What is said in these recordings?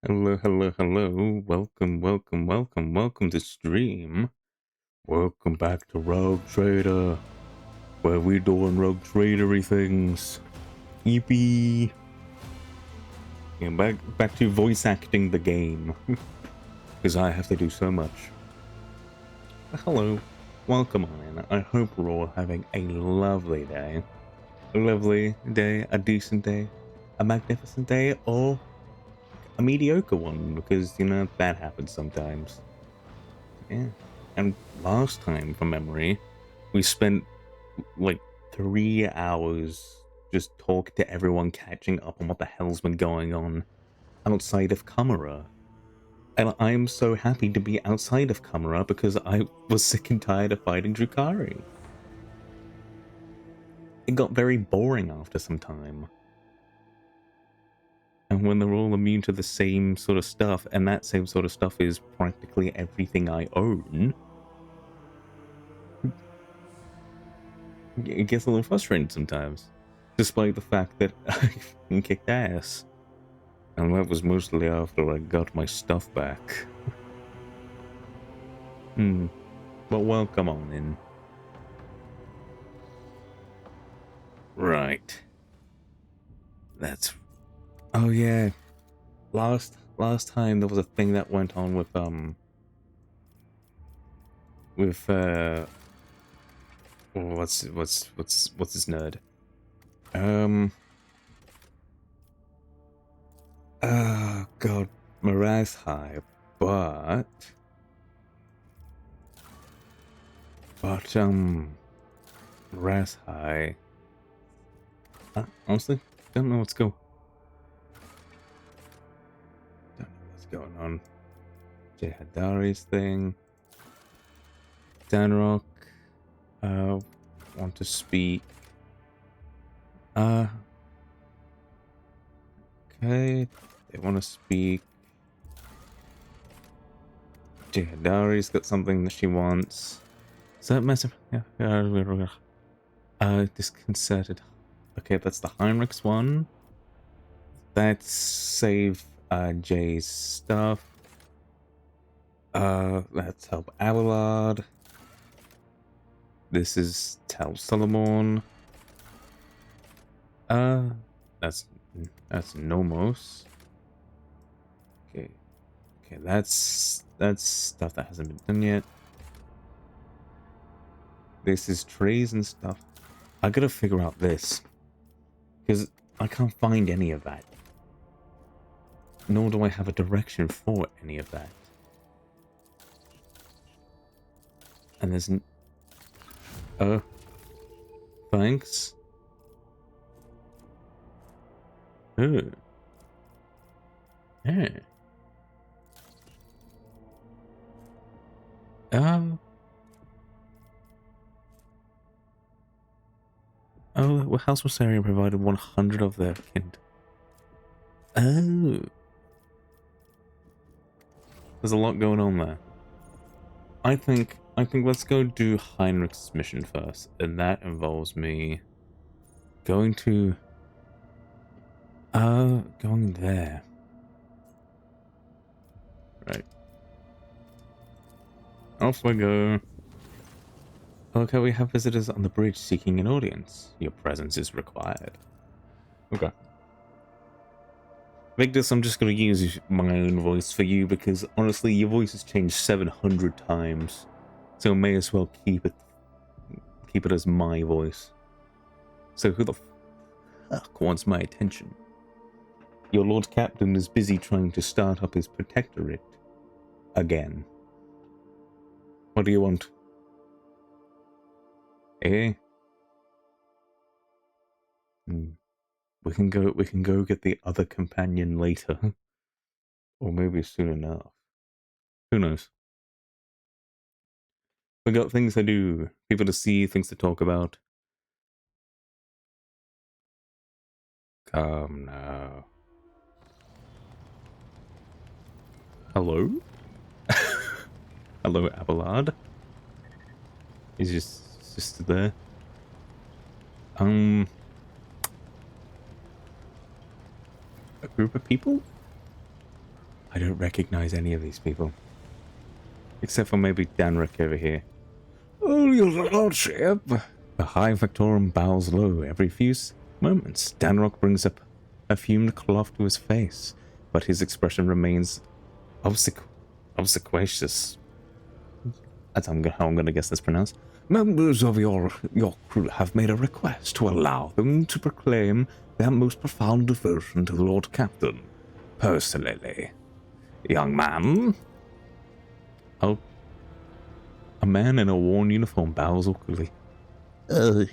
Hello, hello, hello. Welcome to stream. Welcome back to Rogue Trader, where we doing Rogue Tradery things. Yippee! Yeah, back to voice acting the game, because I have to do so much. Hello, welcome on in. I hope we're all having a lovely day. A lovely day, a decent day, a magnificent day, or a mediocre one, because, you know, that happens sometimes. Yeah. And last time, from memory, we spent like 3 hours just talking to everyone, catching up on what the hell's been going on outside of Kamara. And I'm so happy to be outside of Kamara because I was sick and tired of fighting Drukhari. It got very boring after some time. And when they're all immune to the same sort of stuff, and that same sort of stuff is practically everything I own, it gets a little frustrating sometimes. Despite the fact that I kicked ass. And that was mostly after I got my stuff back. But welcome on in. Right. That's... Oh yeah. Last time there was a thing that went on with what's his nerd? God, Miraz High, but Miraz High. Honestly, don't know what's going. Don't know what's going on. Jay Hadari's thing. Danrock, want to speak. Okay, they want to speak. Jihadari's got something that she wants. Is that massive? Yeah. Disconcerted. Okay, that's the Heinrich's one. That's save Jay's stuff. Let's help Abelard. This is Tal Solomon. That's Nomos. Okay, that's stuff that hasn't been done yet. This is trays and stuff. I gotta figure out this because I can't find any of that. Nor do I have a direction for any of that. And there's thanks. Oh. Yeah. Oh, House Rosarian provided 100 of their kind. Oh. There's a lot going on there. I think let's go do Heinrich's mission first, and that involves me going to going there. Right. Off we go. Okay, we have visitors on the bridge seeking an audience. Your presence is required. Okay. Victus, I'm just going to use my own voice for you because honestly, your voice has changed 700 times. So may as well keep it as my voice. So who the fuck wants my attention? Your Lord Captain is busy trying to start up his protectorate again. What do you want? Eh? We can go get the other companion later. Or maybe soon enough. Who knows? We got things to do, people to see, things to talk about. Come now. Hello? Hello, Abelard. He's just there. A group of people? I don't recognize any of these people. Except for maybe Danrick over here. Oh, your lordship! The High Victorian bows low every few moments. Danrock brings up a fumed cloth to his face, but his expression remains obsequious. That's how I'm gonna guess that's pronounced. Members of your crew have made a request to allow them to proclaim their most profound devotion to the Lord Captain. Personally, young man. Oh, a man in a worn uniform bows awkwardly.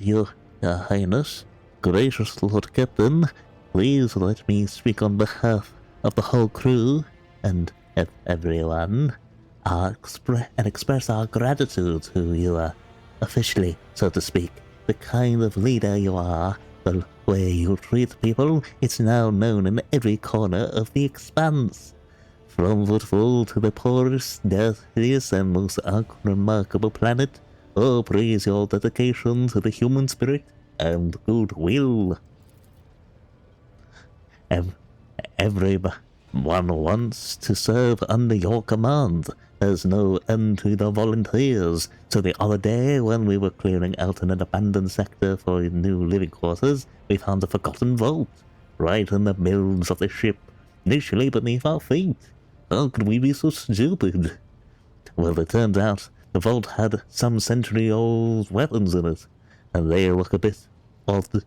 Your Highness, gracious Lord Captain, please let me speak on behalf of the whole crew and everyone, and express our gratitude to you, officially, so to speak. The kind of leader you are, the way you treat people, it's now known in every corner of the expanse. From Woodfall to the poorest, dirtiest, and most unremarkable planet, oh, praise your dedication to the human spirit and goodwill. Everyone wants to serve under your command. There's no end to the volunteers. So the other day, when we were clearing out an abandoned sector for new living quarters, we found a forgotten vault, right in the mills of the ship, literally beneath our feet. How could we be so stupid? Well, it turned out the vault had some century-old weapons in it, and they look a bit odd,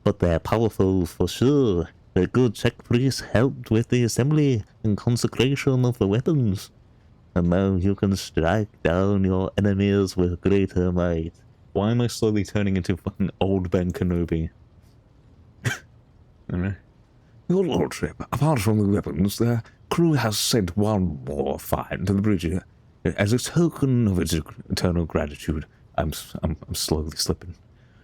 but they're powerful for sure. The good Czech priest helped with the assembly and consecration of the weapons, and now you can strike down your enemies with greater might. Why am I slowly turning into fucking old Ben Kenobi? Your lordship, apart from the weapons, the crew has sent one more find to the bridge as a token of its eternal gratitude. I'm slowly slipping.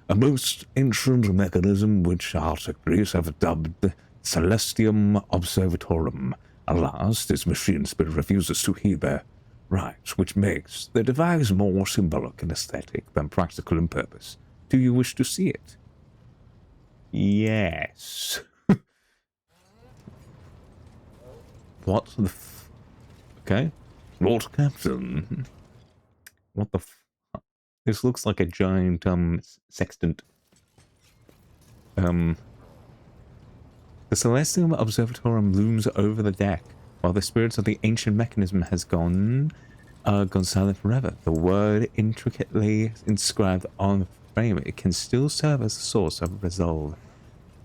A most ancient mechanism which our secretaries have dubbed the Celestium Observatorium. Alas, this machine spirit refuses to heed their rights, which makes the device more symbolic and aesthetic than practical in purpose. Do you wish to see it? Yes. What the okay. Lord Captain. What the This looks like a giant, sextant. The Celestium Observatorium looms over the deck, while the spirits of the ancient mechanism has gone silent forever. The word intricately inscribed on the frame, it can still serve as a source of resolve.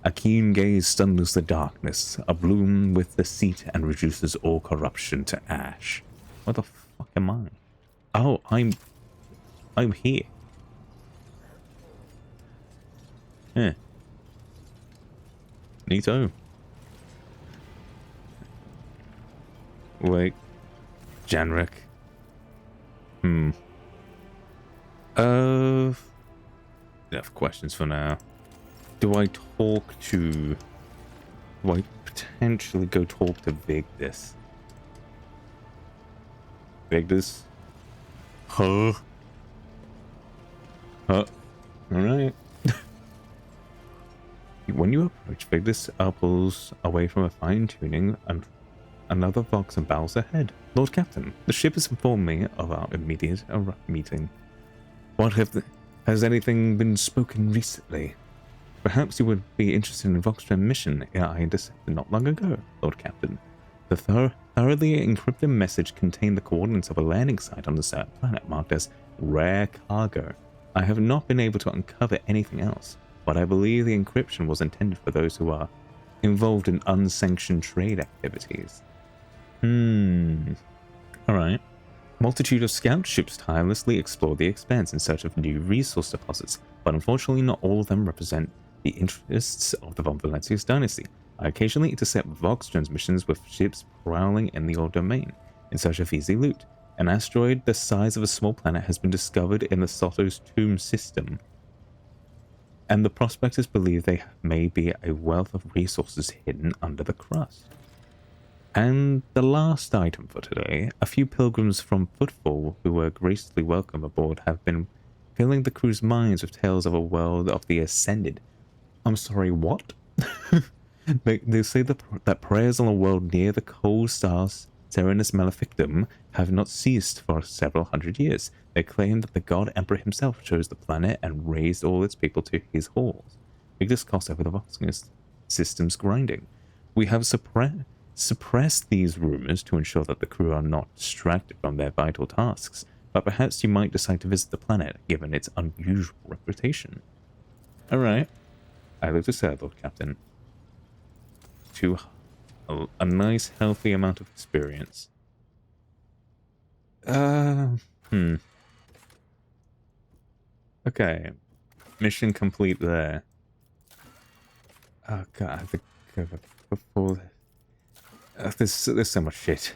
A keen gaze stuns the darkness, a bloom with the seat and reduces all corruption to ash. What the fuck am I? Oh, I'm here. Yeah. Neato. Wait. Janrik. Enough questions for now. Do I potentially go talk to Vigdis? Vigdis? Huh? Alright. When you approach, Vigdis pulls away from a fine-tuning and another Vox and bows ahead. Lord Captain, the ship has informed me of our immediate meeting. Has anything been spoken recently? Perhaps you would be interested in Vox transmission I intercepted not long ago, Lord Captain. The thoroughly encrypted message contained the coordinates of a landing site on the certain planet marked as rare cargo. I have not been able to uncover anything else, but I believe the encryption was intended for those who are involved in unsanctioned trade activities. Alright. Multitude of scout ships tirelessly explore the expanse in search of new resource deposits, but unfortunately not all of them represent the interests of the Von Valentius dynasty. I occasionally intercept Vox transmissions with ships prowling in the old domain in search of easy loot. An asteroid the size of a small planet has been discovered in the Soto's tomb system, and the prospectors believe there may be a wealth of resources hidden under the crust. And the last item for today, a few pilgrims from Footfall who were graciously welcomed aboard have been filling the crew's minds with tales of a world of the Ascended. I'm sorry, what? They say that prayers on a world near the cold stars, Serenus Maleficum, have not ceased for several hundred years. They claim that the god emperor himself chose the planet and raised all its people to his halls. Biggest cost over the Voxinus system's grinding. We have suppressed these rumors to ensure that the crew are not distracted from their vital tasks, but perhaps you might decide to visit the planet, given its unusual reputation. Alright. I live to serve, Lord Captain. To a nice, healthy amount of experience. Okay. Mission complete there. Oh god, I think before there's so much shit.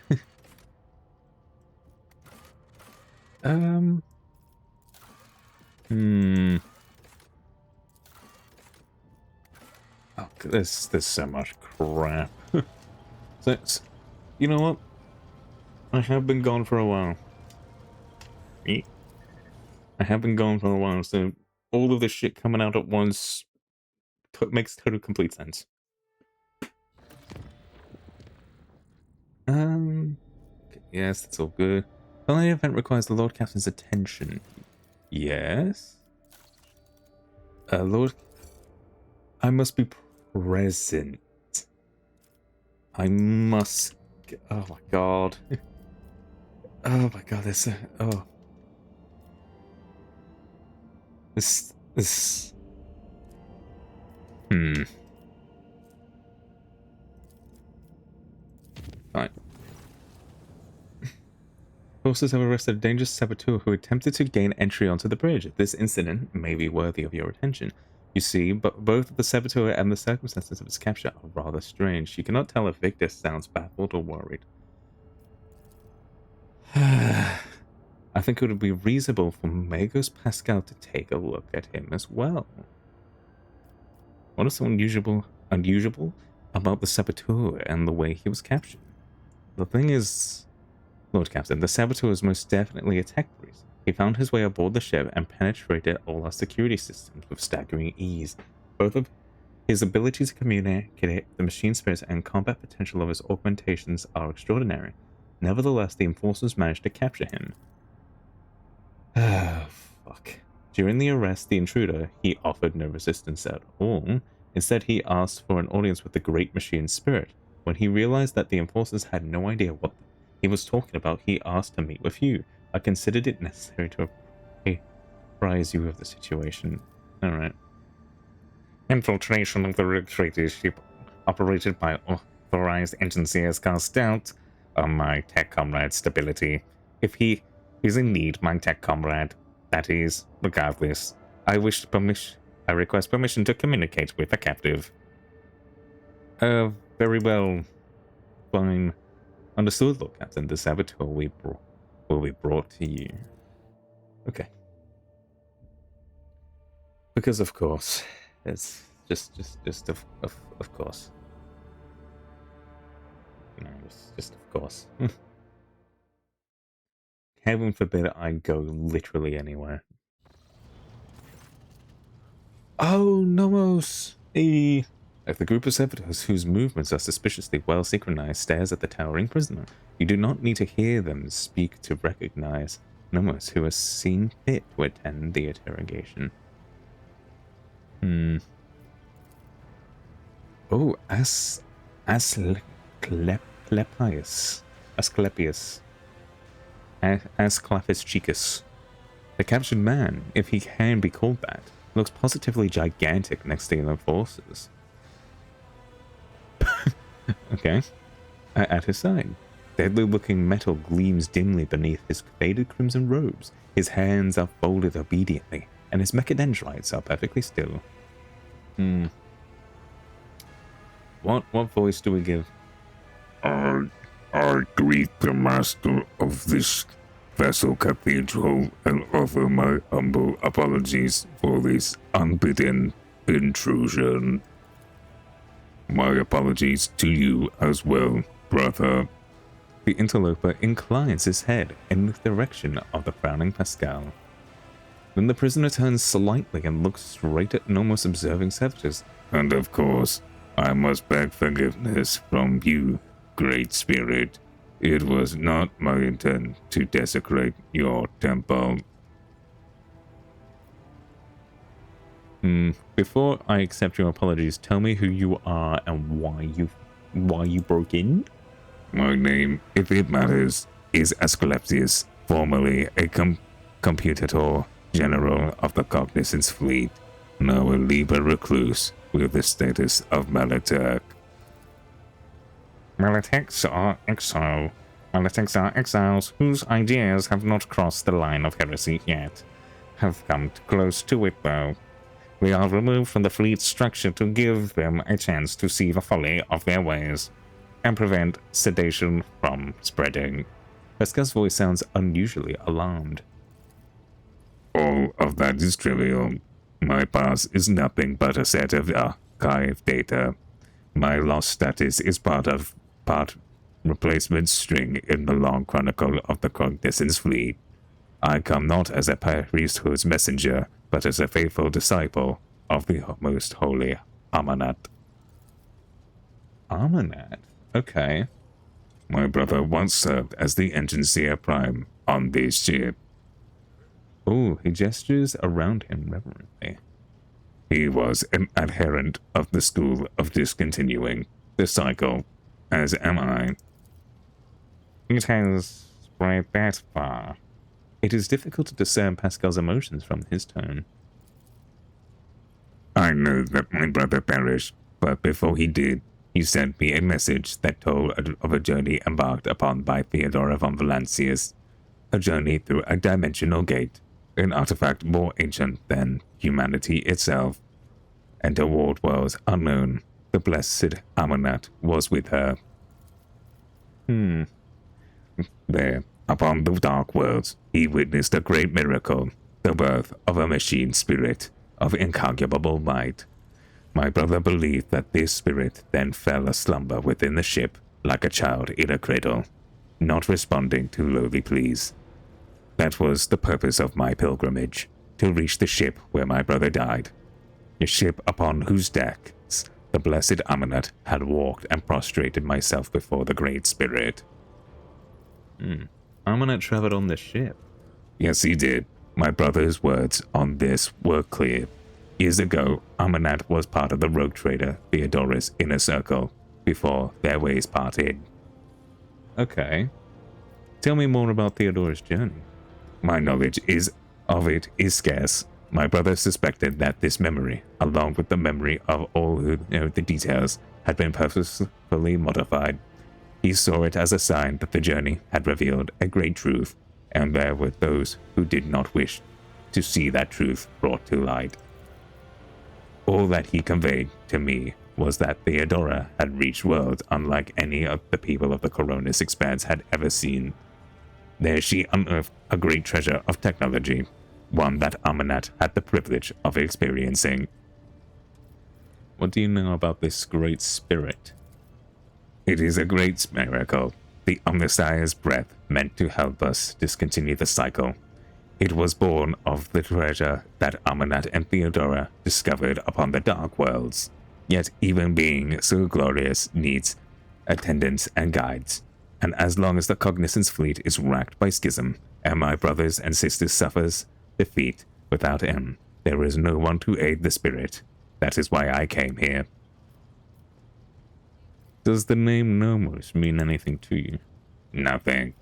Oh, there's so much crap. So, you know what? I have been gone for a while. I have been gone for a while, so all of this shit coming out at once makes total complete sense. Yes, that's all good. The only event requires the Lord Captain's attention. Yes? Lord... I must be present. I must... Oh my god. Oh my god, this... Oh. This... Fine. Forces have arrested a dangerous saboteur who attempted to gain entry onto the bridge. This incident may be worthy of your attention. You see, but both the saboteur and the circumstances of its capture are rather strange. You cannot tell if Victor sounds baffled or worried. I think it would be reasonable for Magos Pascal to take a look at him as well. What is so unusual about the saboteur and the way he was captured? The thing is, Lord Captain, the saboteur is most definitely a tech priest. He found his way aboard the ship and penetrated all our security systems with staggering ease. Both of his ability to communicate the machine spirits and combat potential of his augmentations are extraordinary. Nevertheless, the enforcers managed to capture him. Ah, fuck. During the arrest, the intruder, he offered no resistance at all. Instead, he asked for an audience with the great machine spirit. When he realized that the enforcers had no idea what he was talking about, he asked to meet with you. I considered it necessary to apprise you of the situation. Alright. Infiltration of the retreating ship operated by authorized agency has cast doubt on my tech comrade's stability. If he is in need, my tech comrade, that is, regardless, I request permission to communicate with the captive. Very well. Fine. Understood, Lord Captain. The saboteur will be brought to you. Okay. Because of course. It's just of course. You know, just of course. Heaven forbid I go literally anywhere. Oh, Nomos! Hey! If the group of servitors whose movements are suspiciously well synchronized stares at the towering prisoner, you do not need to hear them speak to recognize Nomos, who has seen fit to attend the interrogation. Oh, Asclepius. Asclepius Chicus. The captured man, if he can be called that, looks positively gigantic next to the enforcers. Okay. At his side, deadly-looking metal gleams dimly beneath his faded crimson robes. His hands are folded obediently, and his mechadendrites are perfectly still. What voice do we give? I greet the master of this vessel cathedral and offer my humble apologies for this unbidden intrusion. My apologies to you as well, brother. The interloper inclines his head in the direction of the frowning Pascal. Then the prisoner turns slightly and looks straight at Nomos' observing servitors. And of course, I must beg forgiveness from you, Great Spirit. It was not my intent to desecrate your temple. Before I accept your apologies, tell me who you are and why you broke in? My name, if it matters, is Asclepius, formerly a computator general of the Cognizance Fleet, now a Liber recluse with the status of Malatek. Malatics are exile. Malatics are exiles whose ideas have not crossed the line of heresy yet. Have come close to it, though. We are removed from the fleet's structure to give them a chance to see the folly of their ways and prevent sedation from spreading. Pascal's voice sounds unusually alarmed. All of that is trivial. My past is nothing but a set of archive data. My lost status is part replacement string in the long chronicle of the Cognizance Fleet. I come not as a priesthood's messenger, but as a faithful disciple of the most holy Amanat. Amanat? Okay. My brother once served as the engineer prime on this ship. Oh, he gestures around him reverently. He was an adherent of the school of discontinuing the cycle, as am I. It has spread that far. It is difficult to discern Pascal's emotions from his tone. I know that my brother perished, but before he did, he sent me a message that told of a journey embarked upon by Theodora von Valancius, a journey through a dimensional gate, an artifact more ancient than humanity itself, and toward worlds unknown. The blessed Amanat was with her. There, upon the dark worlds, he witnessed a great miracle, the birth of a machine spirit of incalculable might. My brother believed that this spirit then fell aslumber within the ship like a child in a cradle, not responding to lowly pleas. That was the purpose of my pilgrimage, to reach the ship where my brother died, a ship upon whose decks the blessed Amanat had walked and prostrated myself before the Great Spirit. Amanat traveled on this ship. Yes, he did. My brother's words on this were clear. Years ago, Amanat was part of the rogue trader Theodora's inner circle, before their ways parted. Okay. Tell me more about Theodora's journey. My knowledge of it is scarce. My brother suspected that this memory, along with the memory of all who know the details, had been purposefully modified. He saw it as a sign that the journey had revealed a great truth, and there were those who did not wish to see that truth brought to light. All that he conveyed to me was that Theodora had reached worlds unlike any of the people of the Coronis expanse had ever seen. There she unearthed a great treasure of technology, one that Amanat had the privilege of experiencing. What do you know about this great spirit? It is a great miracle, the Omnissiah's breath meant to help us discontinue the cycle. It was born of the treasure that Amanat and Theodora discovered upon the Dark Worlds. Yet even being so glorious needs attendants and guides, and as long as the Cognizance Fleet is racked by schism, and my brothers and sisters suffers defeat without him, there is no one to aid the spirit. That is why I came here. Does the name Nomos mean anything to you? Nothing.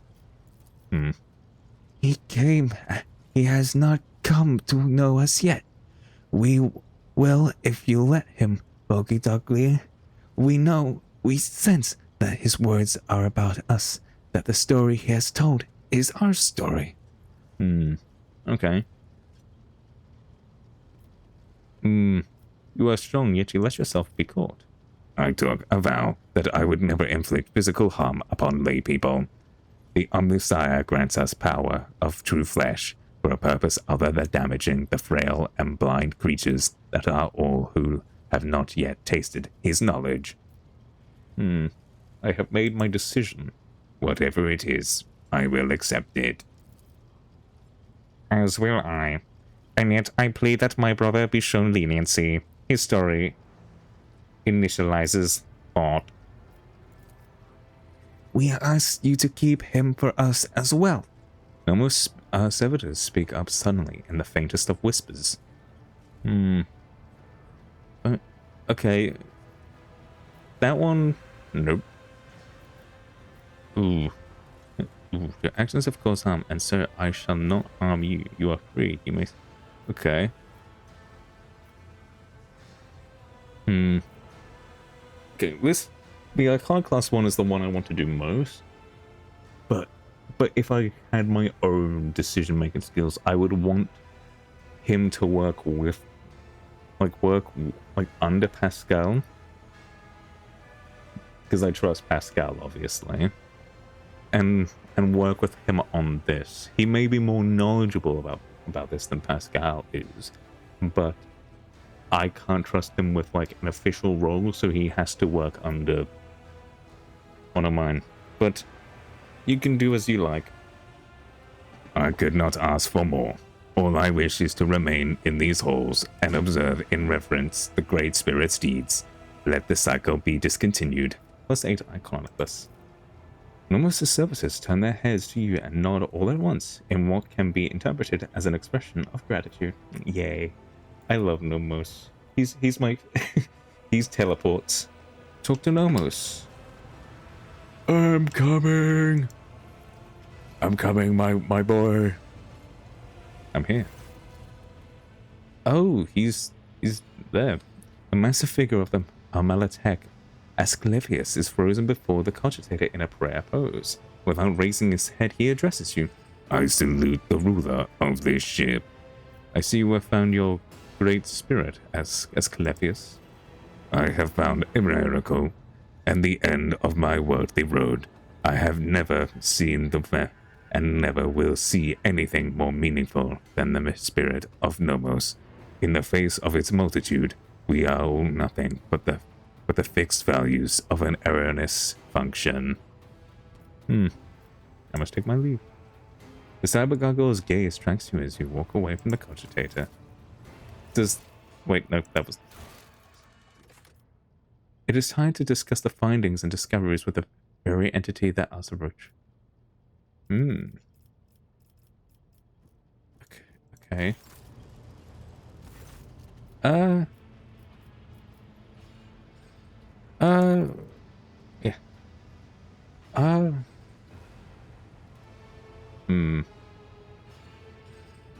He came. He has not come to know us yet. We will if you let him, Bogey Dugley. We sense that his words are about us, that the story he has told is our story. Okay. You are strong, yet you let yourself be caught. I took a vow that I would never inflict physical harm upon lay people. The Omnissiah grants us power of true flesh for a purpose other than damaging the frail and blind creatures that are all who have not yet tasted his knowledge. I have made my decision. Whatever it is, I will accept it. As will I. And yet I plead that my brother be shown leniency. His story initializes thought. We asked you to keep him for us as well. Almost servitors speak up suddenly in the faintest of whispers. Okay. That one, nope. Ooh. Ooh. Your actions have caused harm, and so I shall not harm you. You are free. You may... Okay. Okay, the Iconoclast one is the one I want to do most. But if I had my own decision-making skills, I would want him to work with, work under Pascal. Because I trust Pascal, obviously. And work with him on this. He may be more knowledgeable about this than Pascal is, but I can't trust him with an official role, so he has to work under one of mine. But you can do as you like. I could not ask for more. All I wish is to remain in these halls and observe in reverence the Great Spirit's deeds. Let the cycle be discontinued. +8 Iconoclast. Nomos' servitors turn their heads to you and nod all at once in what can be interpreted as an expression of gratitude. Yay. I love Nomos. He's my... he's teleports. Talk to Nomos. I'm coming. I'm coming, my boy. I'm here. Oh, he's there. A massive figure of the Armalatech Asclepius is frozen before the cogitator in a prayer pose. Without raising his head, he addresses you. I salute the ruler of this ship. I see you have found your great spirit, Asclepius. I have found a miracle, and the end of my worldly road. I have never seen and never will see anything more meaningful than the spirit of Nomos. In the face of its multitude, we are all nothing but the fixed values of an erroneous function. I must take my leave. The cyber gargoyle's gaze tracks you as you walk away from the cogitator. Wait, no, that was... It is time to discuss the findings and discoveries with the very entity that are Roach. Okay. Yeah.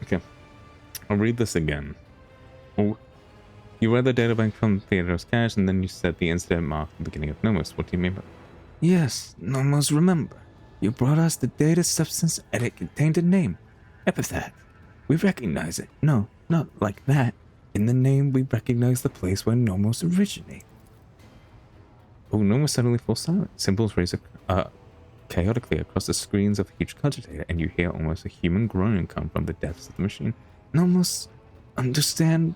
Okay. I'll read this again. Oh, you read the databank from Theodore's cache, and then you said the incident marked the beginning of Nomos. What do you mean by that? Yes, Nomos, remember. You brought us the data substance and it contained a name. Epithet. We recognize it. No, not like that. In the name, we recognize the place where Nomos originated. Oh, Nomos suddenly falls silent. Symbols raise chaotically across the screens of the huge cogitator, and you hear almost a human groan come from the depths of the machine. Nomos understand,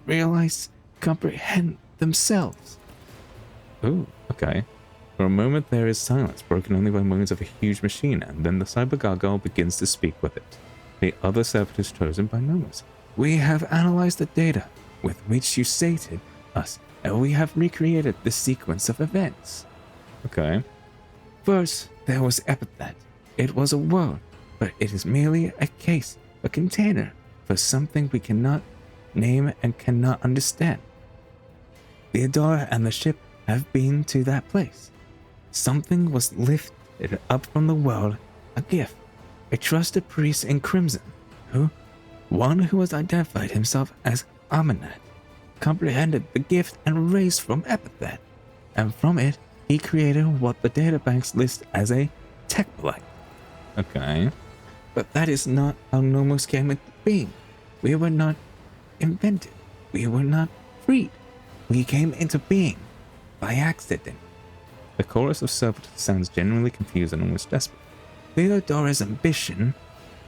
realize, comprehend themselves. Oh, okay. For a moment there is silence, broken only by moans of a huge machine, and then the cyber gargoyle begins to speak with it. The other servitors chosen by Nomos. We have analyzed the data with which you sated us, and we have recreated the sequence of events. Okay. First, there was Epithet. It was a world, but it is merely a case, a container, for something we cannot name and cannot understand. Theodora and the ship have been to that place. Something was lifted up from the world, a gift. A trusted priest in Crimson, one who has identified himself as Amanat, comprehended the gift and raised from Epithet, and from it he created what the databanks list as a technolite. Okay. But that is not how Nomos came into being. We were not invented. We were not freed. We came into being by accident. The chorus of servitors sounds genuinely confused and almost desperate. Theodora's ambition,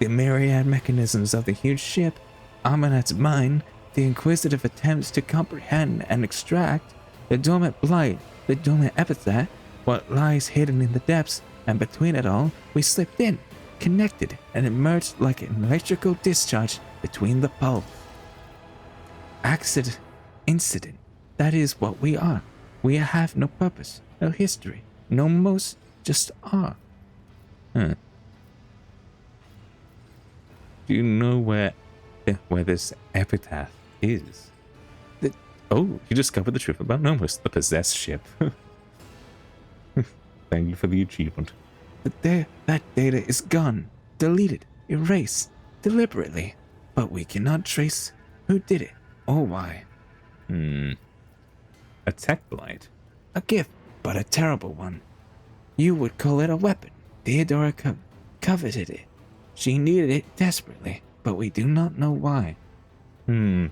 the myriad mechanisms of the huge ship, Amanat's mind, the inquisitive attempts to comprehend and extract, the dormant blight, the dormant epithet, what lies hidden in the depths, and between it all, we slipped in, connected, and emerged like an electrical discharge between the poles. Accident, incident, that is what we are. We have no purpose, no history, no most, just are. Huh. Do you know where this epitaph is? Oh, you discovered the truth about Nomos, the possessed ship. Thank you for the achievement. But that data is gone, deleted, erased, deliberately. But we cannot trace who did it or why. A tech blight? A gift, but a terrible one. You would call it a weapon. Theodora coveted it. She needed it desperately, but we do not know why. How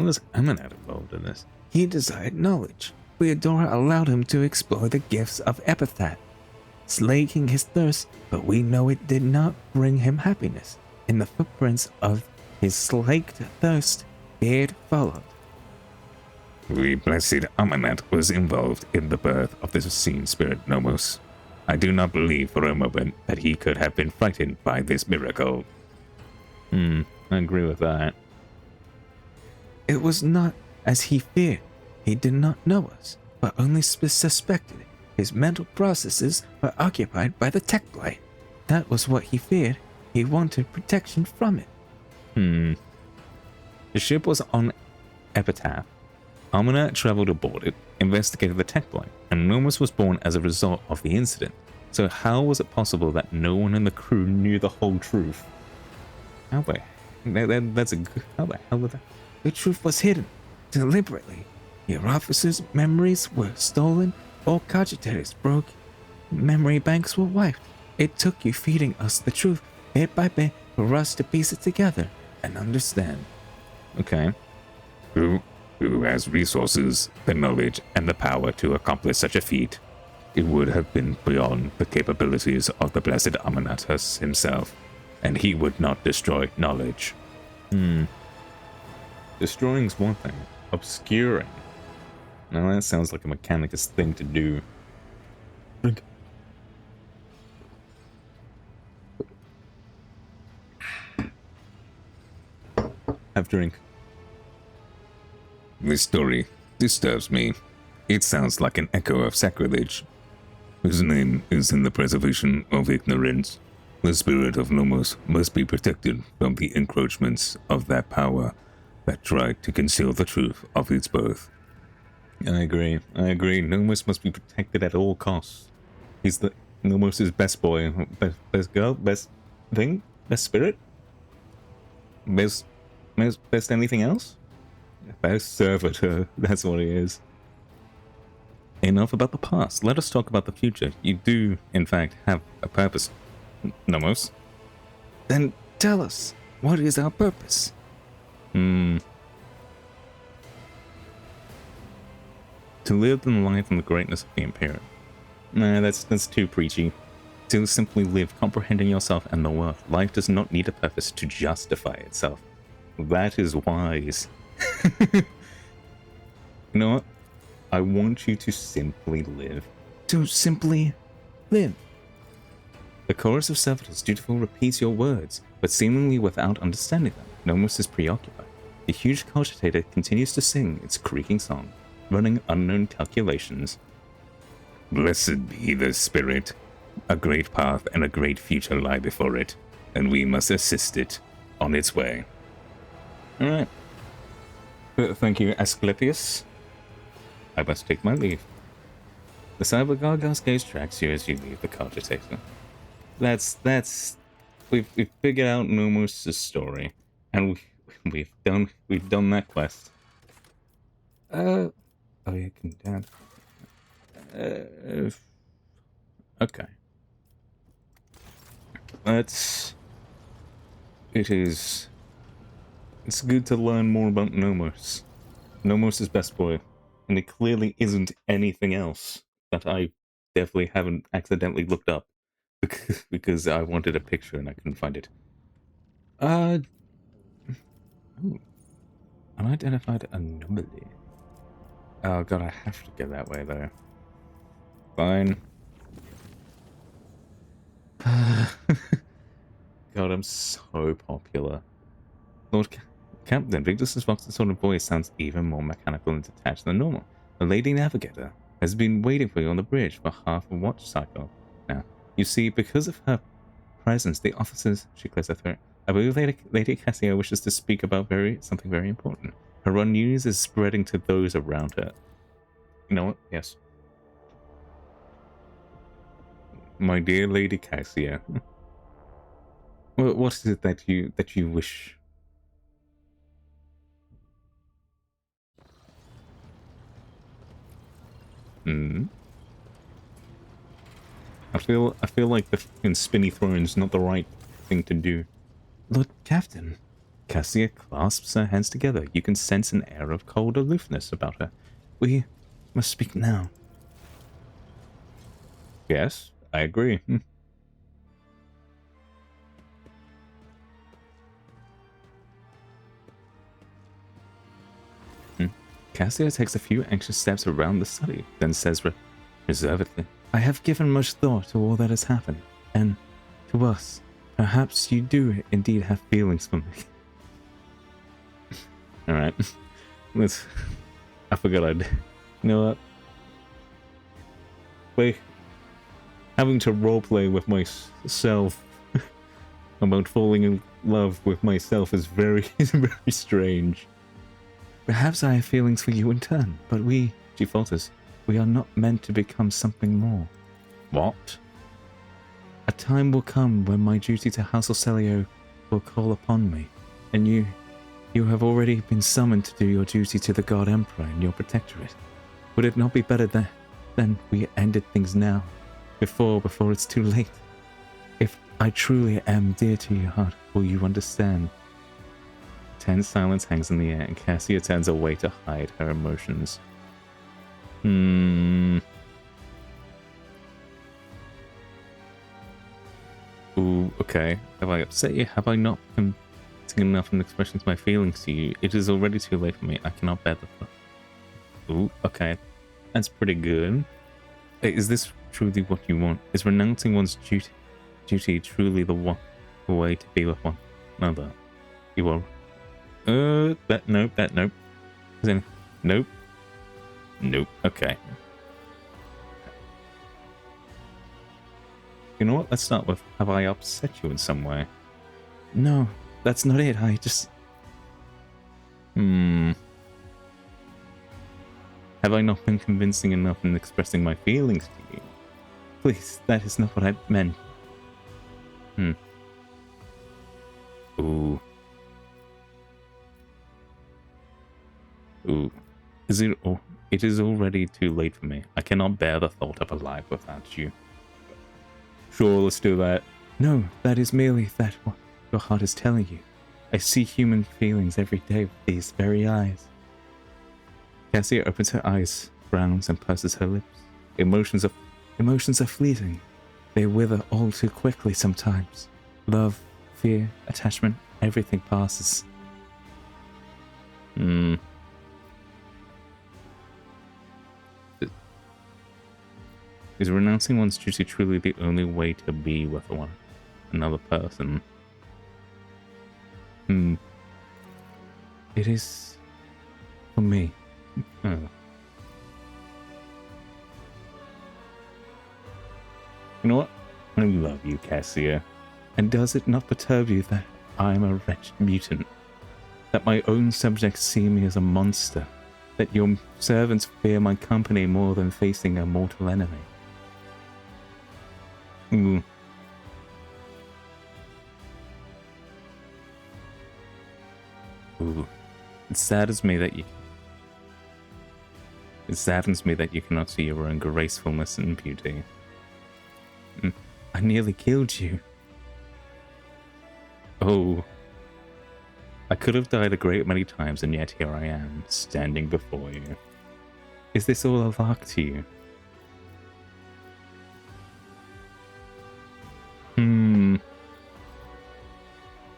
was Amanat involved in this? He desired knowledge. Theodora allowed him to explore the gifts of epithet, slaking his thirst, but we know it did not bring him happiness. In the footprints of his slaked thirst, Beard followed. The blessed Amanat was involved in the birth of the unseen spirit Nomos. I do not believe for a moment that he could have been frightened by this miracle. I agree with that. It was not as he feared. He did not know us, but only suspected. His mental processes were occupied by the tech blight. That was what he feared. He wanted protection from it. The ship was on Epitaph. Amanat traveled aboard it, investigated the tech blight, and Nomos was born as a result of the incident. So how was it possible that no one in the crew knew the whole truth? How the hell would that? The truth was hidden, deliberately. Your officers' memories were stolen, all cogitators broke, memory banks were wiped. It took you feeding us the truth, bit by bit, for us to piece it together and understand. Okay. Who has resources, the knowledge, and the power to accomplish such a feat? It would have been beyond the capabilities of the blessed Amanatus himself, and he would not destroy knowledge. Destroying's one thing. Obscuring. Now that sounds like a mechanicus thing to do. Drink. Have drink. This story disturbs me. It sounds like an echo of sacrilege. His name is in the preservation of ignorance. The spirit of Nomos must be protected from the encroachments of that power that tried to conceal the truth of its birth. I agree. Nomos must be protected at all costs. He's the Nomos' best boy, best girl, best thing, best spirit, best anything else. Best servitor. That's what he is. Enough about the past. Let us talk about the future. You do, in fact, have a purpose, Nomos. Then tell us, what is our purpose? To live in the life and the greatness of the Imperium. Nah, that's too preachy. To simply live, comprehending yourself and the world. Life does not need a purpose to justify itself. That is wise. You know what? I want you to simply live. To simply live. The chorus of servitors dutiful repeats your words, but seemingly without understanding them. Nomos is preoccupied. The huge cogitator continues to sing its creaking song, running unknown calculations. Blessed be the spirit. A great path and a great future lie before it, and we must assist it on its way. Alright. Thank you, Asclepius. I must take my leave. The Cyber Gargoyle's gaze tracks you as you leave the cogitator. We've figured out Nomos' story, and we've done that quest. Oh, you can down. Okay. It's good to learn more about Nomos. Nomos is best boy, and it clearly isn't anything else that I definitely haven't accidentally looked up because I wanted a picture and I couldn't find it. Unidentified anomaly. Oh god, I have to get that way though. Fine. God, I'm so popular. Captain, Victus's Fox's sort of voice sounds even more mechanical and detached than normal. The Lady Navigator has been waiting for you on the bridge for half a watch cycle. Now, you see, because of her presence, the officers... She clears her throat. I believe Lady Cassia wishes to speak about something very important. Her news is spreading to those around her. You know what? Yes. My dear Lady Cassia, what is it that you wish? Hmm. I feel like the fucking spinny throne's not the right thing to do. Lord Captain. Cassia clasps her hands together. You can sense an air of cold aloofness about her. We must speak now. Yes, I agree. Cassia takes a few anxious steps around the study, then says reservedly, I have given much thought to all that has happened, and to us. Perhaps you do indeed have feelings for me. Alright. I forgot I did. You know what? Wait. Having to roleplay with myself about falling in love with myself is very strange. Perhaps I have feelings for you in turn, but she falters, we are not meant to become something more. What? A time will come when my duty to House Celio will call upon me, and you have already been summoned to do your duty to the God Emperor in your protectorate. Would it not be better than we ended things now, before it's too late? If I truly am dear to your heart, will you understand? Tense silence hangs in the air, and Cassia turns away to hide her emotions. Ooh, okay. Have I upset you? Have I not been enough in expressing my feelings to you? It is already too late for me. I cannot bear the thought. Ooh, okay. That's pretty good. Is this truly what you want? Is renouncing one's duty truly the way to be with one another? You are... nope. Nope. Nope. Okay. You know what? Let's start with, have I upset you in some way? No, that's not it. I just... Have I not been convincing enough in expressing my feelings to you? Please, that is not what I meant. Ooh. It is already too late for me. I cannot bear the thought of a life without you. Sure, let's do that. No, that is merely that what your heart is telling you. I see human feelings every day with these very eyes. Cassia opens her eyes, frowns, and purses her lips. Emotions are fleeting. They wither all too quickly sometimes. Love, fear, attachment, everything passes. Is renouncing one's duty truly the only way to be with another person? It is for me. Oh. You know what? I love you, Cassia. And does it not perturb you that I am a wretched mutant? That my own subjects see me as a monster? That your servants fear my company more than facing a mortal enemy? Ooh. Ooh. It saddens me that you cannot see your own gracefulness and beauty. I nearly killed you. Oh. I could have died a great many times, and yet here I am, standing before you. Is this all a lark to you?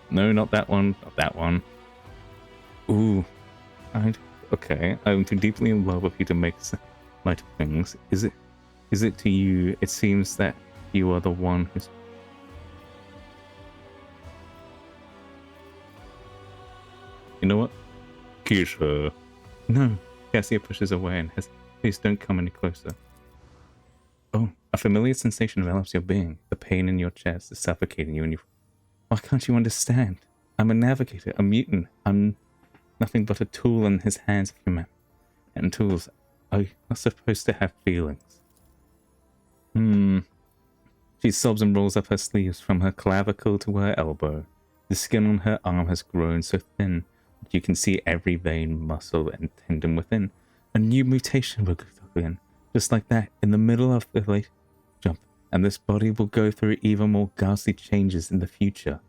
No, not that one. Not that one. Ooh. Okay. I'm too deeply in love with you to make light of things. Is it to you? It seems that you are the one who's... You know what? Kiss her. No. Cassia pushes away and has, please don't come any closer. Oh, a familiar sensation envelops your being. The pain in your chest is suffocating you and you... Why can't you understand? I'm a navigator, a mutant. I'm nothing but a tool in his hands of human. And tools are not supposed to have feelings. She sobs and rolls up her sleeves from her clavicle to her elbow. The skin on her arm has grown so thin that you can see every vein, muscle, and tendon within. A new mutation will go in, just like that, in the middle of the late jump, and this body will go through even more ghastly changes in the future.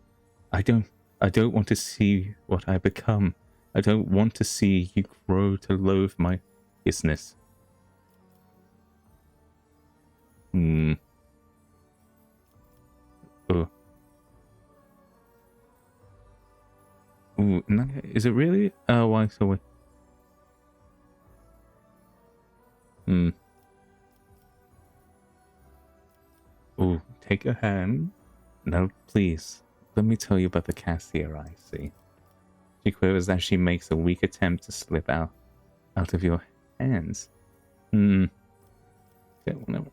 I don't want to see what I become. I don't want to see you grow to loathe my hideousness. Oh. Ooh, is it really? Why so wait. Ooh, take her hand. No, please. Let me tell you about the Cassia I see. She quivers as she makes a weak attempt to slip out of your hands. Okay, whatever.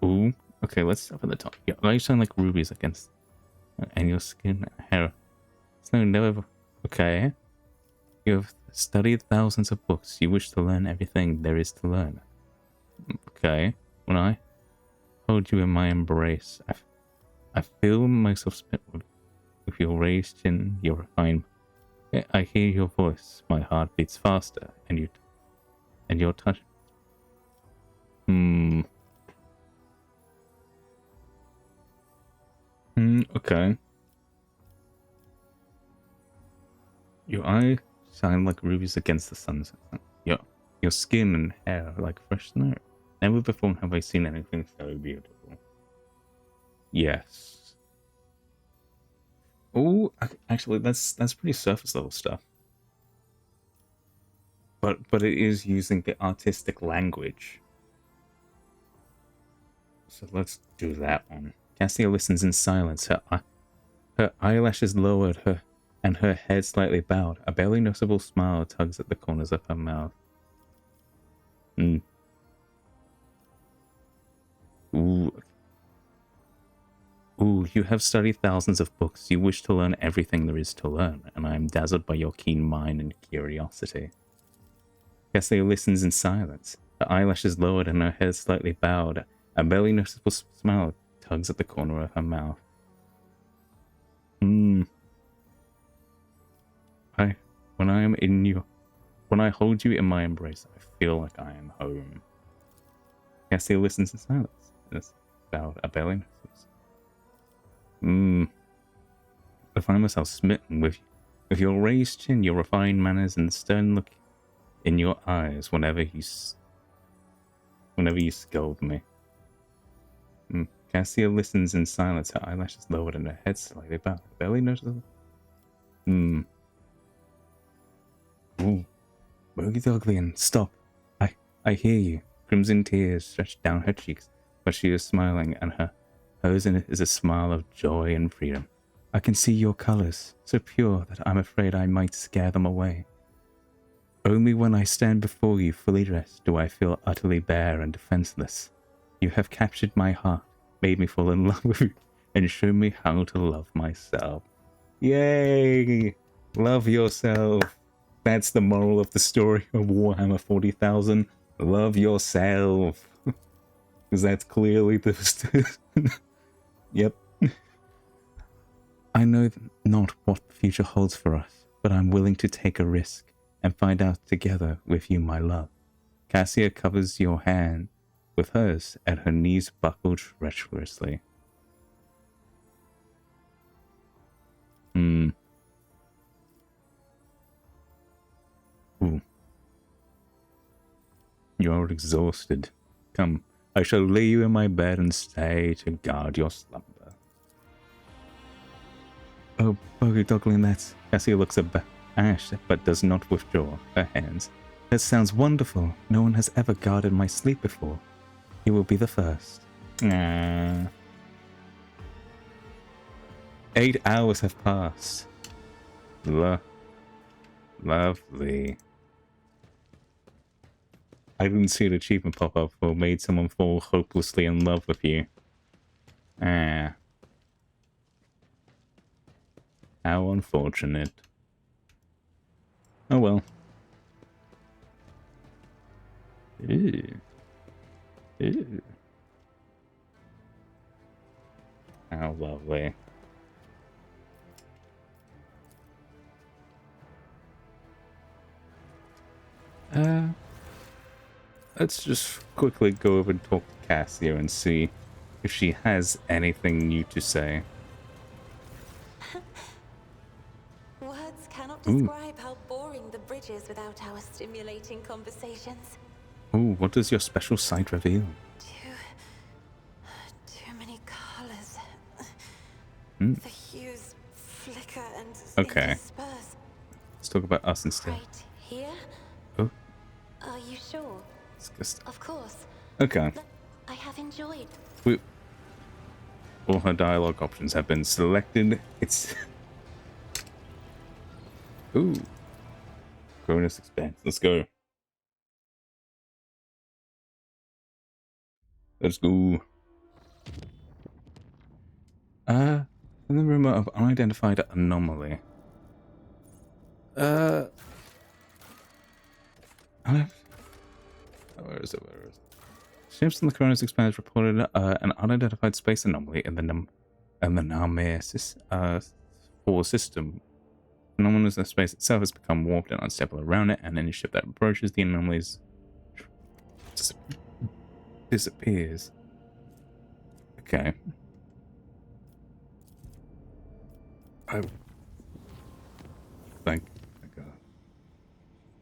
Ooh, okay, let's start at the top. Your eyes shine like rubies against, and your skin and hair. Snow never. Okay. You have studied thousands of books. You wish to learn everything there is to learn. Okay. When I hold you in my embrace, I feel myself spit with your raised chin, your refined. I hear your voice. My heart beats faster, and your touch. Okay. Your eyes shine like rubies against the sunset. Your skin and hair are like fresh snow. Never before have I seen anything so beautiful. Yes. Oh, actually, that's pretty surface level stuff. But it is using the artistic language. So let's do that one. Cassia listens in silence. Her eyelashes lowered, and her head slightly bowed. A barely noticeable smile tugs at the corners of her mouth. Ooh, you have studied thousands of books. You wish to learn everything there is to learn, and I am dazzled by your keen mind and curiosity. Cassia listens in silence. Her eyelashes lowered and her head slightly bowed. A barely noticeable smile tugs at the corner of her mouth. When I hold you in my embrace, I feel like I am home. Cassia listens in silence. It's about a barely noticeable. I find myself smitten with your raised chin, your refined manners, and the stern look in your eyes whenever you scold me. Cassia listens in silence, her eyelashes lowered and her head slightly bowed. Barely noticeable. Ooh. Bogidoglian, stop. I hear you. Crimson tears stretch down her cheeks, but she is smiling, and hers is a smile of joy and freedom. I can see your colors, so pure that I'm afraid I might scare them away. Only when I stand before you fully dressed do I feel utterly bare and defenseless. You have captured my heart, made me fall in love with you, and shown me how to love myself. Yay! Love yourself. That's the moral of the story of Warhammer 40,000. Love yourself. Because that's clearly the... Yep. I know not what the future holds for us, but I'm willing to take a risk and find out together with you, my love. Cassia covers your hand with hers, and her knees buckled treacherously. Ooh. You are exhausted. Come, I shall lay you in my bed and stay to guard your slumber. Oh, Bogidoglian, that's... Cassia looks abashed, but does not withdraw her hands. That sounds wonderful. No one has ever guarded my sleep before. You will be the first. 8 hours have passed. Lovely. I didn't see an achievement pop up for made someone fall hopelessly in love with you. Ah. How unfortunate. Oh well. Ew. Ew. How lovely. Let's just quickly go over and talk to Cassio and see if she has anything new to say. Words cannot Ooh. describe how boring the bridge is without our stimulating conversations. Oh, what does your special sight reveal? Too many colors. Hmm. The hues flicker and Okay. disperse. Let's talk about us instead. Right here? Oh, Are you sure? it's just... Of course. Okay. I have enjoyed. All her dialogue options have been selected. It's... Ooh. Cronus Expanse. Let's go. Let's go. In the rumor of unidentified anomaly. Where is it? Ships in the Cronus Expanse reported an unidentified space anomaly in the Namir 4 system. Phenomenon is the space itself has become warped and unstable around it, and any ship that approaches the anomalies disappears. Okay. Thank God.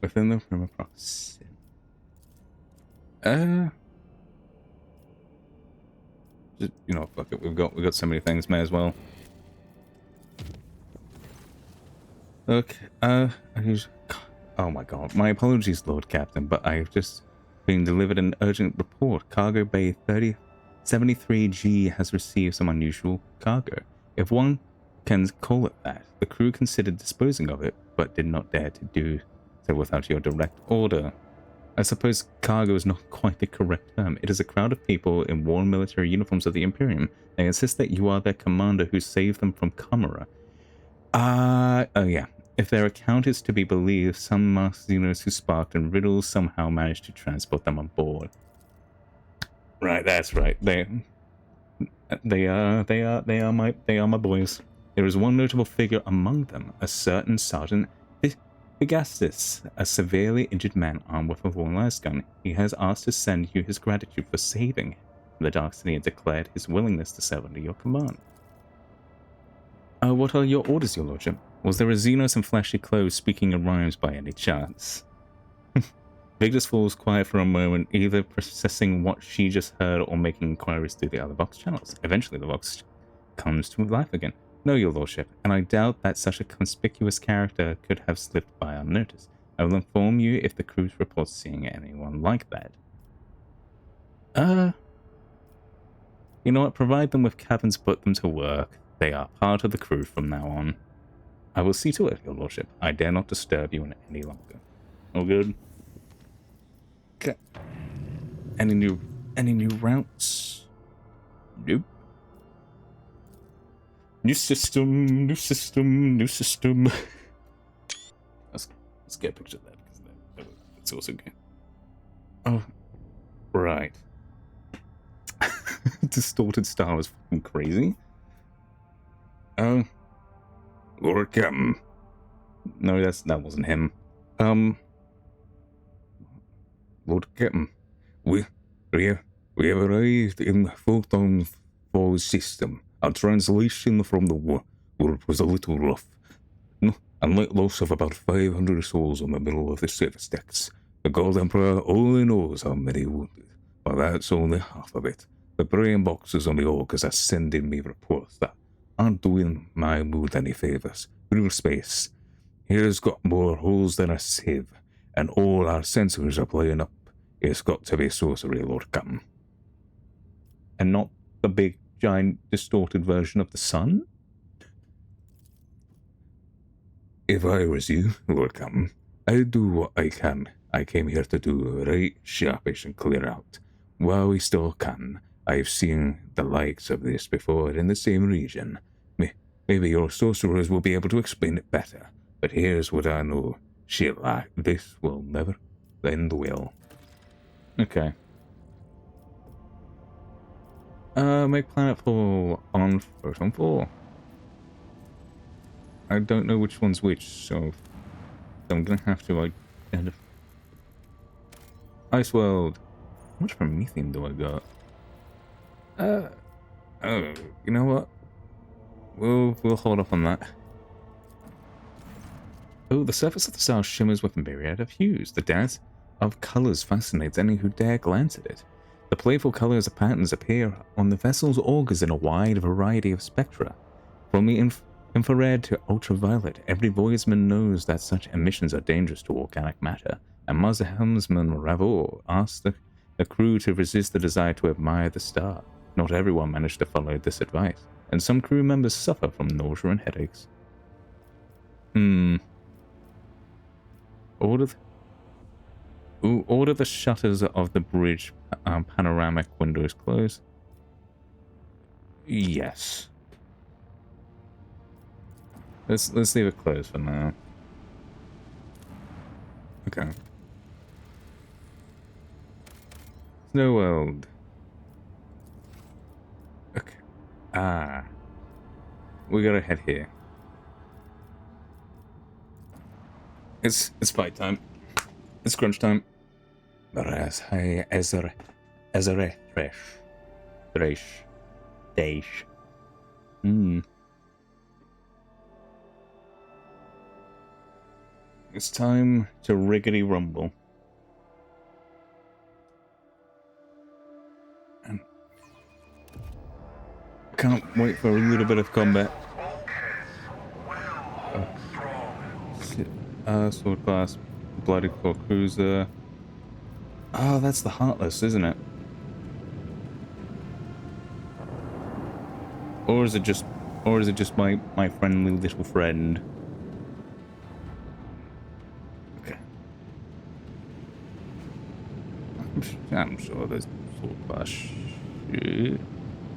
Within the room proximity. Just, you know, fuck it. We've got so many things. May as well. Okay. Oh my God. My apologies, Lord Captain, but I've just been delivered an urgent report. Cargo Bay 3073G has received some unusual cargo. If one can call it that, the crew considered disposing of it, but did not dare to do so without your direct order. I suppose cargo is not quite the correct term. It is a crowd of people in worn military uniforms of the Imperium. They insist that you are their commander who saved them from Chimera. Oh yeah. If their account is to be believed, some Marxinos who sparked and riddles somehow managed to transport them on board. Right, that's right. They are my boys. There is one notable figure among them, a certain Sergeant Pegasus, a severely injured man armed with a long lasgun. He has asked to send you his gratitude for saving him from the Dark City and declared his willingness to serve under your command. What are your orders, your lordship? Was there a Xenos in flashy clothes speaking in rhymes by any chance? Victus falls quiet for a moment, either processing what she just heard or making inquiries through the other box channels. Eventually the box comes to life again. No, your lordship, and I doubt that such a conspicuous character could have slipped by unnoticed. I will inform you if the crew reports seeing anyone like that. You know what? Provide them with cabins, put them to work. They are part of the crew from now on. I will see to it, your lordship. I dare not disturb you any longer. All good? Okay. Any new routes? Nope. New system. Let's get a picture of that, because it's also good. Oh, right. Distorted style is fucking crazy. Lord Captain. No, that wasn't him. Lord Captain, we have arrived in the Photon 4 system. Our translation from the word was a little rough. No, unlike loss of about 500 souls on the middle of the service decks, the God Emperor only knows how many wounded. But that's only half of it. The brain boxes on the orcas are sending me reports that aren't doing my mood any favors. Realspace here's got more holes than a sieve, and all our sensors are playing up. It's got to be sorcery, Lord Captain. And not the big, giant, distorted version of the sun? If I was you, Lord Captain, I'd do what I can. I came here to do right sharpish and clear out. While we still can, I've seen the likes of this before in the same region. Maybe your sorcerers will be able to explain it better, but here's what I know. Shit like this will never end well. Okay. Make planetfall on first on 4. I don't know which one's which, so I'm gonna have to identify. Ice World. How much promethium do I got? Oh, you know what? We'll hold off on that. Oh, the surface of the star shimmers with a myriad of hues. The dance of colors fascinates any who dare glance at it. The playful colors and patterns appear on the vessel's augurs in a wide variety of spectra. From the infrared to ultraviolet, every voyagersman knows that such emissions are dangerous to organic matter, and Master Helmsman Ravor asked the crew to resist the desire to admire the star. Not everyone managed to follow this advice, and some crew members suffer from nausea and headaches. Order the shutters of the bridge panoramic windows closed. Yes. Let's leave it closed for now. Okay. Snow World. Okay. We gotta head here. It's fight time. It's crunch time. Thresh. It's time to riggedy rumble. And can't wait for a little bit of combat. Sword class, bloody core cruiser. Oh, that's the Heartless, isn't it? Or is it just my friendly little friend? Okay. I'm sure there's sword class shit.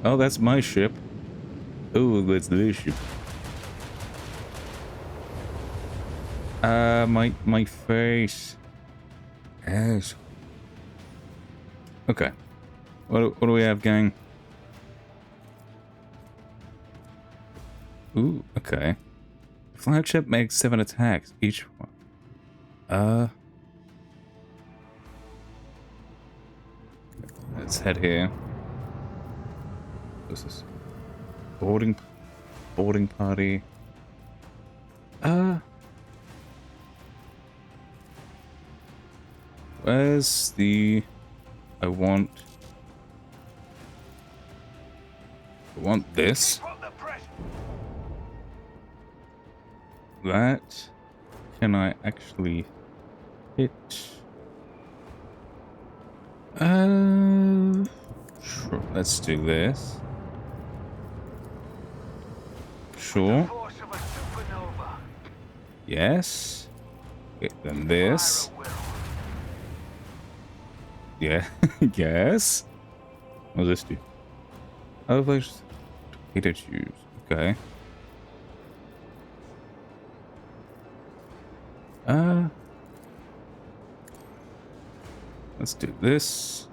Oh, that's my ship. Oh, that's their ship. My face. Yes. Okay. What do we have, gang? Ooh, okay. Flagship makes 7 attacks each one. Let's head here. What's this? Boarding party. Where's the... I want this. That can I actually hit? Sure. Let's do this. Sure. Yes. Okay, then this. Yeah. Yes. What does this do? Oh, there's torpedo tubes. Okay. Let's do this.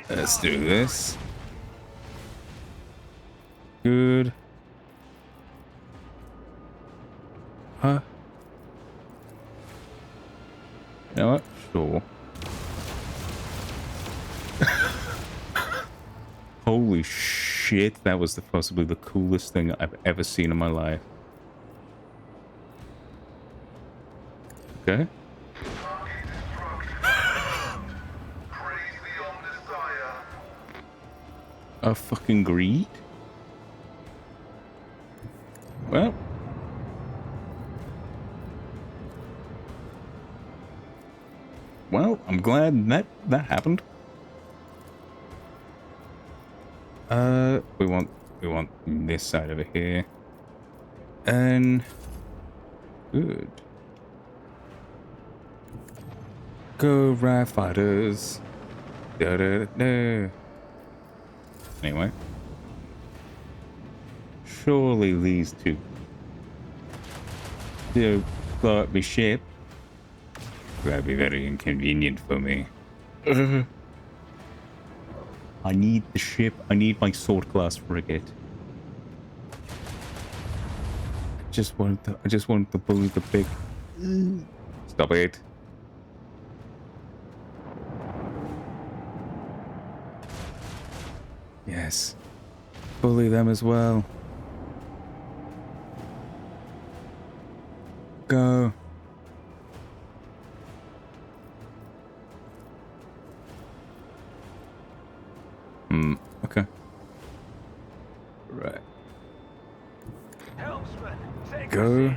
Let's do this. Good. You know what? Sure. Holy shit, that was possibly the coolest thing I've ever seen in my life. Okay. A fucking greed? Well. Well, I'm glad that happened. We want this side over here. And good. Go Ride Fighters. Da, da, da, da. Anyway. Surely these two do blow up my ship. That'd be very inconvenient for me. I need the ship. I need my sword class frigate. I just want to bully the big. Stop it. Yes. Bully them as well. Go. Okay. Right. Go.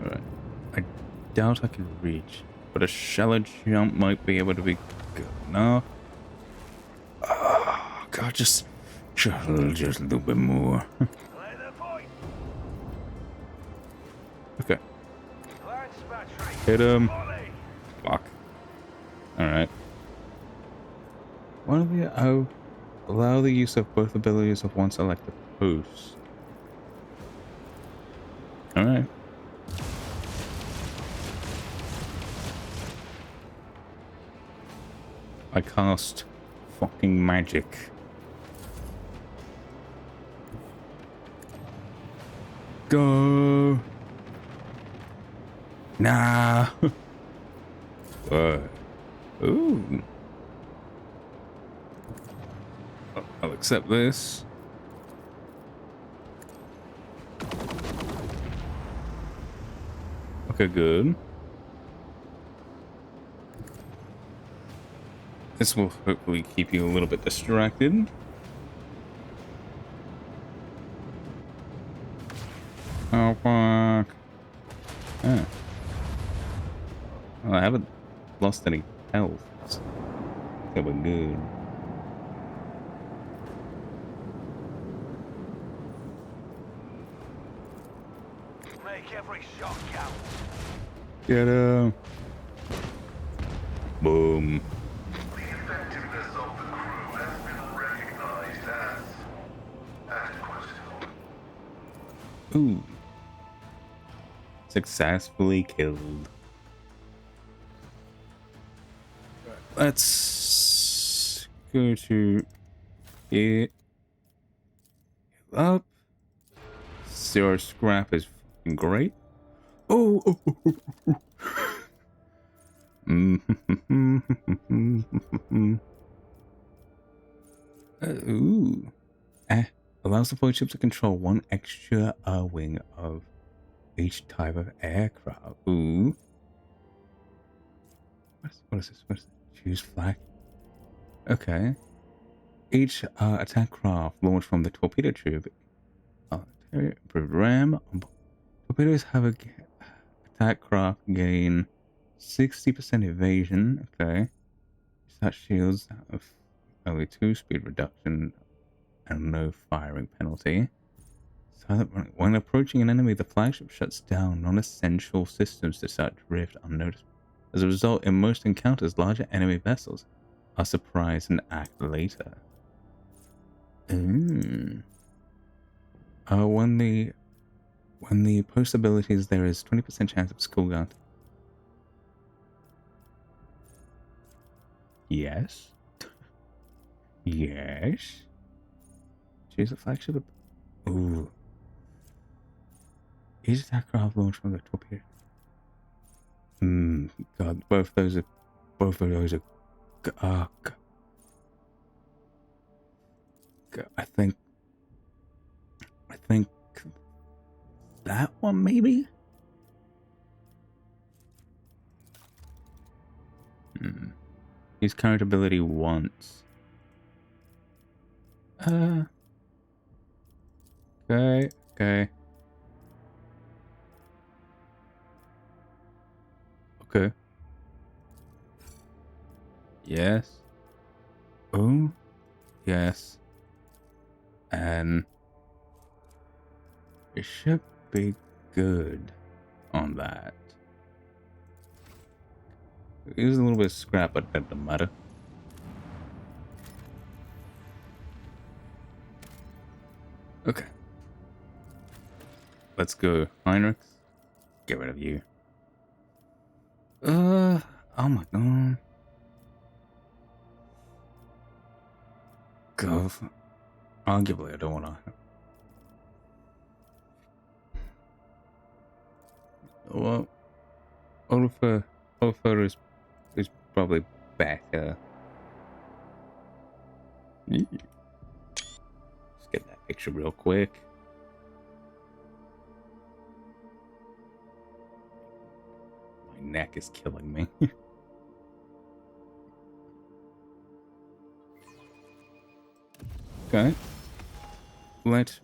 Alright. I doubt I can reach, but a shallow jump might be able to be good enough. Oh, God, just a little bit more. Okay. Hit him. Fuck. Alright. One of the allow the use of both abilities of one selected post. Alright. I cast fucking magic. Go. Nah. What? Ooh. I'll accept this. Okay, good. This will hopefully keep you a little bit distracted. Oh, fuck. Ah. Well, I haven't lost any health. So we're good. Make every shot count. Get him. Boom. The effectiveness of the crew has been recognized as adequate. Ooh. Successfully killed. Let's go to it up. Zero scrap is fucking great. Oh, oh, oh, oh, oh. Ooh. Allows the void ship to control one extra wing of each type of aircraft. Ooh. What is this? What is this? Choose flag. Okay. Each attack craft launched from the torpedo tube. Ram. Torpedoes have a attack craft gain 60% evasion. Okay. That shields have only 2 speed reduction and no firing penalty. So that when approaching an enemy, the flagship shuts down non-essential systems to start drift unnoticed. As a result, in most encounters, larger enemy vessels are surprised and act later. When the post abilities, there is 20% chance of skull guard. Yes. Yes. Choose a flagship. Ooh. Each attack craft launched from the torpedo. God, both of those are. I think that one maybe. Use current ability once. Okay. Okay. Okay. Yes. Oh. Yes. And it should be good on that. Use a little bit of scrap, but that doesn't matter. Okay. Let's go, Heinrich. Get rid of you. Oh my god. God. Arguably, I don't want to. Well, Oliver is probably better. Let's get that picture real quick. My neck is killing me. Okay. Let's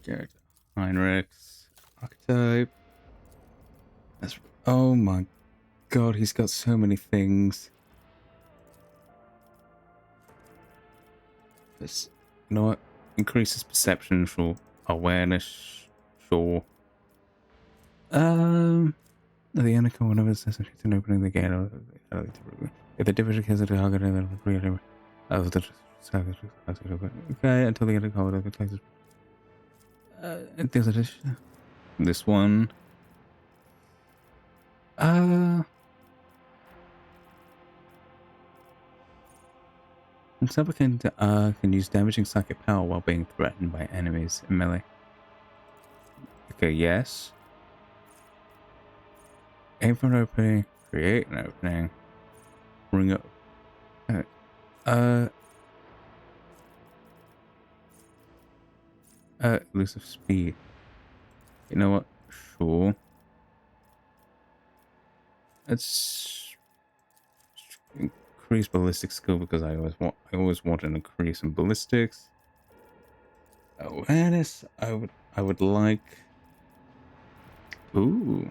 get Heinrich's archetype. That's, oh my god, he's got so many things. This, you know what? Increases perception for awareness. Sure. The Anakin, whenever it says an opening the gate, if the different has a target, then create okay, until the end of the places. This one. Supplicant can use damaging psychic power while being threatened by enemies in melee. Okay, yes. Aim for an opening, create an opening, bring up. Elusive speed. You know what? Sure. Let's increase ballistic skill because I always want an increase in ballistics. Awareness. I would like. Ooh.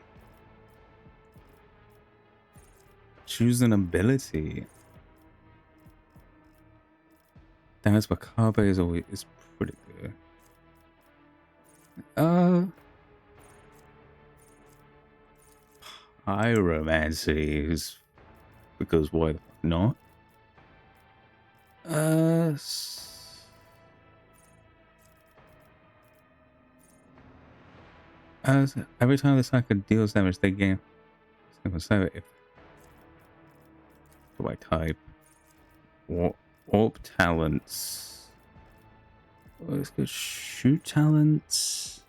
Choose an ability. Damage Macabre is pretty good. Pyromancy is because why the fuck not? Every time the psychic deals damage, they gain. So if do I type warp talents? Let's go shoot talents.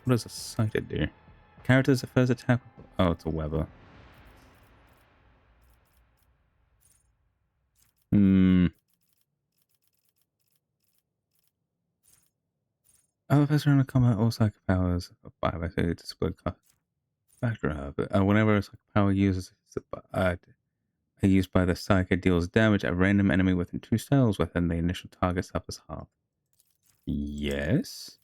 What does a sighted do? Character's first attack. Oh, it's a Weber. Other person in a combat or psychic powers of 5 I say to split cost factor. Whenever a psychic power uses used by the psychic deals damage, a random enemy within 2 cells within the initial target suffers half. Yes.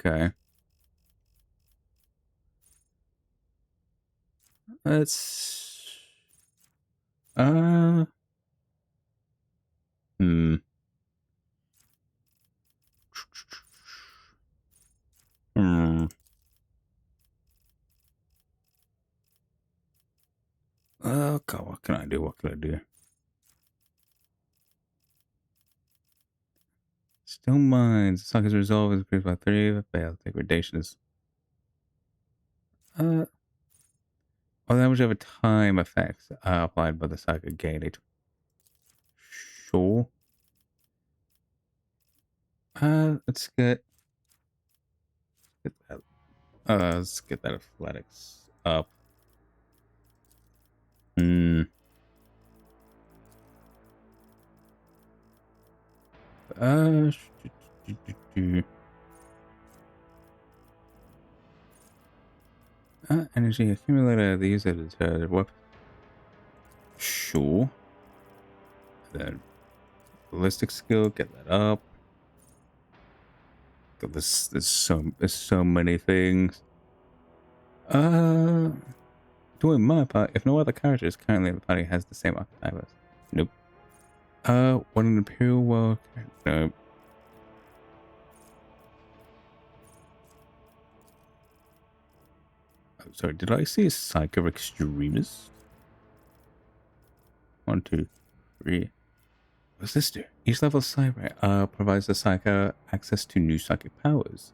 Okay. Let's hmm. Okay, what can I do? What can I do? Still minds. Socket's resolve is increased by 3. Fail. Degradation is. Oh, damage over time effects applied by the psychic gated. Sure. Let's get that. Let's get that athletics up. Energy accumulator. They use it as a weapon. Sure. Then ballistic skill. Get that up. God, there's so many things. Doing my part, if no other characters currently in the party has the same archetype as. Nope. What an Imperial World. Nope. Oh, sorry, did I see a Psycho Extremist? 1, 2, 3. What's this do? Each level of Cyber provides the Psycho access to new psychic powers.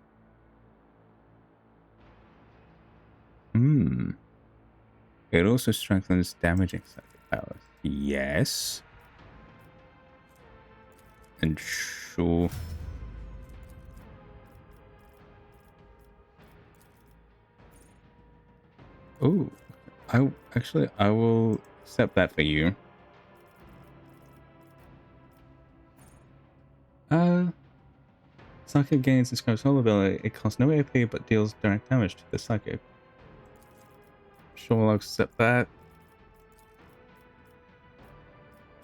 It also strengthens damaging psychic powers. Yes. And sure. Oh, I will accept that for you. Psychic gains describes whole ability. It costs no AP but deals direct damage to the psychic. Sure, I'll accept that.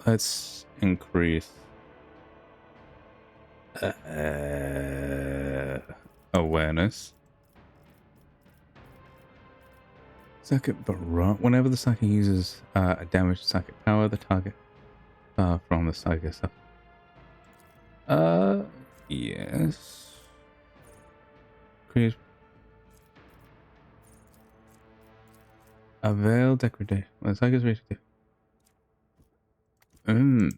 Let's increase awareness. Psychic Barrage. Whenever the psychic uses a damaged psychic power, the target from the psychic stuff. Yes. Create Avail degradation. Well, psychic is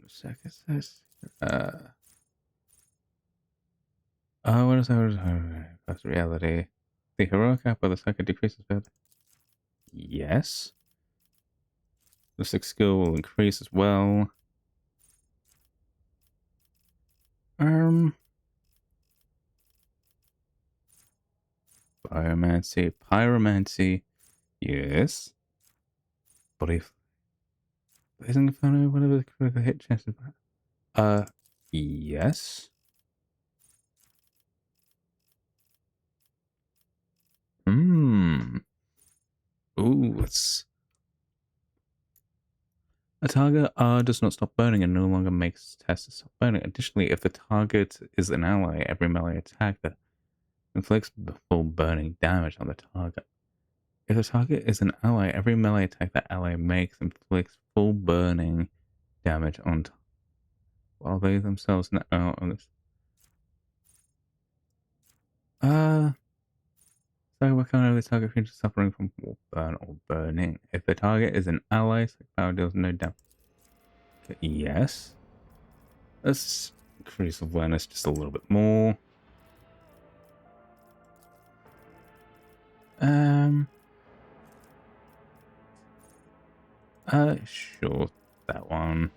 psychic says. What is that? That's reality. The heroic app of the psychic decreases further. Yes. The 6 skill will increase as well. Biomancy. Pyromancy. Yes. Body. Isn't it funny? Whatever the critical hit chance is. Yes. Ooh, it's a target does not stop burning and no longer makes tests to stop burning. Additionally, if the target is an ally, every melee attack that inflicts full burning damage on the target. If the target is an ally, every melee attack that ally makes inflicts full burning damage on while they themselves not on this. So what kind of the target creature suffering from burn or burning? If the target is an ally, so power deals no damage. Okay, yes. Let's increase awareness just a little bit more. Sure, that one.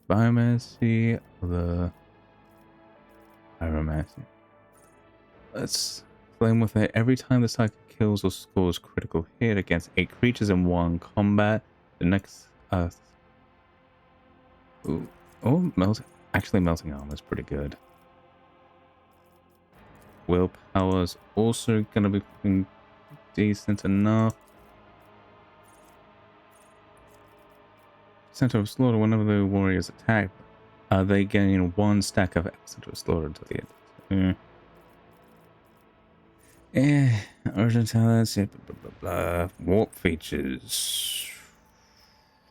Biomancy, the Pyromancy. Let's flame with it. Every time the psychic kills or scores critical hit against 8 creatures in one combat, the next melting armor is pretty good. Willpower's also gonna be decent enough. Center of Slaughter, whenever the warriors attack, they gain 1 stack of Center of Slaughter until the end. Origin talents, blah, blah, blah, blah. Warp features.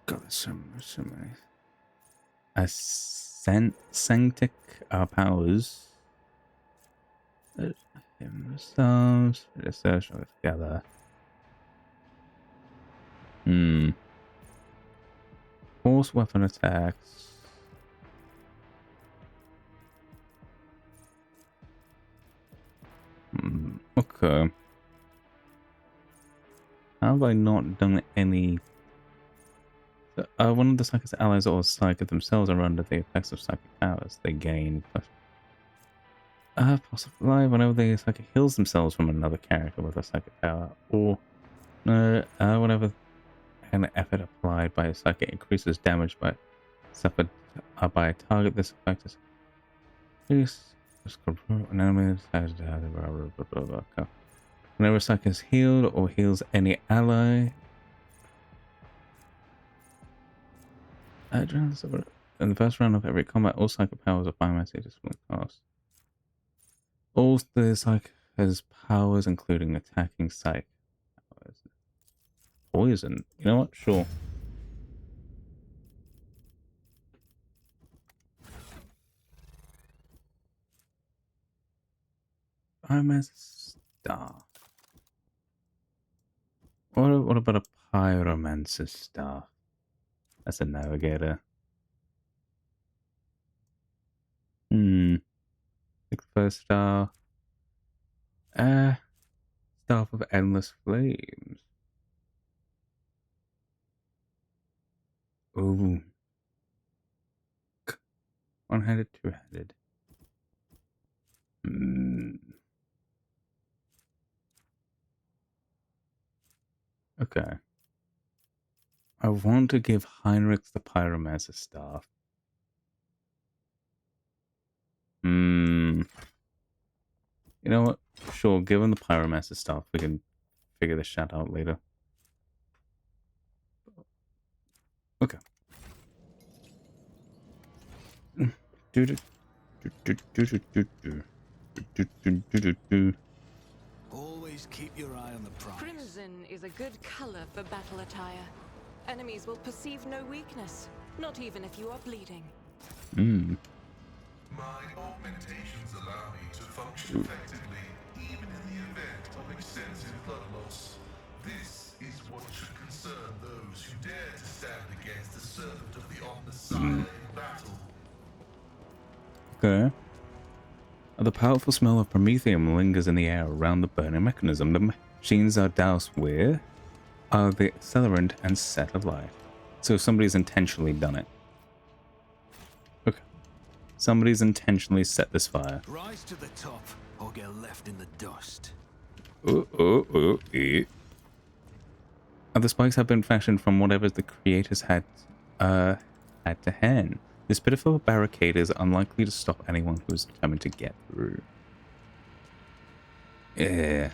God, there's so many. Sanctic powers. Themselves. Research together. Force weapon attacks. Okay. How have I not done any? One of the psychic allies or psychic themselves are under the effects of psychic powers. They gain possibly whenever the psychic heals themselves from another character with a psychic power, or whenever an effort applied by a psychic increases damage suffered by a target. This effect is whenever a psychic is healed or heals any ally. In the first round of every combat, all psychic powers of biomancy discipline cost. All the psychic has powers including attacking psych powers. Poison. You know what? Sure. Pyromancer staff. What about a pyromancer staff? That's a navigator. Like the first staff. Staff of endless flames. Ooh. One-handed, two-handed. Okay. I want to give Heinrich the pyromancer staff. You know what? Sure, give him the pyromancer staff. We can figure this shit out later. Okay. Always keep your eye on the prize. Crimson is a good color for battle attire. Enemies will perceive no weakness, not even if you are bleeding. My augmentations allow me to function effectively, even in the event of extensive blood loss. This is what should concern those who dare to stand against the servant of the Omnissiah in battle. Okay. The powerful smell of promethium lingers in the air around the burning mechanism. The machines are doused with the accelerant and set alight. So somebody's intentionally done it. Okay. Somebody's intentionally set this fire. Rise to the top or get left in the dust. The spikes have been fashioned from whatever the creators had to hand. This pitiful barricade is unlikely to stop anyone who is determined to get through. Yeah.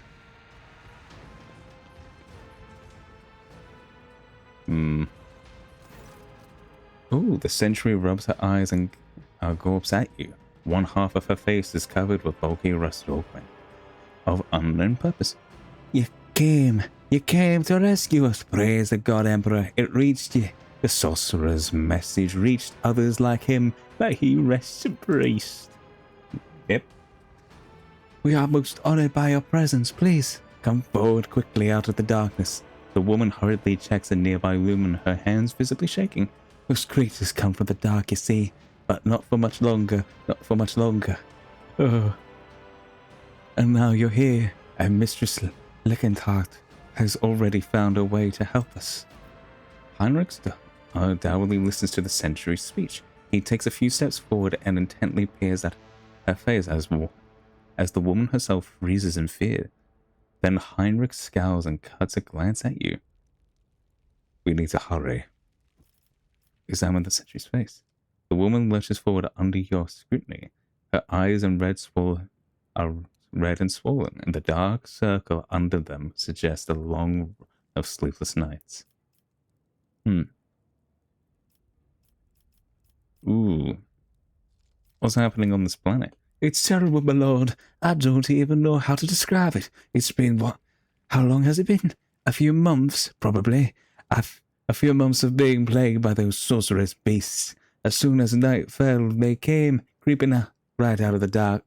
Ooh, the sentry rubs her eyes and gawps at you. One half of her face is covered with bulky rust open of unknown purpose. You came to rescue us. Praise the God Emperor. It reached you. The sorcerer's message reached others like him, but he rests in peace. Yep. We are most honored by your presence. Please come forward quickly out of the darkness. The woman hurriedly checks a nearby lumen, her hands visibly shaking. Those creatures come from the dark, you see, but not for much longer. Not for much longer. Oh. And now you're here, and Mistress Lickenthart has already found a way to help us. Heinrich dourly listens to the sentry's speech. He takes a few steps forward and intently peers at her face as the woman herself freezes in fear. Then Heinrich scowls and cuts a glance at you. We need to hurry. Examine the sentry's face. The woman lurches forward under your scrutiny. Her eyes and are red and swollen, and the dark circle under them suggests a long of sleepless nights. Ooh. What's happening on this planet? It's terrible, my lord. I don't even know how to describe it. It's been what? How long has it been? A few months, probably. A few months of being plagued by those sorceress beasts. As soon as night fell, they came, creeping right out of the dark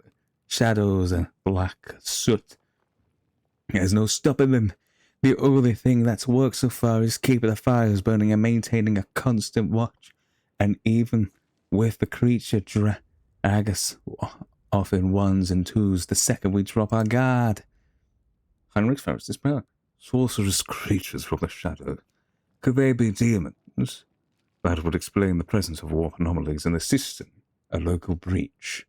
shadows and black soot. There's no stopping them. The only thing that's worked so far is keeping the fires burning and maintaining a constant watch. And even with the creature drag us off in ones and twos the second we drop our guard. Heinrich ferrets his power. Sorcerous creatures from the shadow. Could they be demons? That would explain the presence of warp anomalies in the system. A local breach.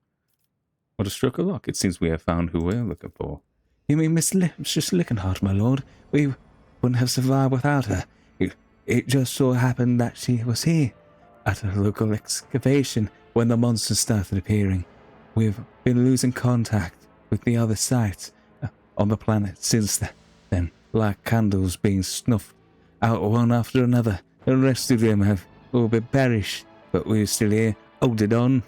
What a stroke of luck. It seems we have found who we're looking for. You mean Mistress Lickenthart, my lord? We wouldn't have survived without her. It just so happened that she was here at a local excavation when the monsters started appearing. We've been losing contact with the other sites on the planet since then, like candles being snuffed out one after another. The rest of them have all been perished, but we're still here, holding on.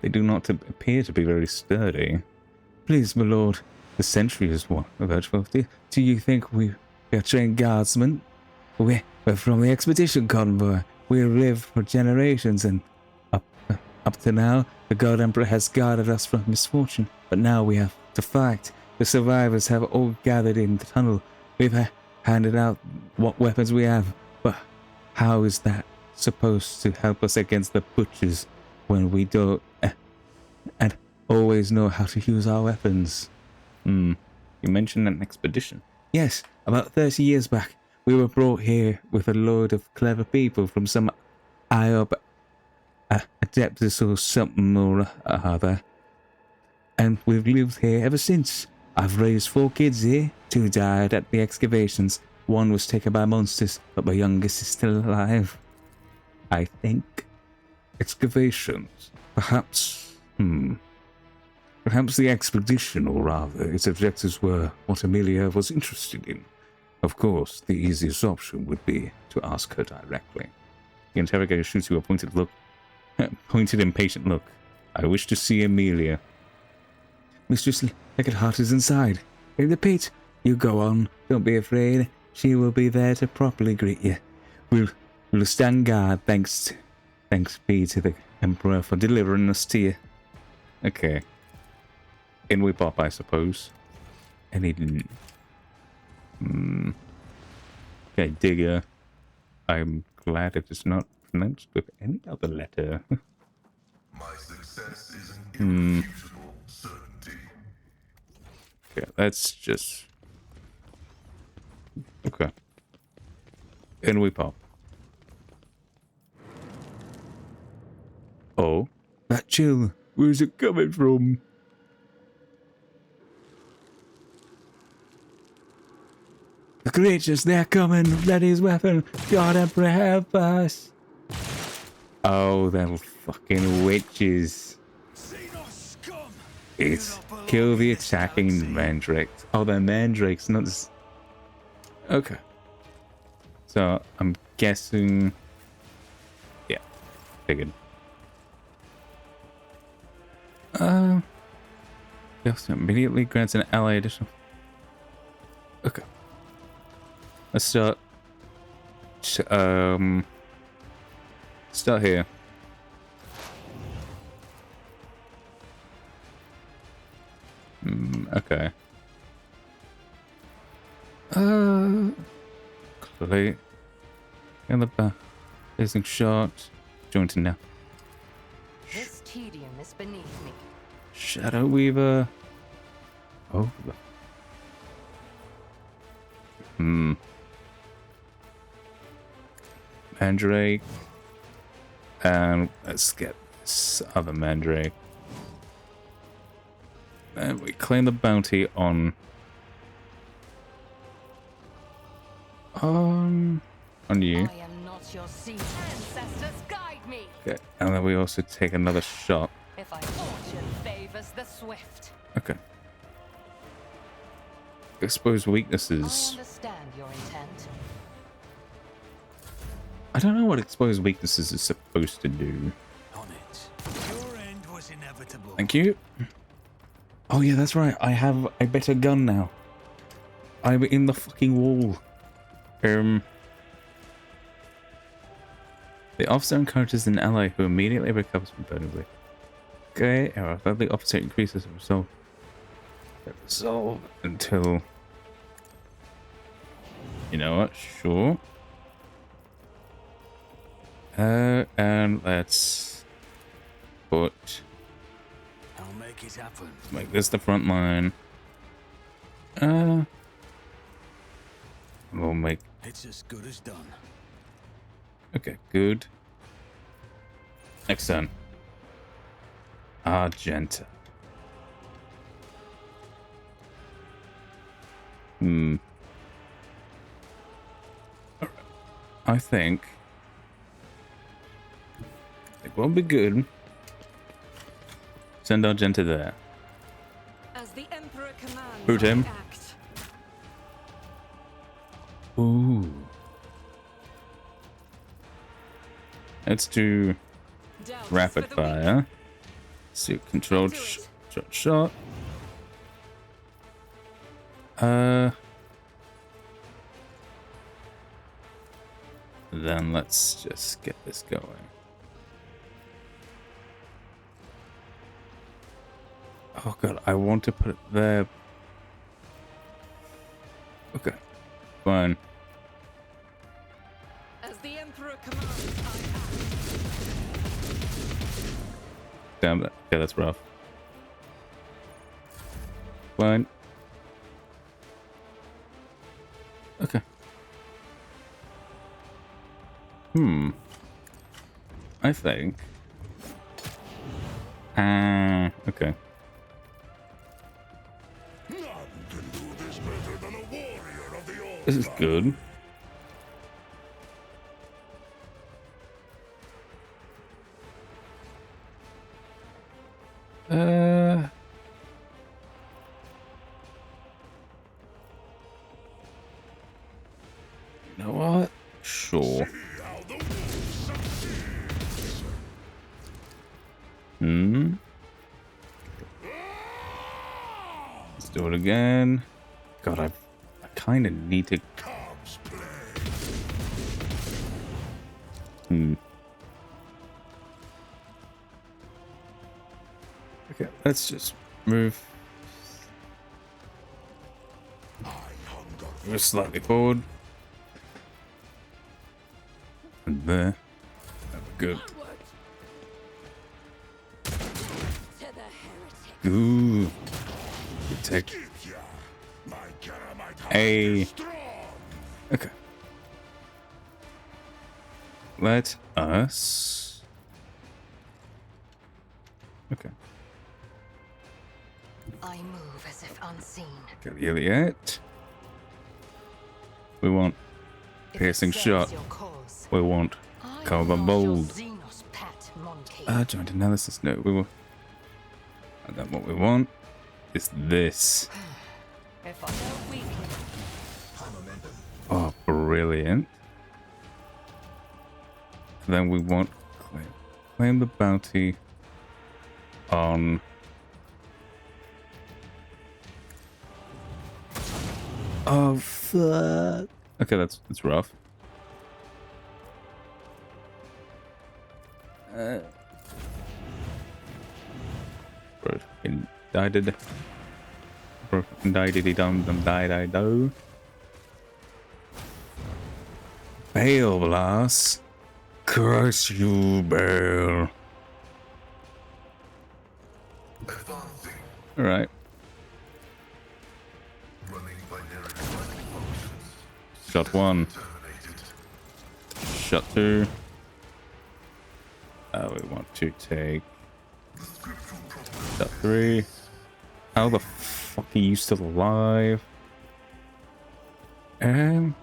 They do not appear to be very sturdy. Please, my lord, the sentry is one of H50. Do you think we are trained guardsmen? We're from the expedition convoy. We lived for generations, and up to now, the God Emperor has guarded us from misfortune. But now we have to fight. The survivors have all gathered in the tunnel. We've handed out what weapons we have, but how is that supposed to help us against the butchers when we don't and always know how to use our weapons? You mentioned an expedition. Yes, about 30 years back, we were brought here with a load of clever people from some IOP Adeptus or something or other. And we've lived here ever since. I've raised 4 kids here. 2 died at the excavations. 1 was taken by monsters, but my youngest is still alive. I think. Excavations? Perhaps the expedition, or rather, its objectives were what Amelia was interested in. Of course, the easiest option would be to ask her directly. The interrogator shoots you a pointed impatient look. I wish to see Amelia. Mistress Legged is inside, in the pit. You go on, don't be afraid. She will be there to properly greet you. We'll stand guard, thanks be to the Emperor for delivering us to you. Okay. In we pop, I suppose. Any... Okay, digger. I'm glad it is not pronounced with any other letter. My success is an irrefutable certainty. Okay, let's just... Okay. In we pop. Oh. That chill, where's it coming from? The creatures, they're coming. Ready his weapon. God Emperor, help us. Oh, them fucking witches. It's kill the attacking mandrakes. Oh, they're mandrakes, not... Okay. So, I'm guessing... Yeah. Figured. Yes, immediately grants an ally additional... Okay. Let's start... Start here. Okay. Clearly. In the back. Facing shot. Jointing now. This tedium is beneath me. Shadow Weaver. Oh. Mandrake. And let's get this other Mandrake. And we claim the bounty on you. I am not your seed. Ancestors, guide me. Okay, and then we also take another shot. If I fortune favors the swift. Okay. Expose I weaknesses. understand your intent. I don't know what expose weaknesses is supposed to do. On it. Your end was inevitable. Thank you. Oh yeah, that's right. I have a better gun now. I'm in the fucking wall. The officer encounters an ally who immediately recovers from burning blade. Okay, the officer increases the resolve until... You know what? Sure. And let's put... I'll make it happen. Make this the front line. We'll make... It's as good as done. Okay, good. Next turn. Argenta. Alright. I think it won't be good. Send Argenta there. As the Emperor commands, Boot him. I act. Ooh. Let's do Doubts rapid for the weak. fire. Let's do controlled Do it. shot. Then let's just get this going. Oh god, I want to put it there. Okay, fine. As the Emperor commands, I act. Damn that. Okay, that's rough. Fine. Okay. I think. Okay. This is good. You know what? Sure. Let's do it again. God, I kind of need to. Okay, let's just move slightly forward. And there. Good. Ooh. Good tech. Hey. Okay. Let us. Okay. I move as if unseen. Get the Iliad. We want piercing shot. We want cover bold. Joint analysis. No, we will. And then what we want is this. If I don't weaken. Oh, brilliant. Then we want claim the bounty on. Oh fuck. Okay, that's rough. Bro, indicted. Bro, indicted dum died do. Bale blast. Curse you, Bale. Alright. Shot 1. Shot 2. We want to take shot 3. How the fuck are you still alive? You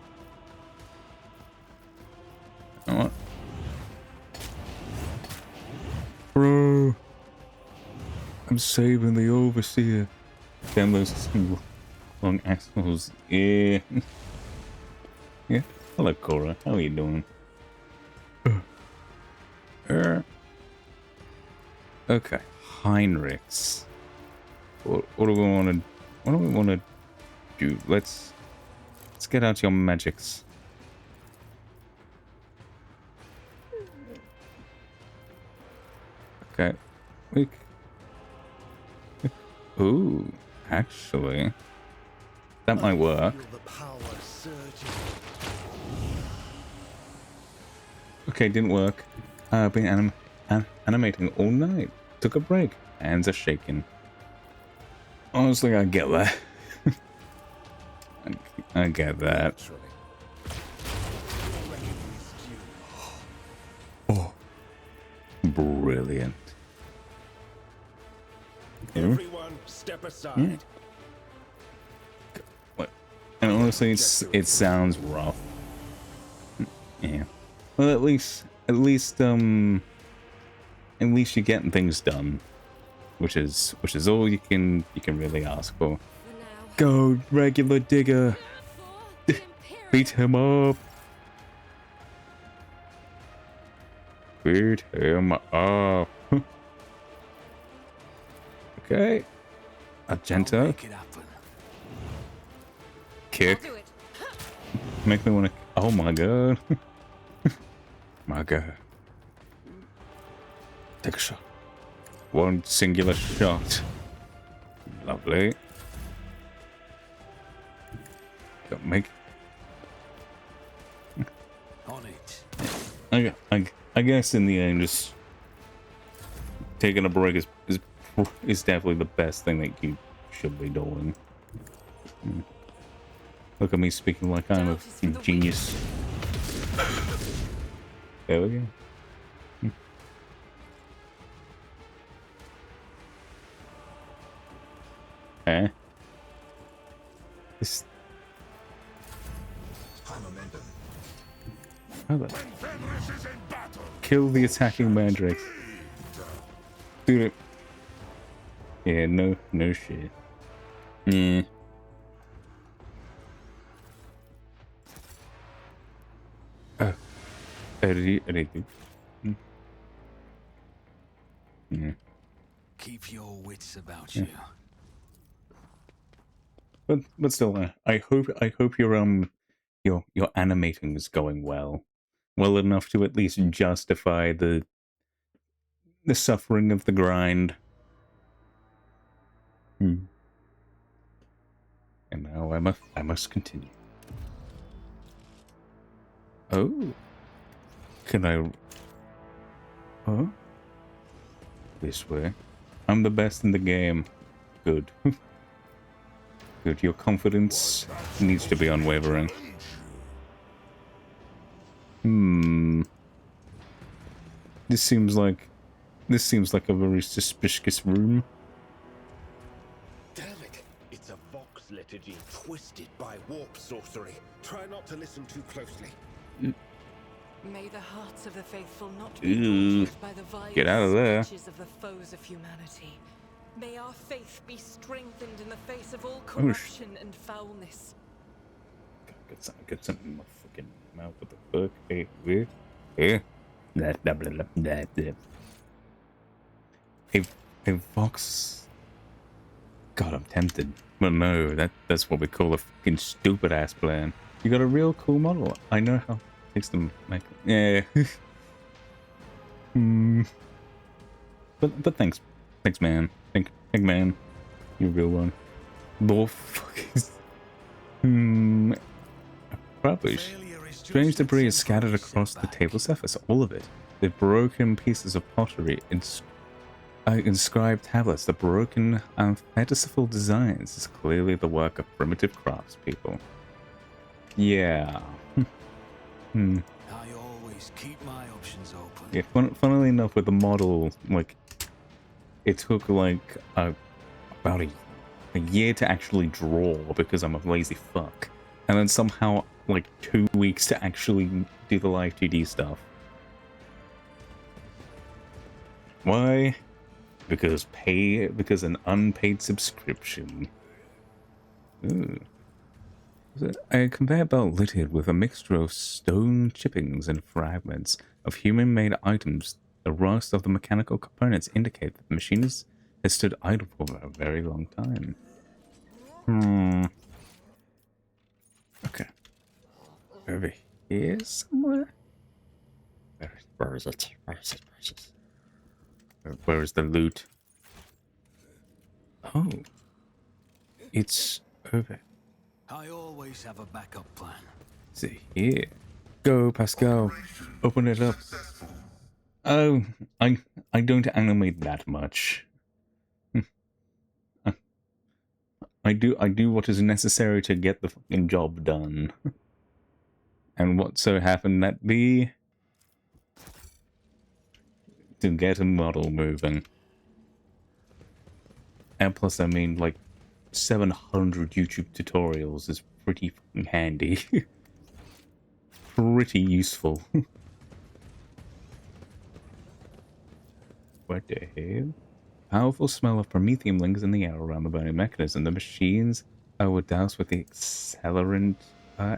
know what? Bro, I'm saving the overseer. Damn those long assholes. Yeah. Yeah. Hello, Cora. How are you doing? Okay. Heinrichs. What do we want to? What do we want to do? Let's get out your magics. Okay. Ooh, actually, that might work. Okay, didn't work. I've been animating all night. Took a break. Hands are shaking. Honestly, I get that. I get that. Oh, brilliant. Everyone, step aside. Yeah. What? And honestly, it sounds rough. Yeah. Well, at least you're getting things done, which is all you can really ask for. Go, regular digger. Beat him up. Beat him up. Okay. Argento. kick. do it. Make me want to. Oh my god. My god. Take a shot. One singular shot. Lovely. Don't make. On it. I guess in the end, just taking a break is definitely the best thing that you should be doing. Look at me speaking like I'm a genius. There we go. Eh? This. How the? Kill the attacking mandrake. Dude. Yeah, no shit. Yeah. Oh. Anything. Yeah. Keep your wits about you. But still, I hope your animating is going well enough to at least justify the suffering of the grind. And now I must continue. Oh, can I? Huh? This way. I'm the best in the game. Good. Good. Your confidence needs to be unwavering. This seems like a very suspicious room. Damn it! It's a Vox liturgy twisted by warp sorcery. Try not to listen too closely. May the hearts of the faithful not be Ew. tortured by the vile Get out of there. speeches of the foes of humanity. May our faith be strengthened in the face of all corruption and foulness. Get something in my fucking mouth. What the fuck? Hey, yeah. Blah, blah, blah, blah, blah. A Vox. God, I'm tempted. But no, that's what we call a fucking stupid ass plan. You got a real cool model. I know how it takes them make. Yeah. But thanks, man. Thank man. You real one. The fuck is. Probably. Strange debris is scattered across the table surface, all of it. The broken pieces of pottery, inscribed tablets, the broken and fanciful designs is clearly the work of primitive craftspeople. Yeah. I always keep my options open. Yeah, funnily enough, with the model, like, it took, like, about a year to actually draw because I'm a lazy fuck. And then somehow, like, 2 weeks to actually do the live 2D stuff. Why? Because an unpaid subscription. Ooh. A conveyor belt littered with a mixture of stone chippings and fragments of human-made items. The rust of the mechanical components indicate that the machine has stood idle for a very long time. Okay. Over here somewhere? Where is it? Where is it? Where is it? Where is the loot? Oh. It's over. I always have a backup plan. See here. Go, Pascal. Open it up. Oh, I don't animate that much. I do what is necessary to get the fucking job done. And what so happened that be to get a model moving. And plus, I mean, like, 700 YouTube tutorials is pretty fucking handy. Pretty useful. What the hell? Powerful smell of promethium lingers in the air around the burning mechanism. The machines were doused with the accelerant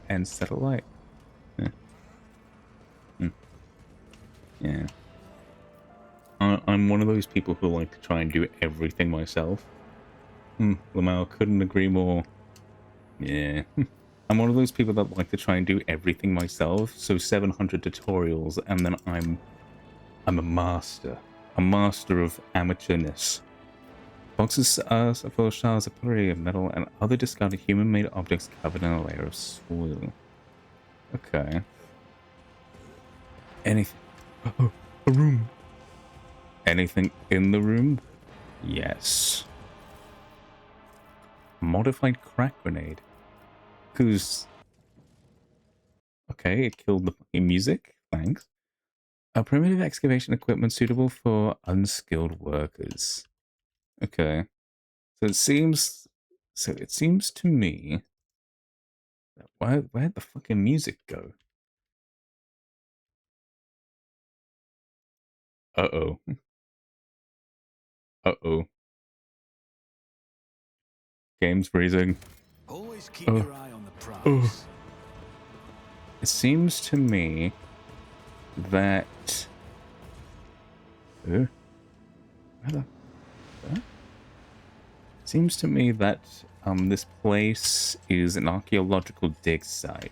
and satellite. Yeah. I'm one of those people who like to try and do everything myself. Lamau couldn't agree more. Yeah. I'm one of those people that like to try and do everything myself. So 700 tutorials, and then I'm a master of amateurness. Boxes are full of shards of pottery, metal, and other discarded human-made objects covered in a layer of soil. Okay. Anything? Oh, a room. Anything in the room? Yes. Modified crack grenade. Who's... Okay, it killed the fucking music. Thanks. A primitive excavation equipment suitable for unskilled workers. Okay. So it seems to me that where'd the fucking music go? Uh-oh. Uh-oh. Game's freezing. Always keep your eye on the prize. It seems to me that... Where the... Huh? Seems to me that this place is an archaeological dig site.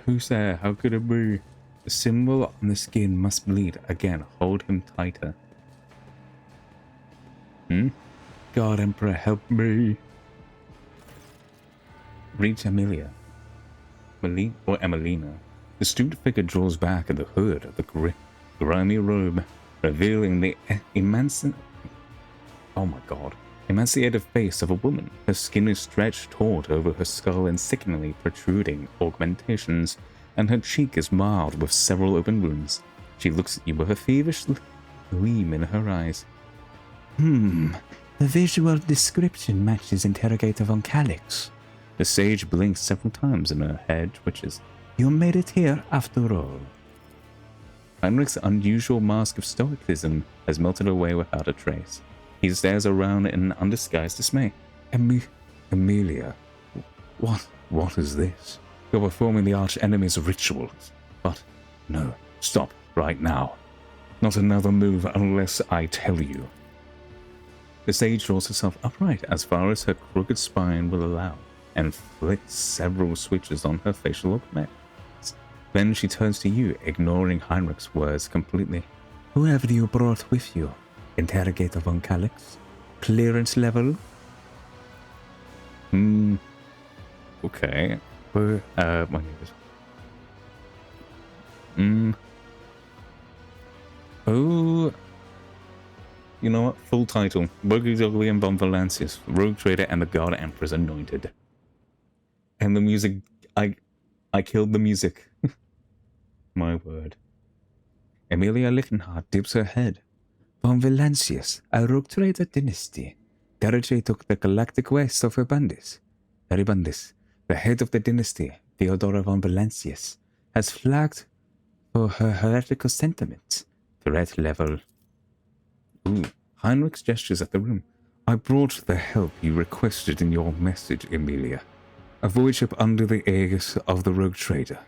Who's there? How could it be? The symbol on the skin must bleed. Again, hold him tighter. God, Emperor, help me. Reach Amelia. Or Emelina. The stooped figure draws back at the hood of the grimy robe, revealing the emaciated face of a woman. Her skin is stretched taut over her skull in sickeningly protruding augmentations, and her cheek is marred with several open wounds. She looks at you with a feverish gleam in her eyes. The visual description matches Interrogator von Calix. The sage blinks several times and her head twitches. You made it here after all. Heinrich's unusual mask of stoicism has melted away without a trace. He stares around in undisguised dismay. Amelia, what is this? You're performing the arch-enemy's rituals. But, no, stop right now. Not another move unless I tell you. The sage draws herself upright as far as her crooked spine will allow, and flicks several switches on her facial augments. Then she turns to you, ignoring Heinrich's words completely. Who have you brought with you? Interrogator von Calix? Clearance level? Okay. My name is... Oh... You know what? Full title. Burgudoglian von Valancius, Rogue Trader and the God Emperor's Anointed. And the music... I killed the music. My word. Amelia Lichtenhardt dips her head. Von Valancius, a Rogue Trader dynasty. Garage took the galactic west of Heribandis. The head of the dynasty, Theodora von Valancius, has flagged for her heretical sentiments. Threat level... Heinrich's gestures at the room. I brought the help you requested in your message, Amelia. A void ship under the aegis of the Rogue Trader.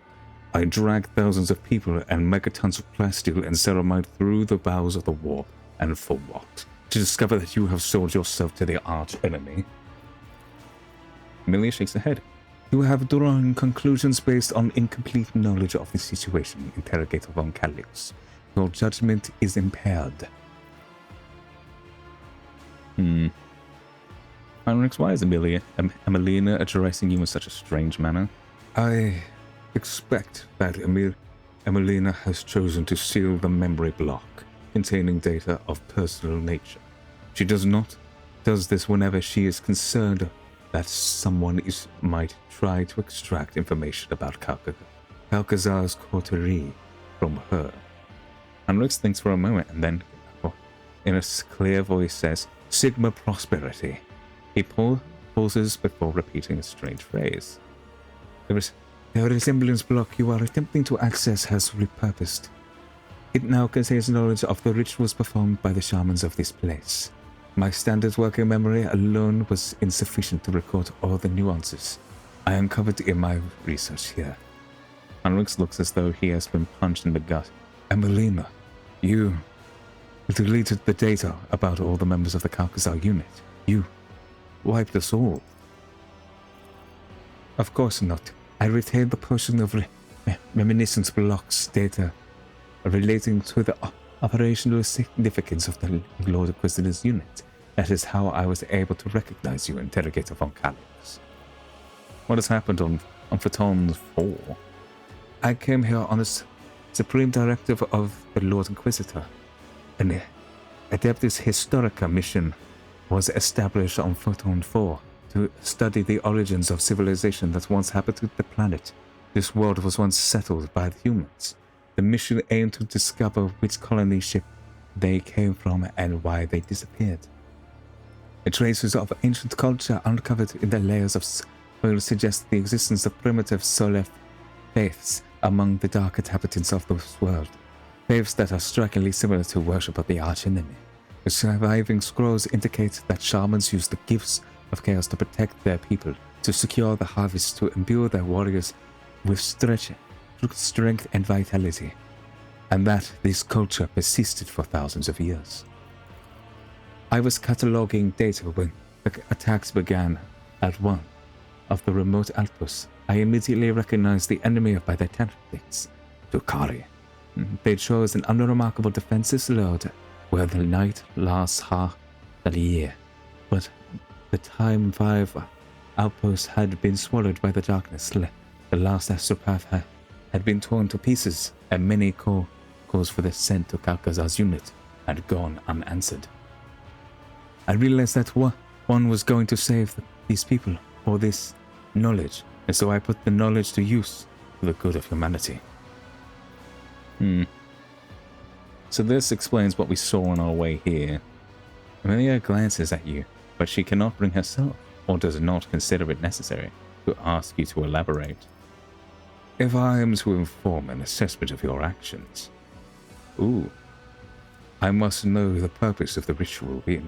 I dragged thousands of people and megatons of plasteel and ceramide through the bowels of the warp. And for what? To discover that you have sold yourself to the arch-enemy? Amelia shakes her head. You have drawn conclusions based on incomplete knowledge of the situation, Interrogator von Calix. Your judgment is impaired. Heinrichs, why is Emelina addressing you in such a strange manner? I expect that Emelina has chosen to seal the memory block containing data of personal nature. She does this whenever she is concerned that someone might try to extract information about Calcazar's coterie from her. Heinrichs thinks for a moment and then, in a clear voice, says, Sigma Prosperity. He pauses before repeating a strange phrase. The resemblance block you are attempting to access has repurposed. It now contains knowledge of the rituals performed by the shamans of this place. My standard working memory alone was insufficient to record all the nuances I uncovered in my research here. Heinrichs looks as though he has been punched in the gut. Emelina, you deleted the data about all the members of the Calcazar unit. You wiped us all. Of course not. I retained the portion of reminiscence blocks data relating to the operational significance of the Lord Inquisitor's unit. That is how I was able to recognize you, Interrogator von Calix. What has happened on Photon 4? I came here on a supreme directive of the Lord Inquisitor. An Adeptus Historica mission was established on Photon 4 to study the origins of civilization that once inhabited the planet. This world was once settled by the humans. The mission aimed to discover which colony ship they came from and why they disappeared. The traces of ancient culture uncovered in the layers of soil suggest the existence of primitive solar faiths among the dark inhabitants of this world. Faiths that are strikingly similar to worship of the archenemy. The surviving scrolls indicate that shamans use the gifts of chaos to protect their people, to secure the harvest, to imbue their warriors with strength and vitality, and that this culture persisted for thousands of years. I was cataloging data when the attacks began at one of the remote outposts. I immediately recognized the enemy by their tactics, Tukari. They chose an unremarkable defensive load where the night lasts half the year, but the time 5 outposts had been swallowed by the darkness. The last astropath had been torn to pieces, and many calls for the sent to Kalkazar's unit had gone unanswered. I realized that one was going to save these people, or this knowledge, and so I put the knowledge to use for the good of humanity. So this explains what we saw on our way here. Amelia glances at you, but she cannot bring herself, or does not consider it necessary, to ask you to elaborate. If I am to inform an assessment of your actions, I must know the purpose of the ritual we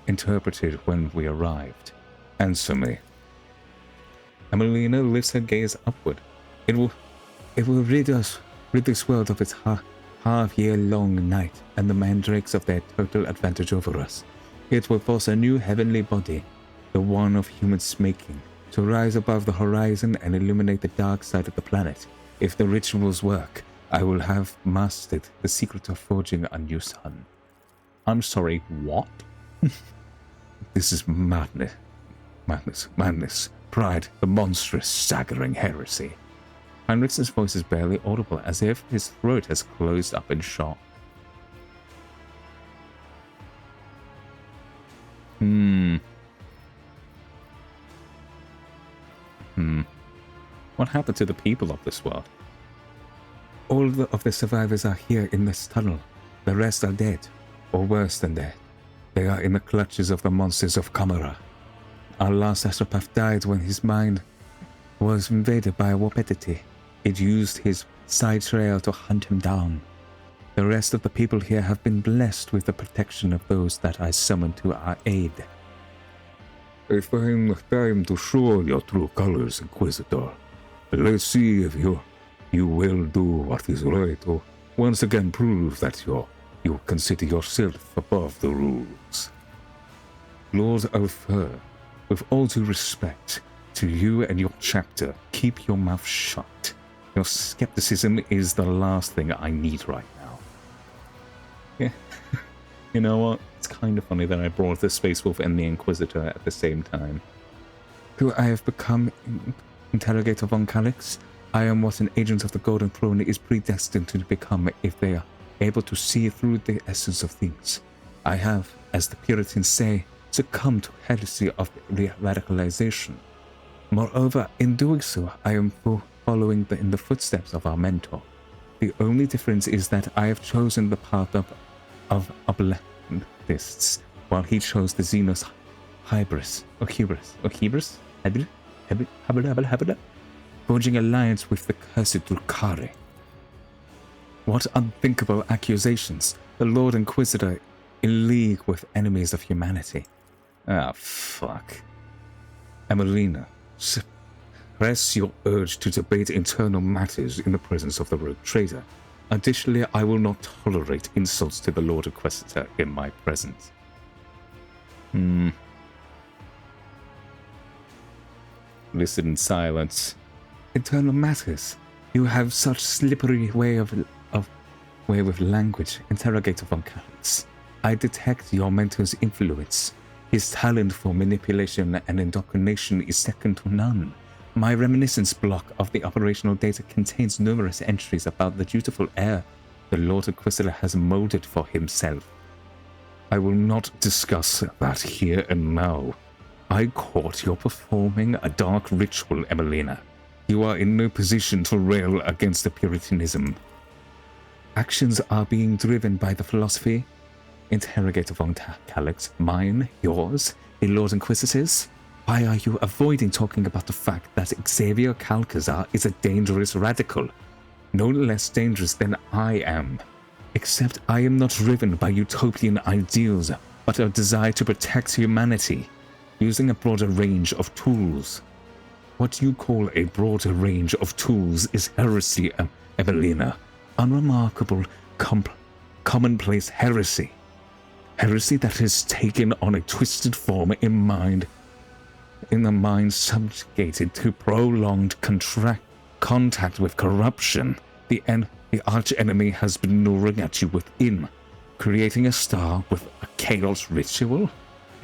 interpreted when we arrived. Answer me. Amelina lifts her gaze upward. It will rid this world of its half-year-long night and the mandrakes of their total advantage over us. It will force a new heavenly body, the one of humans' making, to rise above the horizon and illuminate the dark side of the planet. If the rituals work, I will have mastered the secret of forging a new sun. I'm sorry, what? This is madness. Pride, the monstrous, staggering heresy. Heinrich's voice is barely audible, as if his throat has closed up in shock. What happened to the people of this world? All of the survivors are here in this tunnel. The rest are dead, or worse than dead. They are in the clutches of the monsters of Kamara. Our last astropath died when his mind was invaded by a warpentity. It used his side trail to hunt him down. The rest of the people here have been blessed with the protection of those that I summoned to our aid. If I'm time to show your true colors, Inquisitor, let's see if you will do what is right, or once again prove that you consider yourself above the rules. Lord Alfer, with all due respect to you and your chapter, keep your mouth shut. Your skepticism is the last thing I need right now. Yeah. You know what? It's kind of funny that I brought the Space Wolf and the Inquisitor at the same time. Who I have become, Interrogator von Calix? I am what an agent of the Golden Throne is predestined to become if they are able to see through the essence of things. I have, as the Puritans say, succumbed to heresy of radicalization. Moreover, in doing so, I am following in the footsteps of our mentor. The only difference is that I have chosen the path of oblatists, while he chose the Xenos hybris, or hubris, forging alliance with the cursed Drukari. What unthinkable accusations! The Lord Inquisitor in league with enemies of humanity. Ah, fuck. Emelina, suppress your urge to debate internal matters in the presence of the rogue traitor. Additionally, I will not tolerate insults to the Lord Inquisitor in my presence. Listed in silence. Internal matters. You have such slippery way with language, Interrogator von Kalitz. I detect your mentor's influence. His talent for manipulation and indoctrination is second to none. My reminiscence block of the operational data contains numerous entries about the dutiful heir the Lord Inquisitor has molded for himself. I will not discuss that here and now. I caught you performing a dark ritual, Emelina. You are in no position to rail against the Puritanism. Actions are being driven by the philosophy. Interrogator von Kalitz, mine, yours, the Lord Inquisitor's. Why are you avoiding talking about the fact that Xavier Calcazar is a dangerous radical? No less dangerous than I am. Except I am not driven by utopian ideals, but a desire to protect humanity, using a broader range of tools. What you call a broader range of tools is heresy, Evelina. Unremarkable, commonplace heresy. Heresy that has taken on a twisted form in the mind subjugated to prolonged contact with corruption. The arch-enemy has been gnawing at you within, creating a star with a chaos ritual?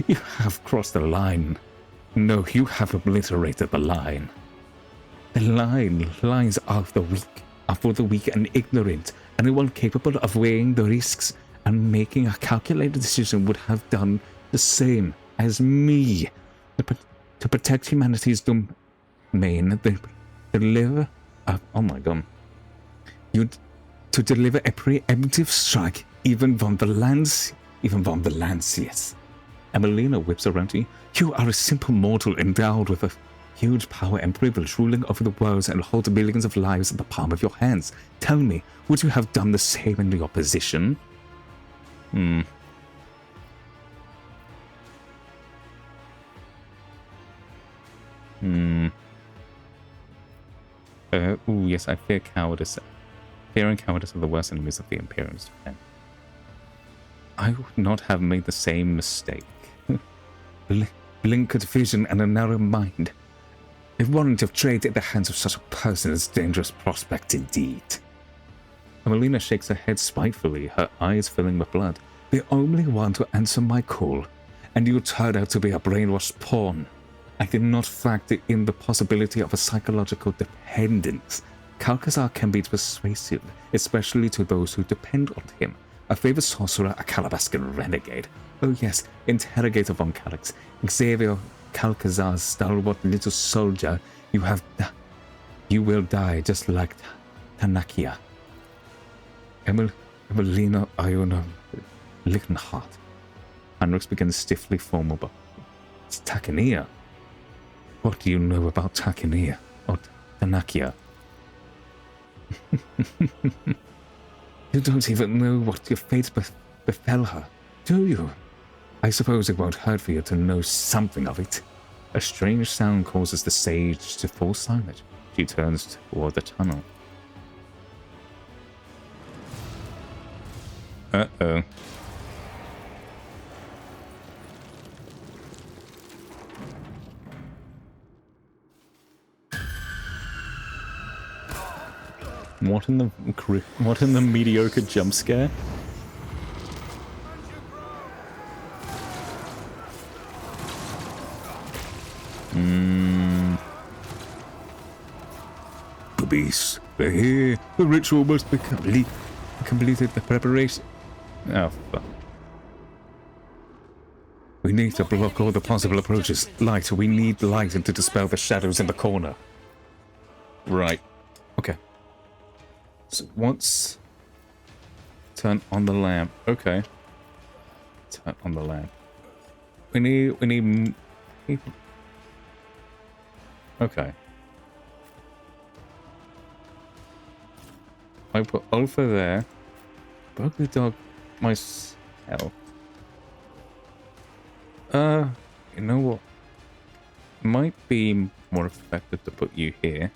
You have crossed the line. No, you have obliterated the line. The lines are for the weak and ignorant. Anyone capable of weighing the risks and making a calculated decision would have done the same as me. To protect humanity's domain, deliver a preemptive strike, even from the lands, yes. Emelina whips around you. You are a simple mortal endowed with a huge power and privilege, ruling over the worlds and hold millions of lives in the palm of your hands. Tell me, would you have done the same in your position? Yes, I fear cowardice. Fear and cowardice are the worst enemies of the Imperialist defense. I would not have made the same mistake. Blinkered vision and a narrow mind. A warrant of trade at the hands of such a person is a dangerous prospect indeed. Emelina shakes her head spitefully, her eyes filling with blood. The only one to answer my call, and you turned out to be a brainwashed pawn. I did not factor in the possibility of a psychological dependence. Calcazar can be persuasive, especially to those who depend on him. A favorite sorcerer, a Calabascan renegade. Oh yes, Interrogator von Kalitz, Xavier Calcazar's stalwart little soldier, you will die just like Tanakia. Emelina Iona Lichtenhardt. Heinrichs begins stiffly formal, but it's Takania. What do you know about Takania or Tanakia? You don't even know what your fate befell her, do you? I suppose it won't hurt for you to know something of it. A strange sound causes the sage to fall silent. She turns toward the tunnel. Uh-oh. What in the mediocre jump scare? The beasts, they're here. The ritual must be completed. The preparation. Oh, fuck. We need to block all the possible approaches. Light. We need light to dispel the shadows in the corner. Right. Okay. So once... Turn on the lamp. Okay. Turn on the lamp. We need... Okay. I put Ulfa there. Broke the dog myself. You know what? Might be more effective to put you here.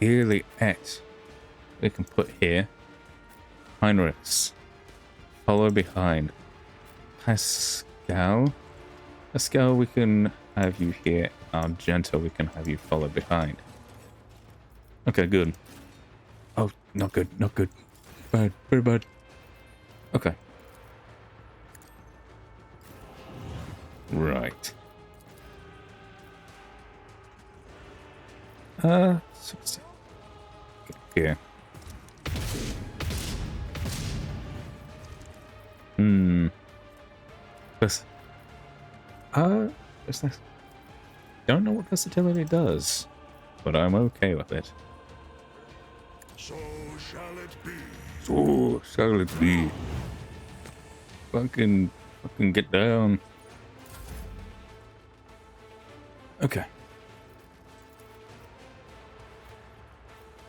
Yearly X. We can put here. Heinrichs. Follow behind. Pascal. Pascal, we can have you here Argento, we can have you follow behind. Okay, good. Oh, not good, not good. Bad, very bad. Okay. Right. 60. Okay, here. This. Is this? Don't know what versatility does, but I'm okay with it. So shall it be. So shall it be. Fucking get down. Okay.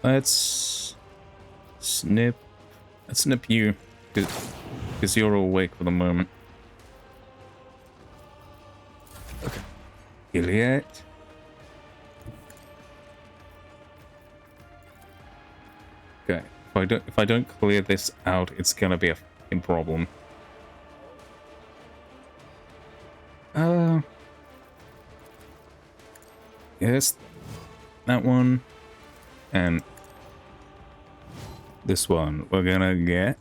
Let's snip you, because you're awake for the moment. Okay. Iliad. Okay. If I don't clear this out, it's gonna be a fucking problem. Yes. That one. And this one. We're gonna get.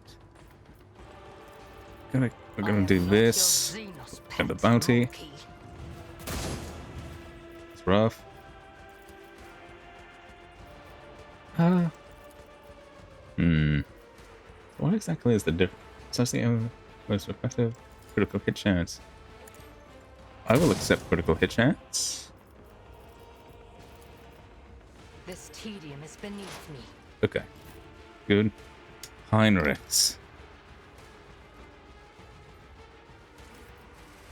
We're gonna do this. Get the bounty. It's rough. What exactly is the difference? That's the most effective critical hit chance. I will accept critical hit chance. This tedium is beneath me. Okay. Good. Heinrichs.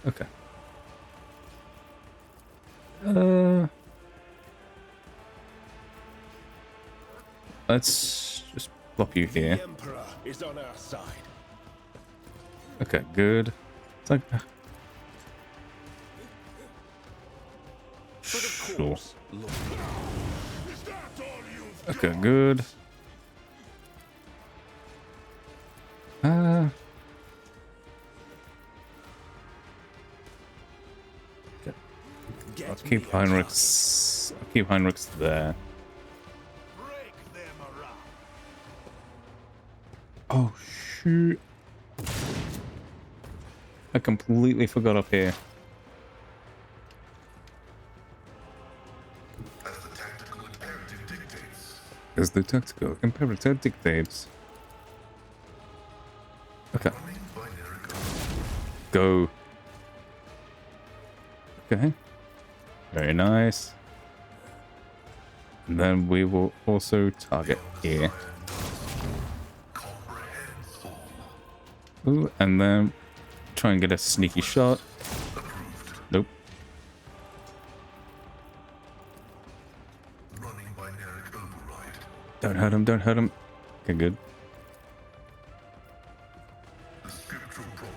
Okay. Let's just plop you here. The Emperor is on our side. Okay, good. It's like... Sure. Okay, good. Okay. I'll keep Heinrichs. I'll keep Heinrichs there. Oh shoot! I completely forgot up here. As the tactical imperative dictates. Okay. Go. Okay. Very nice. And then we will also target here. Ooh, and then try and get a sneaky shot. Nope. Don't hurt him, don't hurt him. Okay, good.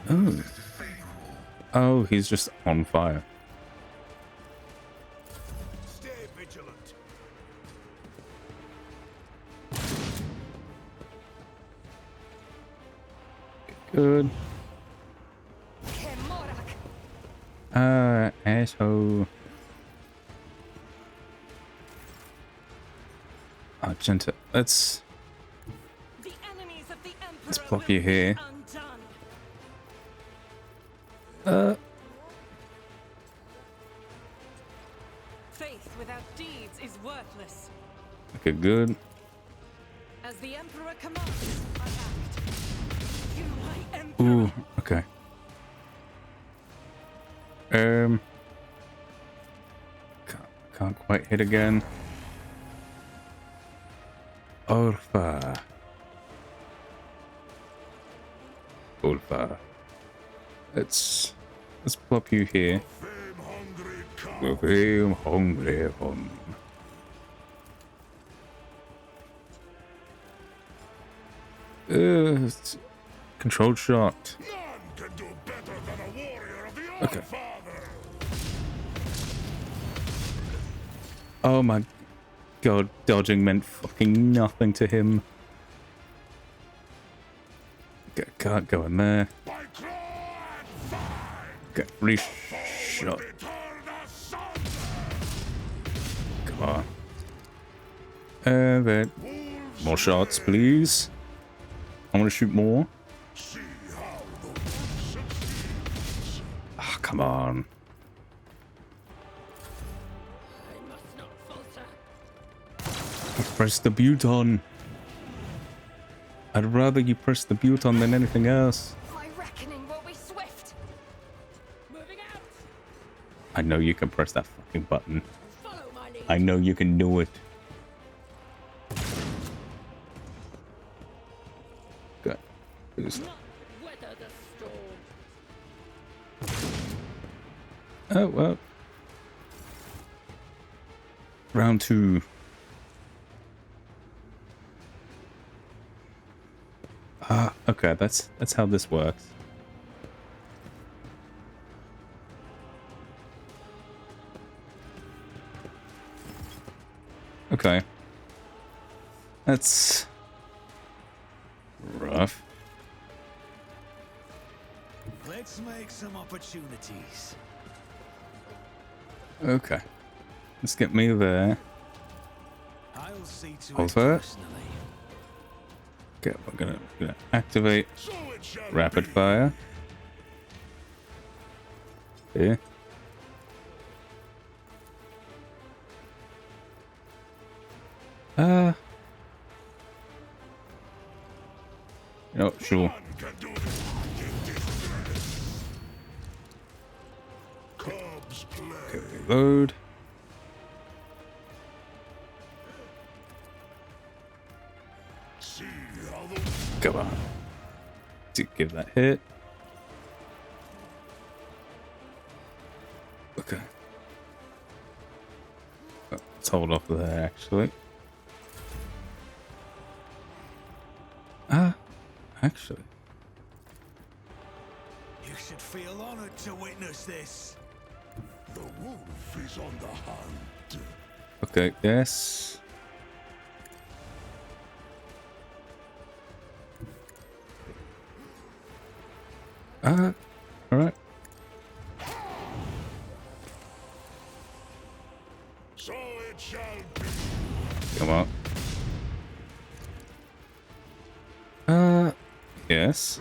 Oh. Oh, he's just on fire. Stay vigilant. Good. Asshole. Argento. Let's plop you here. Faith without deeds is worthless. Okay, good. As the Emperor commands, I act. You, my Emperor. Ooh, okay. Can't quite hit again. Orfa. Let's plop you here. Fame hungry come. Controlled shot. Okay. Oh my god, dodging meant fucking nothing to him. Okay, can't go in there. Okay, reshot. Come on. And then more shots, please. I want to shoot more. Ah, come on. Press the button. I'd rather you press the button than anything else. My reckoning will be swift. Moving out. I know you can press that fucking button. Follow my lead. I know you can do it. Good. Who's... Weather the storm. Oh, well. Round 2. Ah, okay, that's how this works. Okay. That's rough. Let's make some opportunities. Okay. Let's get me there. I'll see to Hold it that. personally. Okay, we're gonna activate rapid fire. Okay. Oh, sure. Okay, reload. Come on. To give that hit. Okay. Oh, let's hold off there, actually. Actually. You should feel honored to witness this. The wolf is on the hunt. Okay, yes. Alright. So it shall be. Come on. Yes.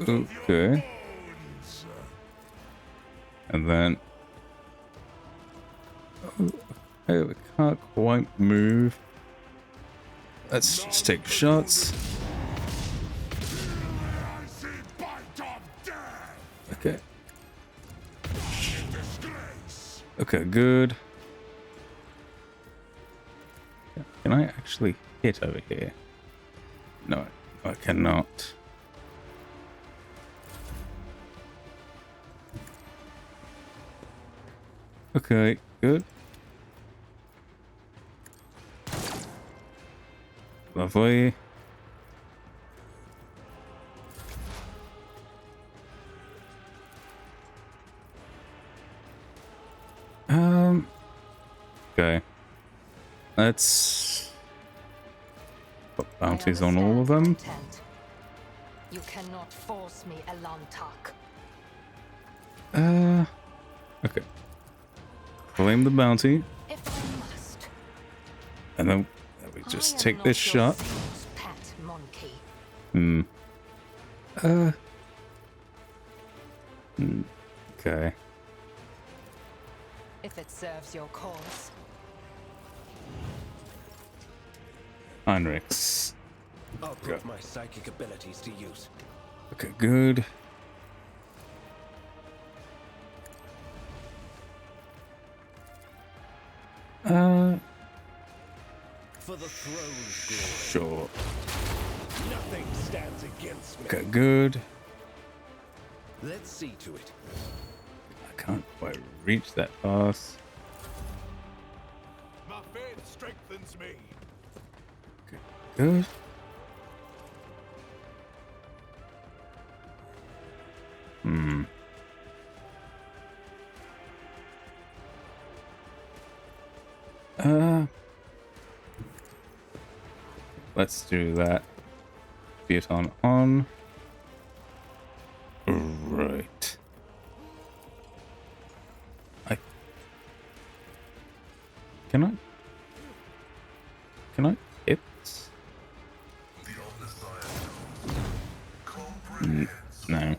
Okay. And then... Oh, hey, we can't quite move. Let's just take shots. Okay. Okay, good. Can I actually hit over here? No, I cannot. Okay, good. Lovely. Okay. Let's put bounties on all of them. You cannot force me, Elantak. Okay. Claim the bounty, If I must. and then we just I am take not this your shot. sailor's pet monkey. Okay. If it serves your cause. Heinrichs. I'll put my psychic abilities to use. Okay, good. For the throne's Sure. glory, nothing stands against me. Okay, good. Let's see to it. I can't quite reach that pass. My faith strengthens me. Okay, good. Let's do that. Phaeton on. Can I? Can I hit? The Omnissiah comprehends No.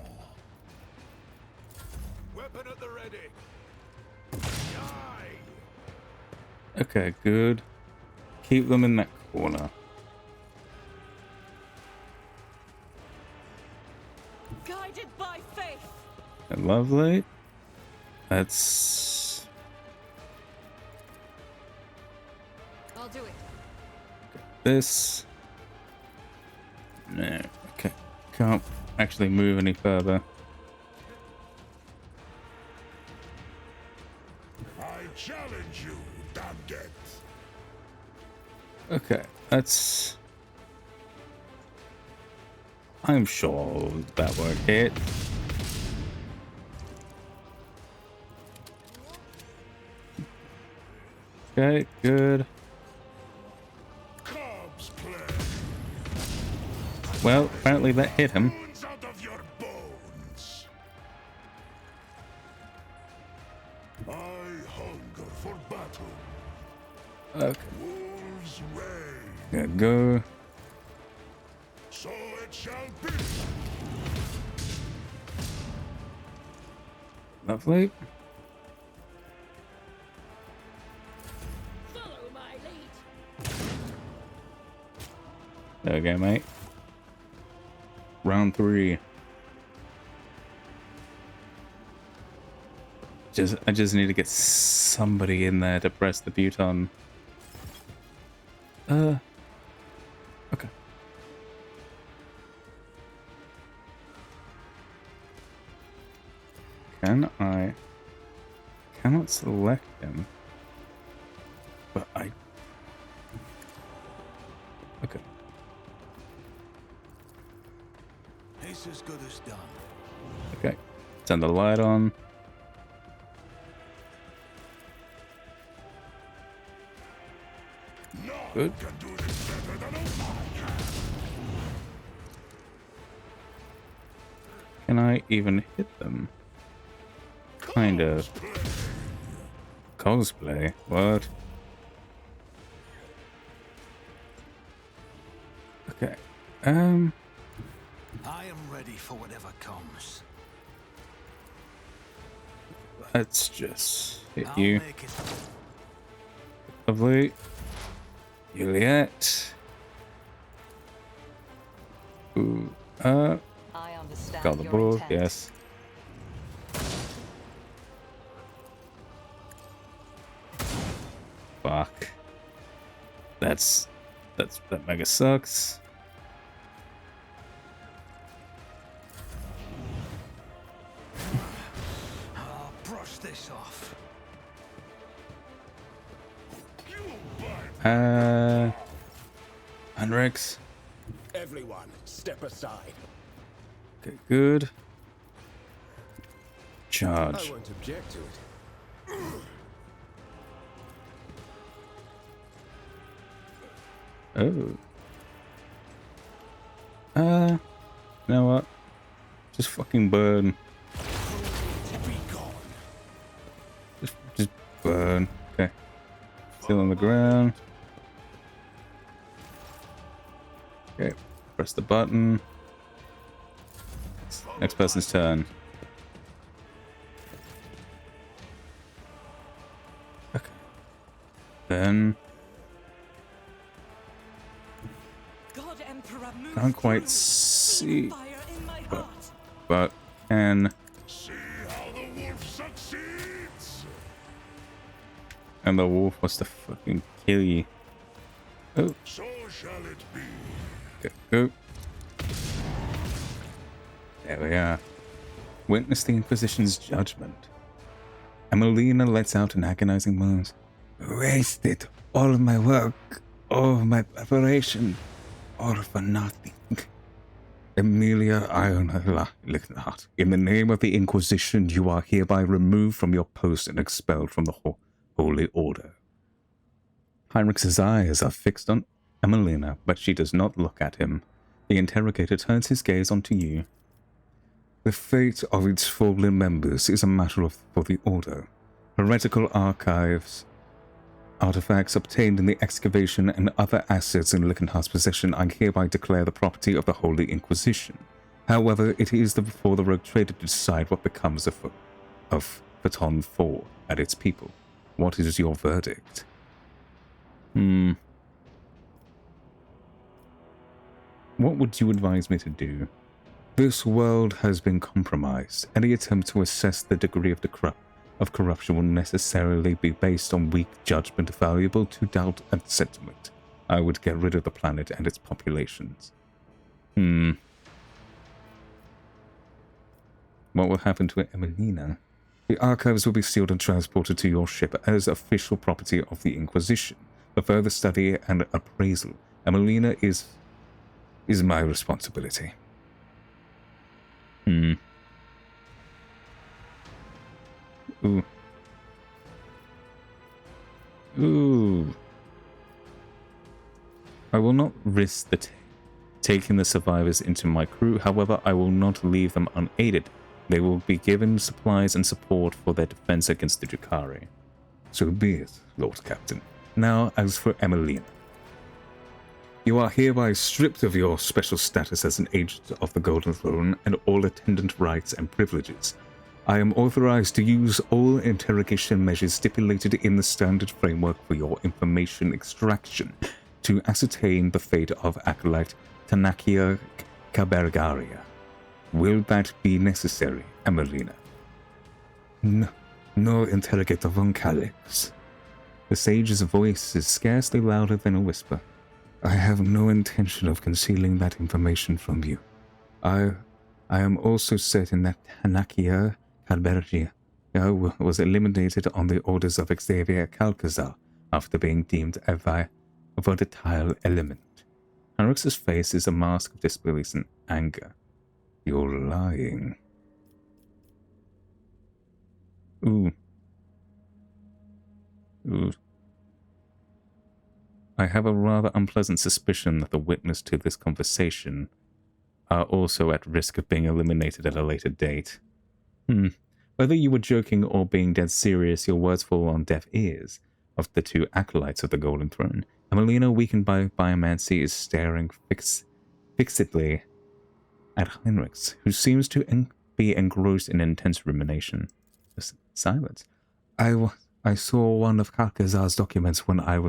Weapon at the ready. Okay, good. Keep them in that corner. Guided by faith. Lovely. That's I'll do it. this. No. Okay. Can't actually move any further. I challenge you, damned it. Okay, that's... I'm sure that won't hit. Okay, good. Cubs play. Well, apparently that hit him. Bones out of your bones. I hunger for battle. Okay, Wolves reign. gotta go. So it shall be. Lovely. Follow my lead. There we go, mate. Round 3. I just need to get somebody in there to press the button. Okay. I cannot select him. But I... Okay. It's as good as done. Okay. Turn the light on. Good. Can do this better than I Can I even hit them? Kind of. Cosplay? What? Okay. I am ready for whatever comes. Let's just hit I'll you. make it. Lovely. Juliet. Ooh. I understand Got the your ball. intent. Yes. Fuck. That mega sucks. I'll brush this off. Henrix. Everyone, step aside. Okay, good. I Charge. won't object to it. Oh. You know what? Just fucking burn. Be gone. Just burn. Okay. Still on the ground. Okay. Press the button. Next person's turn. Okay. Then God Emperor, move can't quite through. see, Fire in my heart. but can. see how the wolf succeeds. And the wolf wants to fucking kill you. Oh, So shall it be. okay, go. There we are. Witness the Inquisition's judgment. Emelina lets out an agonizing moan. Wasted all of my work, all of my preparation, all for nothing. Emilia Ironheart, in the name of the Inquisition, you are hereby removed from your post and expelled from the Holy Order. Heinrich's eyes are fixed on Emelina, but she does not look at him. The interrogator turns his gaze onto you. The fate of its fallen members is a matter for the Order. Heretical archives artifacts obtained in the excavation and other assets in Lickenhardt's possession I hereby declare the property of the Holy Inquisition. However, it is for the rogue trader to decide what becomes of Baton 4 and its people. What is your verdict? What would you advise me to do? This world has been compromised. Any attempt to assess the degree of corruption will necessarily be based on weak judgment valuable to doubt and sentiment. I would get rid of the planet and its populations. What will happen to Emelina? The archives will be sealed and transported to your ship as official property of the Inquisition. For further study and appraisal, Emelina is my responsibility. Ooh. I will not risk taking the survivors into my crew. However, I will not leave them unaided. They will be given supplies and support for their defense against the Drukhari. So be it, Lord Captain. Now, as for Emelina. You are hereby stripped of your special status as an agent of the Golden Throne and all attendant rights and privileges. I am authorized to use all interrogation measures stipulated in the standard framework for your information extraction to ascertain the fate of Acolyte Tanakia Kabergaria. Will that be necessary, Emelina? No, Interrogator von Calix. The sage's voice is scarcely louder than a whisper. I have no intention of concealing that information from you. I am also certain that Tanakia Kabergaria was eliminated on the orders of Xavier Calcazar after being deemed a volatile element. Heinrich's face is a mask of disbelief and anger. You're lying. Ooh. I have a rather unpleasant suspicion that the witness to this conversation are also at risk of being eliminated at a later date. Whether you were joking or being dead serious, your words fall on deaf ears of the two acolytes of the Golden Throne. Emelina, weakened by biomancy, is staring fixedly at Heinrichs, who seems to be engrossed in intense rumination. Silence. I saw one of Calcazar's documents when I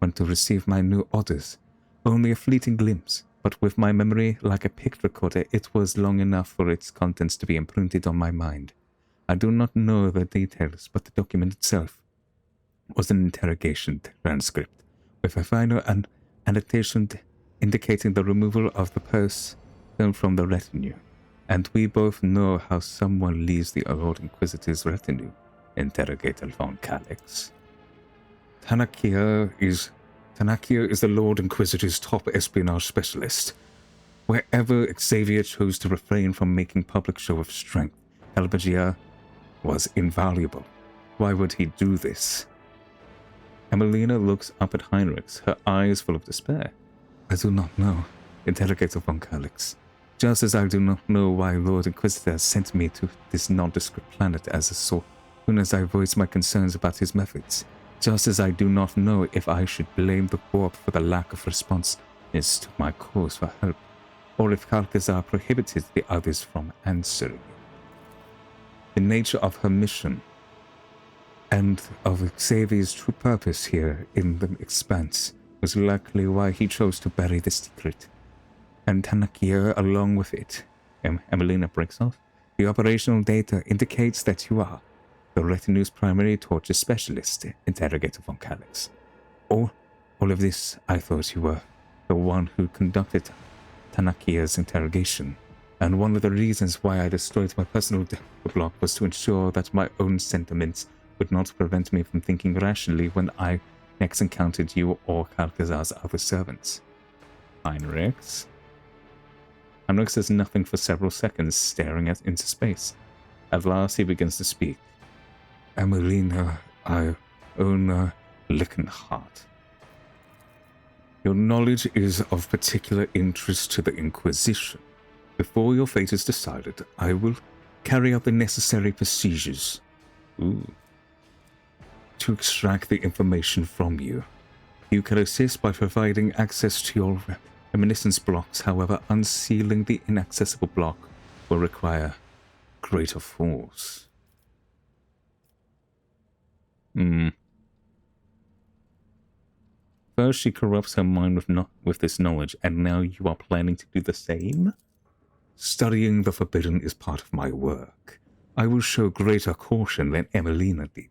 went to receive my new orders. Only a fleeting glimpse, but with my memory like a pict recorder, it was long enough for its contents to be imprinted on my mind. I do not know the details, but the document itself was an interrogation transcript, with a final annotation indicating the removal of the person from the retinue. And we both know how someone leaves the Lord Inquisitor's retinue, Interrogator von Calix. Tanakia is the Lord Inquisitor's top espionage specialist. Wherever Xavier chose to refrain from making public show of strength, Calbergia was invaluable. Why would he do this? Emelina looks up at Heinrichs, her eyes full of despair. I do not know, Interrogator von Calix. Just as I do not know why Lord Inquisitor sent me to this nondescript planet as a soon as I voiced my concerns about his methods. Just as I do not know if I should blame the warp for the lack of responsiveness to my calls for help, or if Calcazar prohibited the others from answering. The nature of her mission, and of Xavier's true purpose here in the Expanse, was likely why he chose to bury the secret. And Tanakia along with it. Emelina breaks off. The operational data indicates that you are the retinue's primary torture specialist, Interrogator von Calix. All of this, I thought you were the one who conducted Tanakia's interrogation, and one of the reasons why I destroyed my personal block was to ensure that my own sentiments would not prevent me from thinking rationally when I next encountered you or Calcazar's other servants. Heinrichs says nothing for several seconds, staring into space. At last, he begins to speak. Emelina, I own Lickenhardt. Your knowledge is of particular interest to the Inquisition. Before your fate is decided, I will carry out the necessary procedures. to extract the information from you. You can assist by providing access to your reminiscence blocks, however, unsealing the inaccessible block will require greater force. First, she corrupts her mind with this knowledge, and now you are planning to do the same? Studying the forbidden is part of my work. I will show greater caution than Emelina did,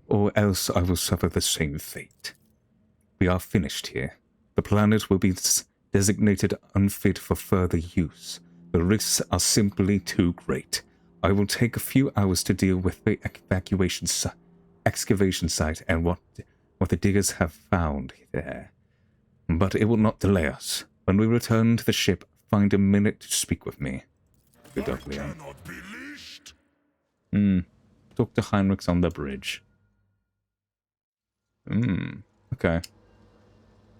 or else I will suffer the same fate. We are finished here. The planet will be designated unfit for further use. The risks are simply too great. I will take a few hours to deal with the excavation site and what the diggers have found there. But it will not delay us. When we return to the ship, find a minute to speak with me. Good luck, Leon. Talk to Heinrichs on the bridge. Okay.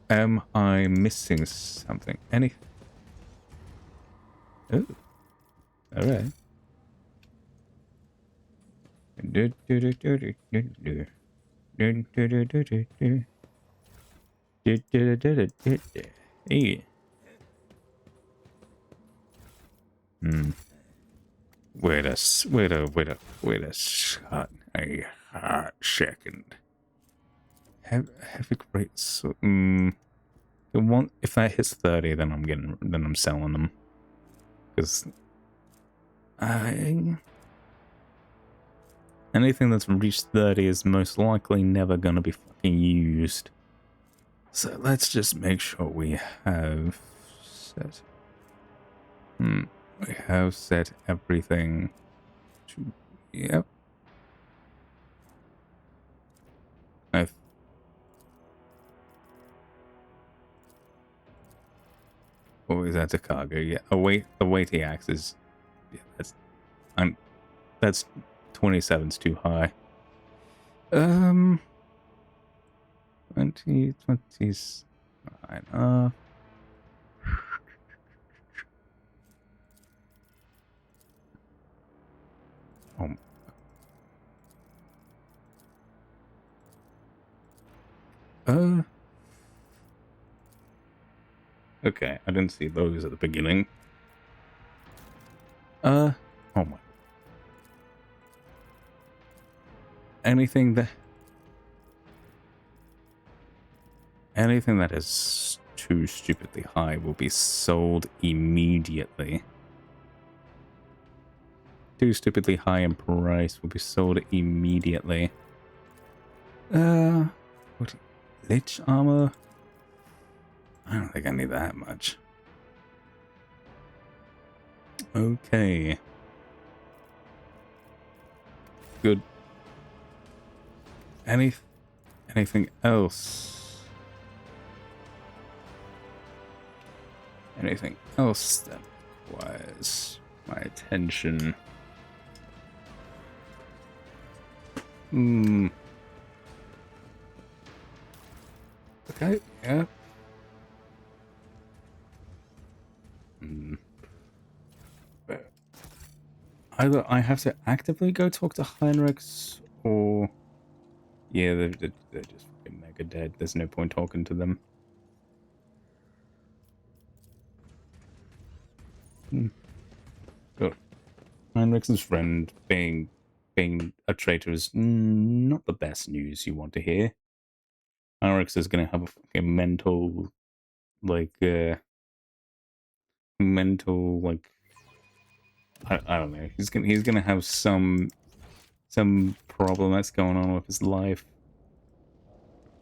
Am I missing something? Any? Oh. Alright. Hey. Wait a second. Heavy great so if that hits 30, then I'm selling them. Because anything that's reached 30 is most likely never gonna be fucking used. So let's just make sure we have set. We have set everything to, yep. What was that to cargo? Yeah, the weighty axe is, yeah, that's 27's too high. 20's fine. Okay, I didn't see those at the beginning. Oh my. Anything that is too stupidly high will be sold immediately. Too stupidly high in price will be sold immediately. What? Lich armor? I don't think I need that much. Okay. Good. Anything else? Anything else that requires my attention? Okay, yeah. Either I have to actively go talk to Heinrichs, or yeah, they're just fucking mega dead. There's no point talking to them. Good. Heinrichs' friend being a traitor is not the best news you want to hear. Heinrichs is gonna have a fucking mental I don't know. He's gonna have some problem that's going on with his life.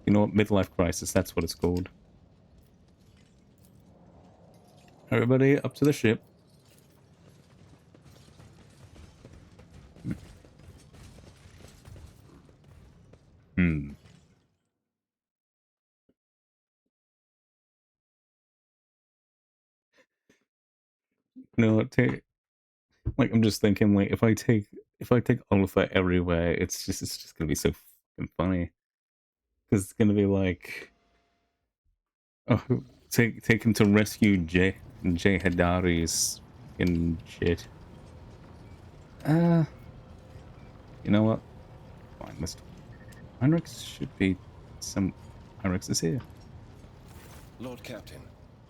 You know what? Midlife crisis. That's what it's called. Everybody up to the ship. No, like I'm just thinking, like if I take Oliver everywhere, it's just gonna be so fucking funny. Because it's gonna be like, oh, take him to rescue Jay Hadari's fucking shit. You know what? Fine, let's. Heinrich should be some... Heinrich is here. Lord Captain,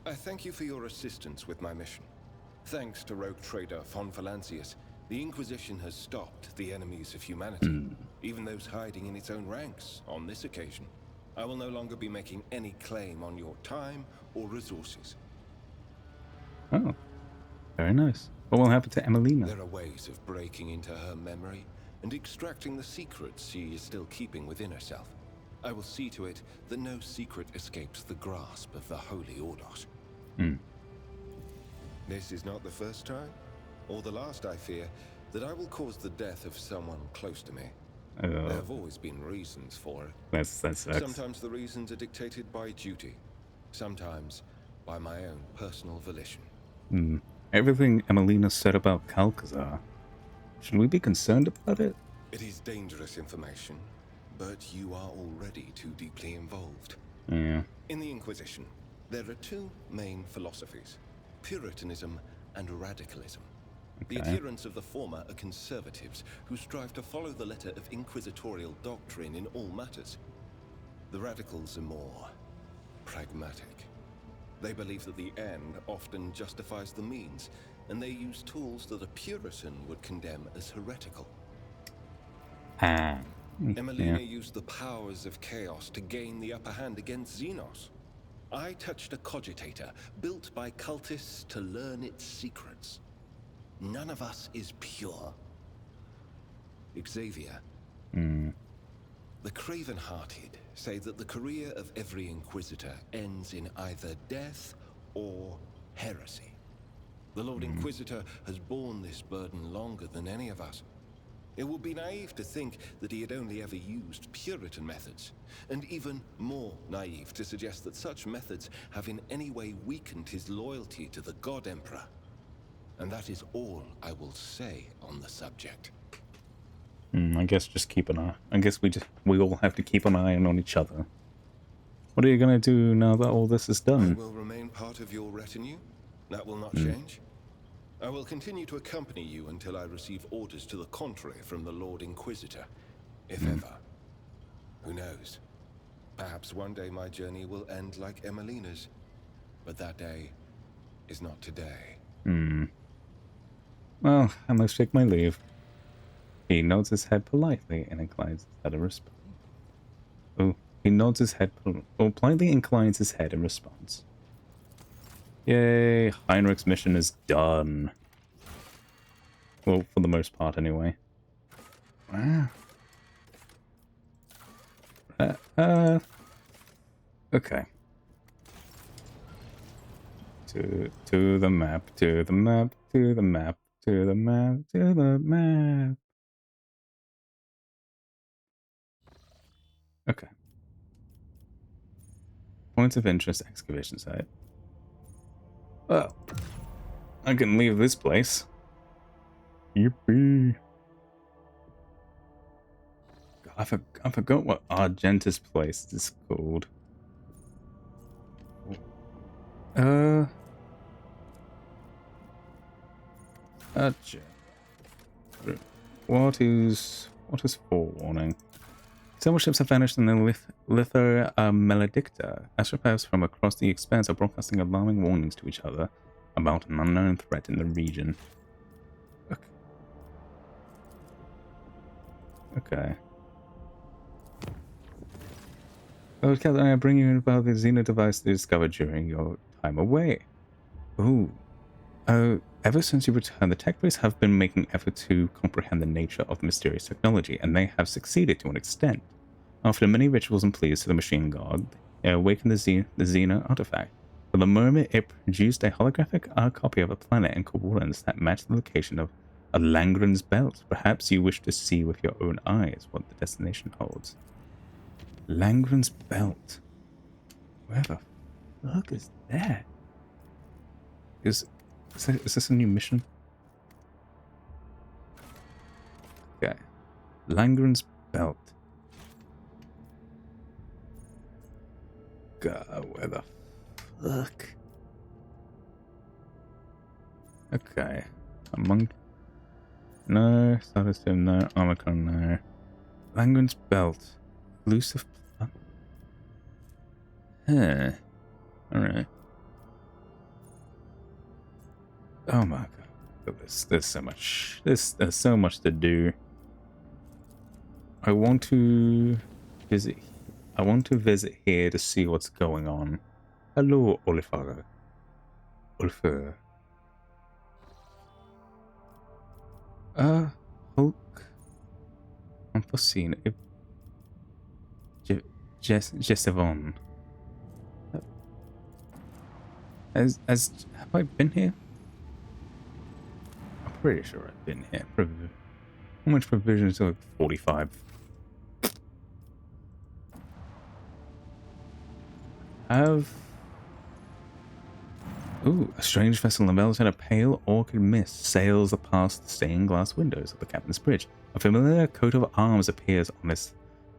I thank you for your assistance with my mission. Thanks to rogue trader von Valancius, the Inquisition has stopped the enemies of humanity, even those hiding in its own ranks on this occasion. I will no longer be making any claim on your time or resources. Oh, very nice. What will happen to Emelina? There are ways of breaking into her memory and extracting the secrets she is still keeping within herself. I will see to it that no secret escapes the grasp of the Holy Ordos. This is not the first time, or the last, I fear, that I will cause the death of someone close to me. There have always been reasons for it. That sucks. Sometimes the reasons are dictated by duty, sometimes by my own personal volition. Everything Emelina said about Calcazar, should we be concerned about it? It is dangerous information, but you are already too deeply involved. Yeah. In the Inquisition, there are two main philosophies: Puritanism and radicalism. The adherents of the former are conservatives who strive to follow the letter of inquisitorial doctrine in all matters. The radicals are more pragmatic. They believe that the end often justifies the means, and they use tools that a Puritan would condemn as heretical. Emelina used the powers of chaos to gain the upper hand against Xenos. I touched a cogitator built by cultists to learn its secrets. None of us is pure. Xavier, the craven-hearted say that the career of every Inquisitor ends in either death or heresy. The Lord Inquisitor has borne this burden longer than any of us. It would be naive to think that he had only ever used Puritan methods, and even more naive to suggest that such methods have in any way weakened his loyalty to the God Emperor. And that is all I will say on the subject. I guess just keep an eye. I guess we all have to keep an eye on each other. What are you gonna do now that all this is done? I will remain part of your retinue. That will not change. I will continue to accompany you until I receive orders to the contrary from the Lord Inquisitor, if ever. Who knows? Perhaps one day my journey will end like Emelina's, but that day is not today. Well, I must take my leave. He nods his head politely and inclines his head in response. Oh, he nods his head politely inclines his head in response. Yay, Heinrich's mission is done. Well, for the most part, anyway. Wow. Okay. To the map, to the map, to the map, to the map, to the map. Okay. Points of interest excavation site. Well, I can leave this place. Yippee. God, I forgot what Argentus place is called. What is forewarning? Several ships have vanished in the Lither Maledicta. Astrophones from across the expanse are broadcasting alarming warnings to each other about an unknown threat in the region. Okay. Oh, Captain, I bring you about the Xeno device discovered during your time away. Ooh. Ever since you returned, the tech police have been making efforts to comprehend the nature of mysterious technology, and they have succeeded to an extent. After many rituals and pleas to the machine god, they awakened the Xeno artifact. For the moment, it produced a holographic copy of a planet and coordinates that matched the location of a Langren's belt. Perhaps you wish to see with your own eyes what the destination holds. Langren's belt. Where the fuck is that? Is this a new mission? Okay. Langren's belt. God, where the fuck? Okay. Among... No, Status Sim, no. Omicron, no. Langren's belt. Elusive. Huh. Alright. Oh my god. There's so much. There's so much to do. I want to visit. I want to visit here to see what's going on. Hello, Oliver. Oliver. Hulk. Unforeseen. Jessavon. Have I been here? I'm pretty sure I've been here. How much provisions? Like 45. Ooh, a strange vessel enveloped in a pale orchid mist sails past the stained glass windows of the captain's bridge. A familiar coat of arms appears on this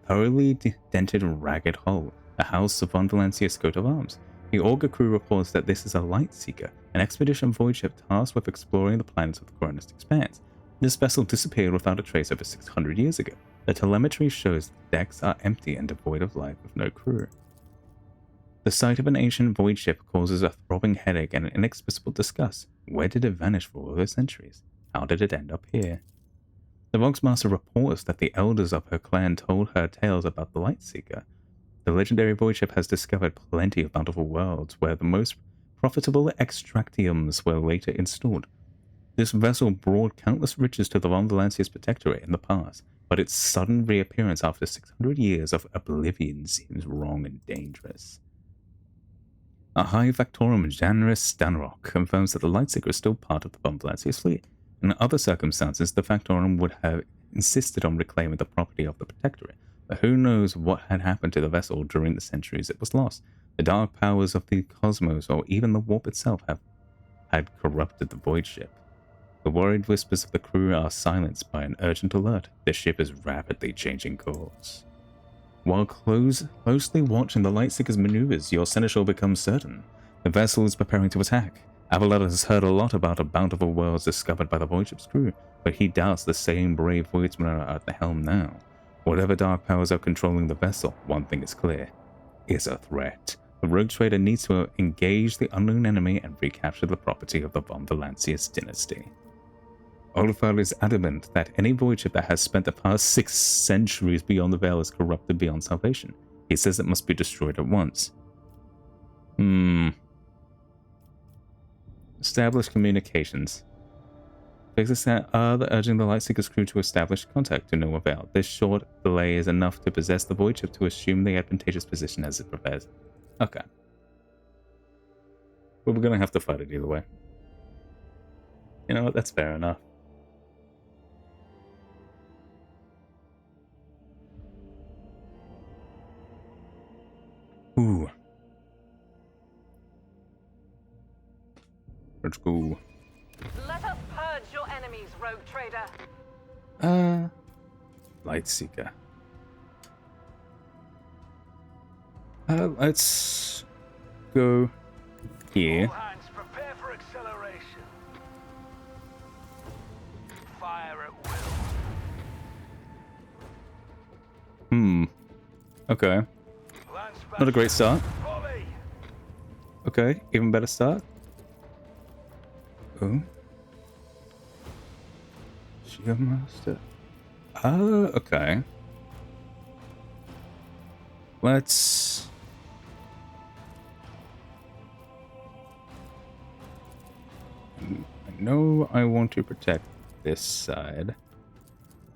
thoroughly dented, ragged hull, the house of Von Valencia's coat of arms. The Augur crew reports that this is a light seeker, an expedition void ship tasked with exploring the planets of the Coronist Expanse. This vessel disappeared without a trace over 600 years ago. The telemetry shows the decks are empty and devoid of life with no crew. The sight of an ancient void ship causes a throbbing headache and an inexplicable disgust. Where did it vanish for all those centuries? How did it end up here? The Voxmaster reports that the elders of her clan told her tales about the Lightseeker. The legendary void ship has discovered plenty of bountiful worlds where the most profitable extractiums were later installed. This vessel brought countless riches to the Von Valancia's protectorate in the past, but its sudden reappearance after 600 years of oblivion seems wrong and dangerous. A High Factorum Janris Stanrock confirms that the Lightseeker is still part of the Von Valancia's fleet. In other circumstances, the Factorum would have insisted on reclaiming the property of the protectorate, but who knows what had happened to the vessel during the centuries it was lost. The dark powers of the cosmos, or even the warp itself, had corrupted the void ship. The worried whispers of the crew are silenced by an urgent alert. The ship is rapidly changing course. While closely watching the Lightseeker's maneuvers, your seneschal becomes certain. The vessel is preparing to attack. Avalon has heard a lot about a bountiful worlds discovered by the void ship's crew, but he doubts the same brave voidsmen are at the helm now. Whatever dark powers are controlling the vessel, one thing is clear. It's a threat. The rogue trader needs to engage the unknown enemy and recapture the property of the Von Valancia's dynasty. Olafar is adamant that any void ship that has spent the past 6 centuries beyond the Veil is corrupted beyond salvation. He says it must be destroyed at once. Establish communications. Fixes are urging the Lightseeker's crew to establish contact to no avail. This short delay is enough to possess the void ship to assume the advantageous position as it prepares. Okay. But we're gonna have to fight it either way. You know what? That's fair enough. Ooh. Let's go. Let us purge your enemies, rogue trader. Lightseeker. Let's go here. All hands prepare for acceleration. Fire at will. Okay. Not a great start. Volley. Okay, even better start. Oh. Shield Master. Okay. Let's... I know I want to protect this side.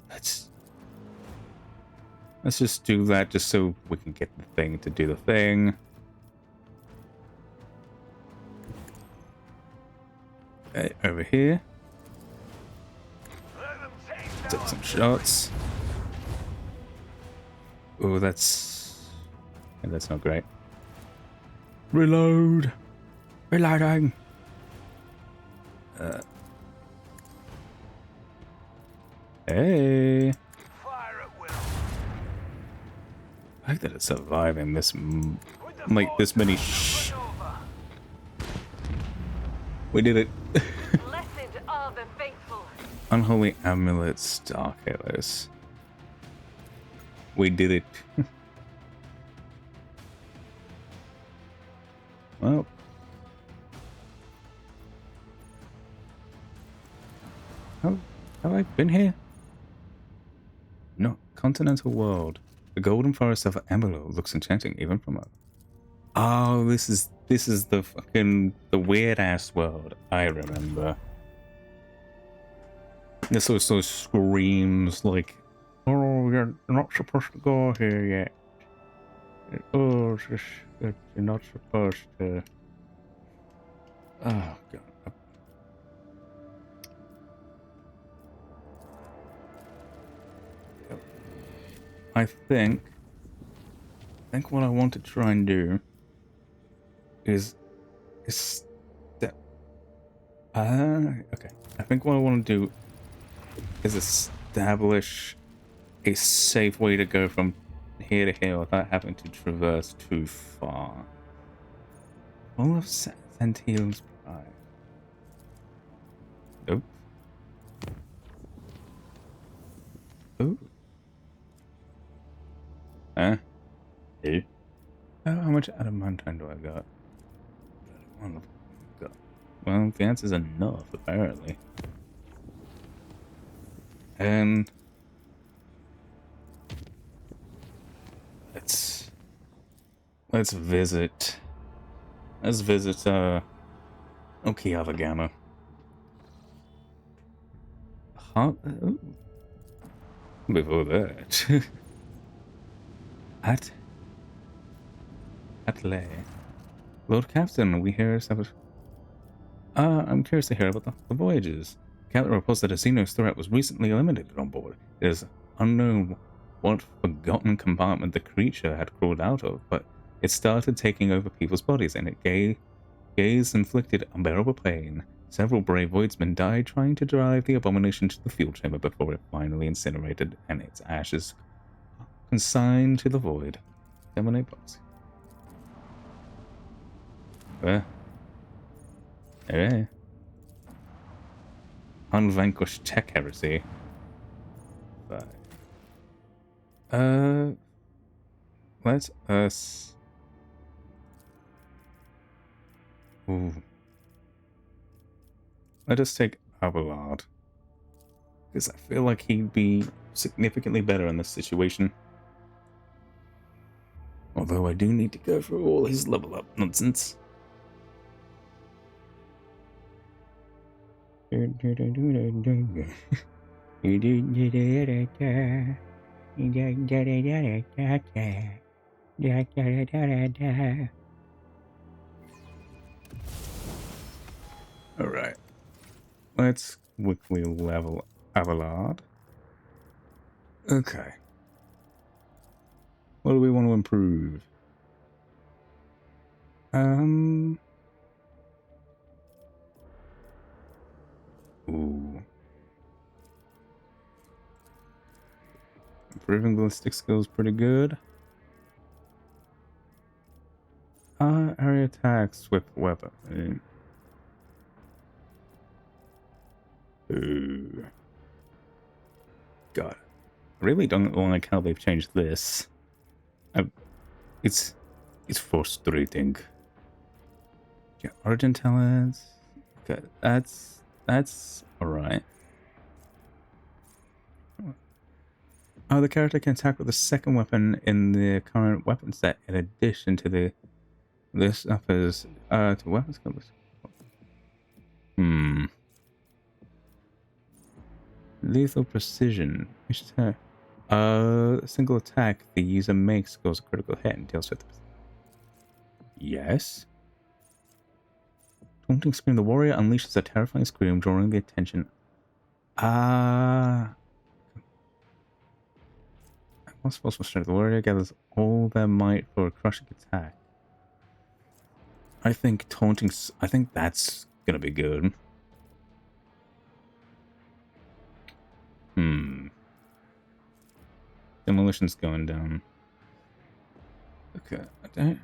Let's just do that just so we can get the thing to do the thing. Okay, over here. Take some shots. Oh, that's not great. Reload. Reloading. Hey. I like that it's surviving this, this many We did it. Blessed are the faithful. Unholy amulets, dark halos. We did it. Well. Have I been here? No. Continental world. The golden forest of Emerald looks enchanting even from up. Oh, this is the fucking the weird ass world. I remember. This also screams like, "Oh, you're not supposed to go here yet. Oh, you're not supposed to." Oh god. I think what I want to try and do is step. Okay. I think what I want to do is establish a safe way to go from here to here without having to traverse too far. All of Sentiel's pride. Nope. Ooh. Huh? Hey. How much adamantine do I got? Well, the answer's enough, apparently. And let's visit Okinawa Gamma. Huh? Before that. Atlay. Lord Captain, we hear some. I'm curious to hear about the voyages. Captain reports that a Xenos threat was recently eliminated on board. It is unknown what forgotten compartment the creature had crawled out of, but it started taking over people's bodies, and it inflicted unbearable pain. Several brave voidsmen died trying to drive the abomination to the fuel chamber before it finally incinerated, and its ashes consigned to the void. Terminate box. Okay. Unvanquished tech heresy. Let us. Ooh. Let us take Abelard. Because I feel like he'd be significantly better in this situation. Although I do need to go through all his level up nonsense. Alright. Let's quickly level Abelard. Okay. What do we want to improve? Ooh. Improving ballistic skills pretty good. Area attack, swift weapon. Ooh. God. I really don't like how they've changed this. It's frustrating. Yeah, origin talents. Okay, that's alright. Oh, the character can attack with the second weapon in the current weapon set in addition to this offers to weapons combos. Lethal precision. Single attack the user makes goes a critical hit and deals with it. Yes. Taunting scream. The warrior unleashes a terrifying scream, drawing the attention. What's possible strength? The warrior gathers all their might for a crushing attack. I think taunting. I think that's gonna be good. Demolition's going down. Okay, I don't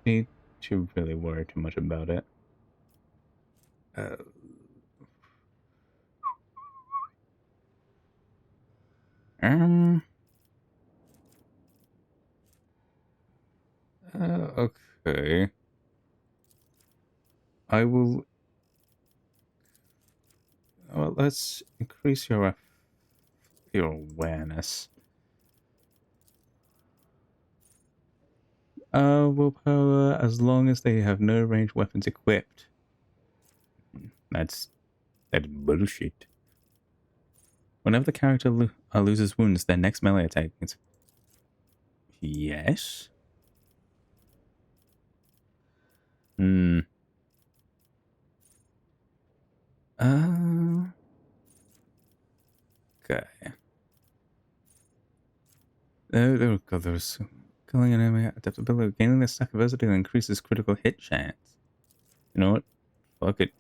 need to really worry too much about it. Okay. I will. Well, let's increase your awareness. Willpower, as long as they have no ranged weapons equipped. That's bullshit. Whenever the character loses wounds, their next melee attack is... Yes? Hmm. Okay. Oh god, there's killing an enemy adaptability. Gaining the stack of versatile increases critical hit chance. You know what? Fuck it.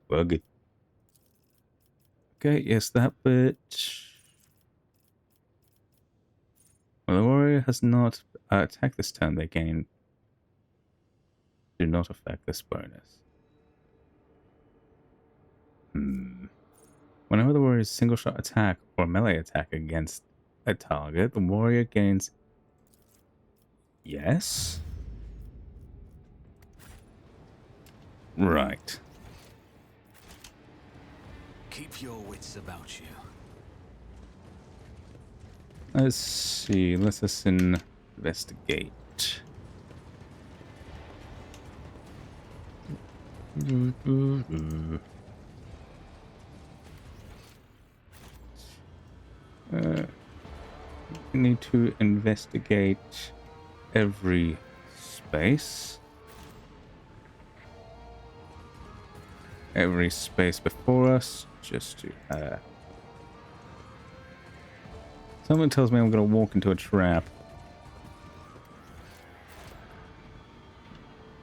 Fuck it. Okay, yes, that bit. Well, the warrior has not attacked this turn. They gain. Do not affect this bonus. Whenever the warrior's single shot attack or melee attack against a target, the warrior gains. Yes? Right. Keep your wits about you. Let's see. Let us investigate. We need to investigate every space. Every space before us, just to Someone tells me I'm gonna walk into a trap.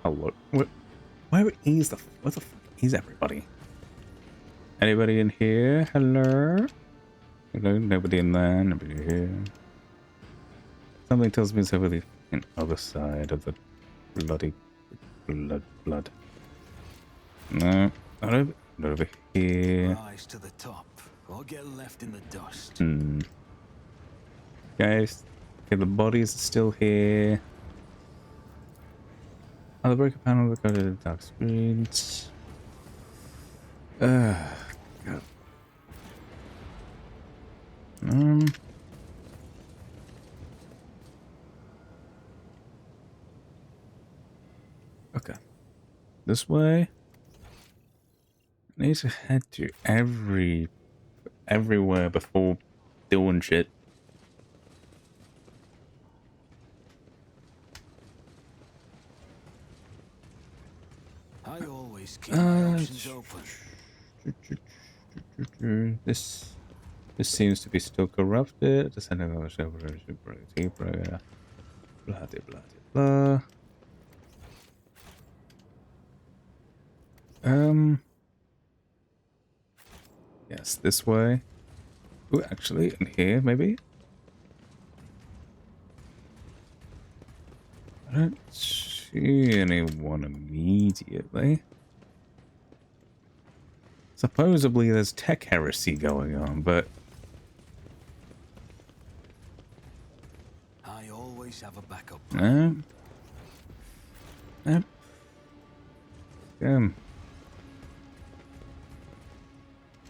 Oh, what? Where is the? What the fuck is everybody? Anybody in here? Hello? Hello? Nobody in there. Nobody here. Something tells me it's over the other side of the bloody blood. No, not over here. Rise to the top, or get left in the dust. Guys, okay, the bodies are still here. Oh, the breaker panel will go to the dark screens. God. Okay. This way. I need to head to everywhere before doing shit. I always keep my options open. This seems to be still corrupted. Descending on the show, blah blah blah. Yes, this way. Oh, actually, in here, maybe? I don't see anyone immediately. Supposedly there's tech heresy going on, but... I always have a backup. No. Nope.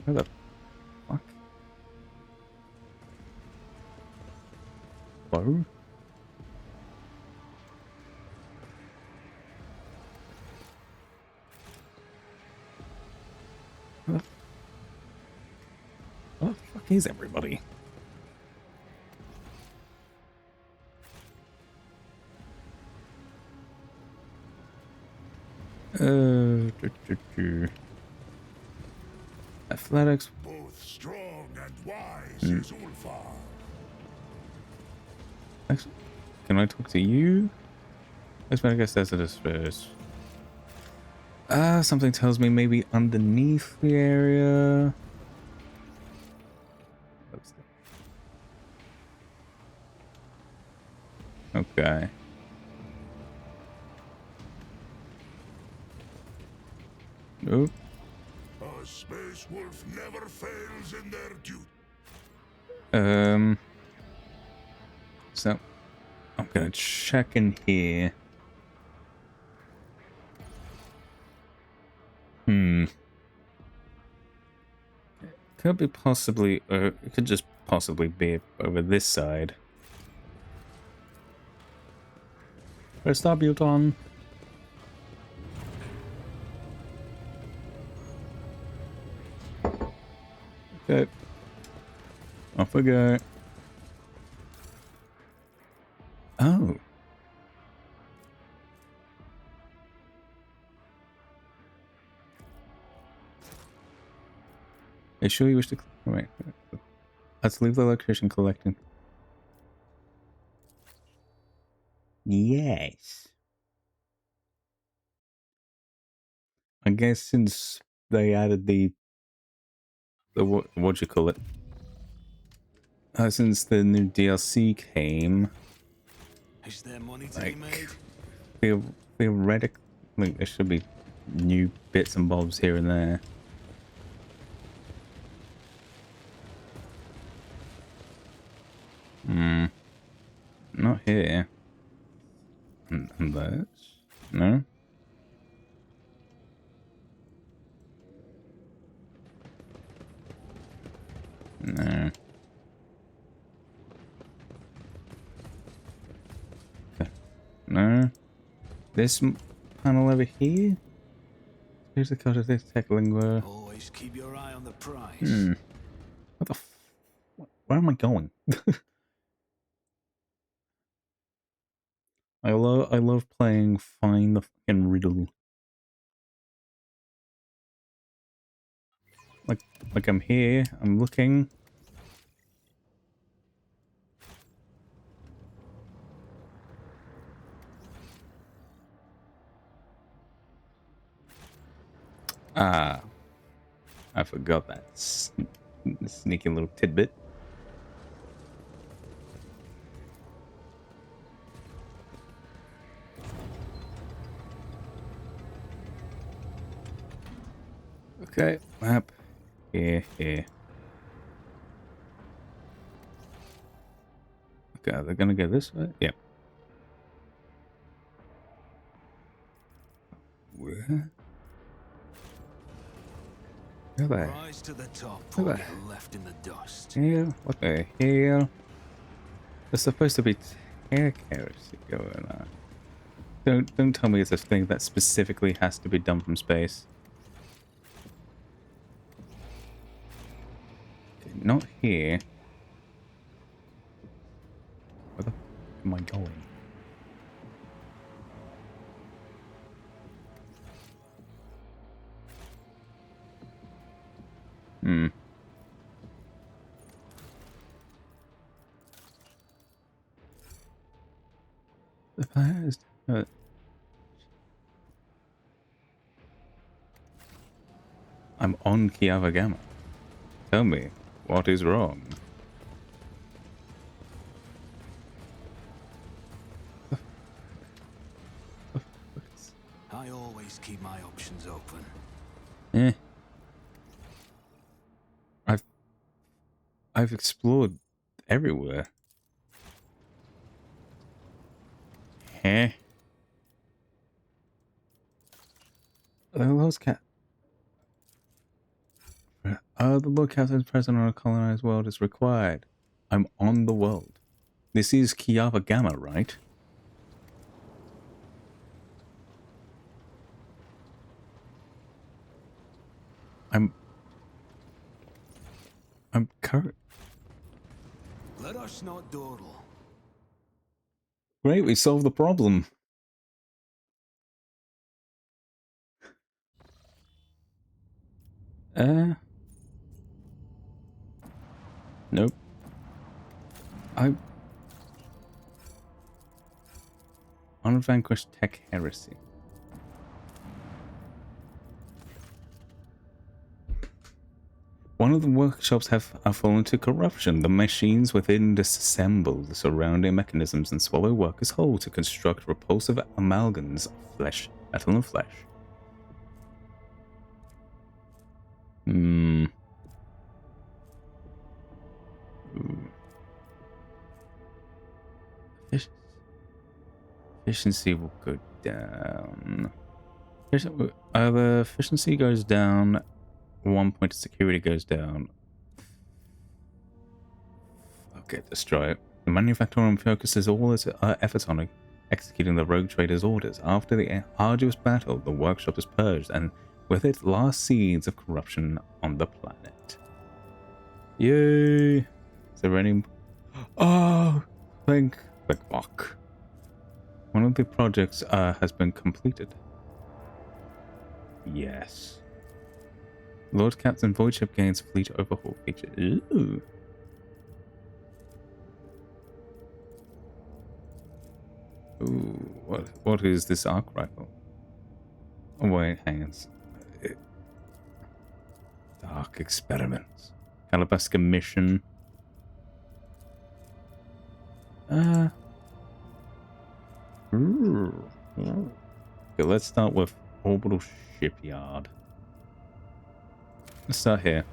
Where the fuck? Hello? What the fuck is everybody? Athletics. Both strong and wise is Ulfar. Actually, can I talk to you? I guess that's a disperse. Something tells me maybe underneath the area. Okay. Nope. A space wolf never fails in their duty. So I'm gonna check in here. Could be possibly, or it could just possibly be over this side. Press stop, Buton. Okay. Off we go. Oh. Are you sure you wish to... Wait. Let's leave the location collecting. Yes. I guess since they added the what you call it? Since the new DLC came, Is there money to be made? theoretically, there should be new bits and bobs here and there. Not here. And those? No? No. No. This panel over here? Here's the code of this tech lingua. Always keep your eye on the prize. What the where am I going? I love playing Find the fucking Riddle. Like I'm here, I'm looking. Ah, I forgot that sneaky little tidbit. Okay, map. Here. Okay, they're gonna go this way? Yep. Where? Rise to the top or get left in the dust. Here? What the hell? There's supposed to be hair carrots going on. Don't tell me it's a thing that specifically has to be done from space. Okay, not here. Where the f am I going? The past. I'm on Kiavagama. Tell me, what is wrong? I always keep my options open. Eh. I've explored everywhere. Eh? The lowest cat. The low captain's present on a colonized world is required. I'm on the world. This is Kiava Gamma, right? I'm current. Let us not dawdle. Great, we solved the problem. Nope. Unvanquished tech heresy. One of the workshops have fallen to corruption. The machines within disassemble the surrounding mechanisms and swallow workers whole to construct repulsive amalgams of flesh, metal and flesh. Efficiency will go down. The efficiency goes down. 1 point of security goes down. Get destroyed. The manufacturer focuses all its efforts on executing the rogue trader's orders. After the arduous battle, the workshop is purged, and with it, last seeds of corruption on the planet. Yay! Is there any... Oh! Thank the fuck. One of the projects has been completed. Yes. Lord Captain Void Ship gains fleet overhaul feature. Ooh. Ooh, what is this arc rifle? Oh wait, hang on. Dark experiments. Calabasca mission. Okay, let's start with orbital shipyard. Let's start here.